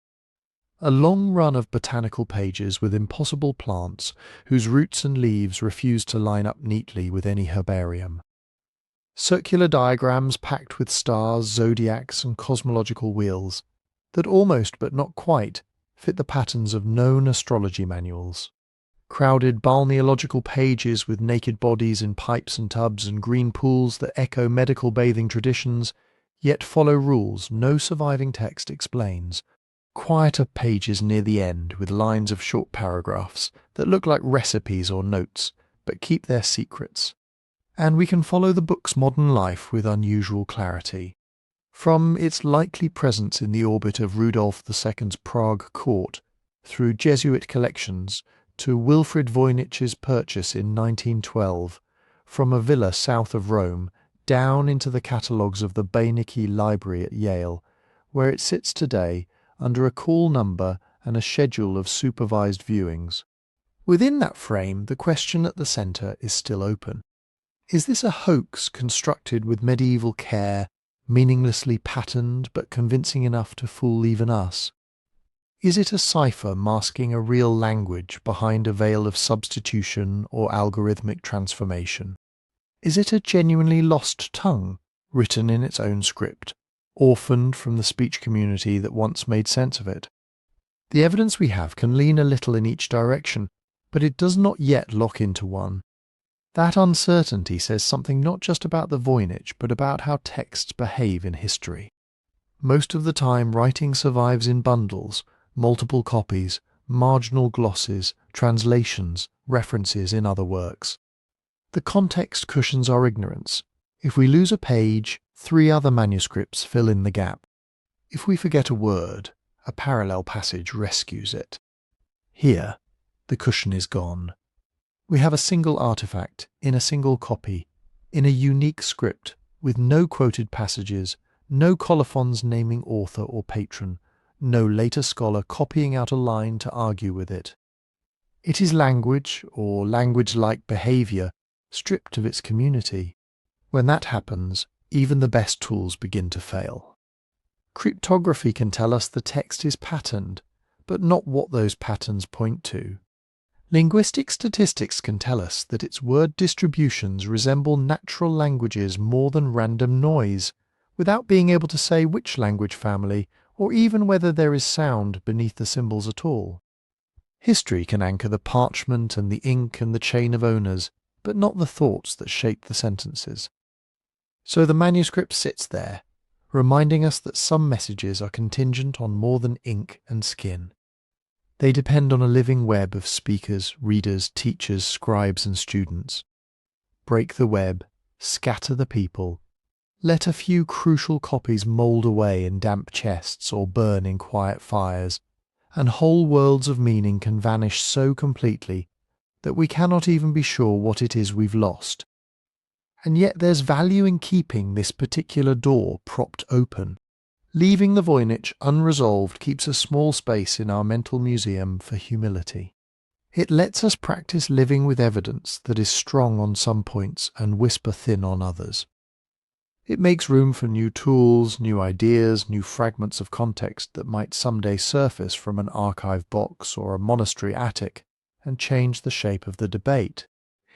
A long run of botanical pages with impossible plants whose roots and leaves refuse to line up neatly with any herbarium. Circular diagrams packed with stars, zodiacs, and cosmological wheels that almost but not quite fit the patterns of known astrology manuals. Crowded balneological pages with naked bodies in pipes and tubs and green pools that echo medical bathing traditions, yet follow rules no surviving text explains. Quieter pages near the end with lines of short paragraphs that look like recipes or notes, but keep their secrets. And we can follow the book's modern life with unusual clarity. From its likely presence in the orbit of Rudolf II's Prague court, through Jesuit collections, to Wilfrid Voynich's purchase in 1912, from a villa south of Rome, down into the catalogues of the Voynich Library at Yale, where it sits today under a call number and a schedule of supervised viewings. Within that frame, the question at the centre is still open. Is this a hoax constructed with medieval care, meaninglessly patterned but convincing enough to fool even us? Is it a cipher masking a real language behind a veil of substitution or algorithmic transformation? Is it a genuinely lost tongue, written in its own script, orphaned from the speech community that once made sense of it? The evidence we have can lean a little in each direction, but it does not yet lock into one. That uncertainty says something not just about the Voynich, but about how texts behave in history. Most of the time, writing survives in bundles, multiple copies, marginal glosses, translations, references in other works. The context cushions our ignorance. If we lose a page, 3 other manuscripts fill in the gap. If we forget a word, a parallel passage rescues it. Here, the cushion is gone. We have a single artifact, in a single copy, in a unique script, with no quoted passages, no colophons naming author or patron, no later scholar copying out a line to argue with it. It is language, or language-like behaviour, stripped of its community. When that happens, even the best tools begin to fail. Cryptography can tell us the text is patterned, but not what those patterns point to. Linguistic statistics can tell us that its word distributions resemble natural languages more than random noise, without being able to say which language family, or even whether there is sound beneath the symbols at all. History can anchor the parchment and the ink and the chain of owners, but not the thoughts that shape the sentences. So the manuscript sits there, reminding us that some messages are contingent on more than ink and skin. They depend on a living web of speakers, readers, teachers, scribes and students. Break the web, scatter the people, let a few crucial copies mould away in damp chests or burn in quiet fires, and whole worlds of meaning can vanish so completely that we cannot even be sure what it is we've lost. And yet there's value in keeping this particular door propped open. Leaving the Voynich unresolved keeps a small space in our mental museum for humility. It lets us practice living with evidence that is strong on some points and whisper thin on others. It makes room for new tools, new ideas, new fragments of context that might someday surface from an archive box or a monastery attic and change the shape of the debate.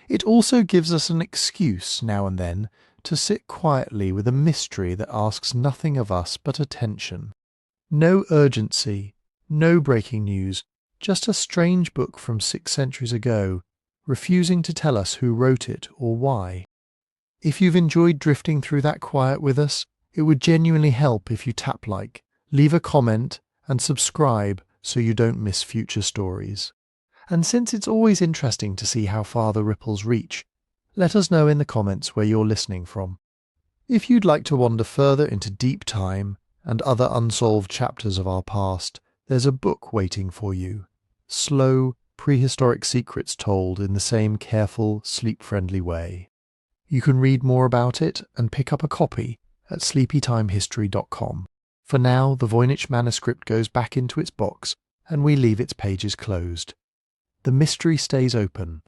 It also gives us an excuse, now and then, to sit quietly with a mystery that asks nothing of us but attention. No urgency, no breaking news, just a strange book from 6 centuries ago, refusing to tell us who wrote it or why. If you've enjoyed drifting through that quiet with us, it would genuinely help if you tap like, leave a comment, and subscribe so you don't miss future stories. And since it's always interesting to see how far the ripples reach, let us know in the comments where you're listening from. If you'd like to wander further into deep time and other unsolved chapters of our past, there's a book waiting for you. Slow, prehistoric secrets told in the same careful, sleep-friendly way. You can read more about it and pick up a copy at sleepytimehistory.com. For now, the Voynich Manuscript goes back into its box and we leave its pages closed. The mystery stays open,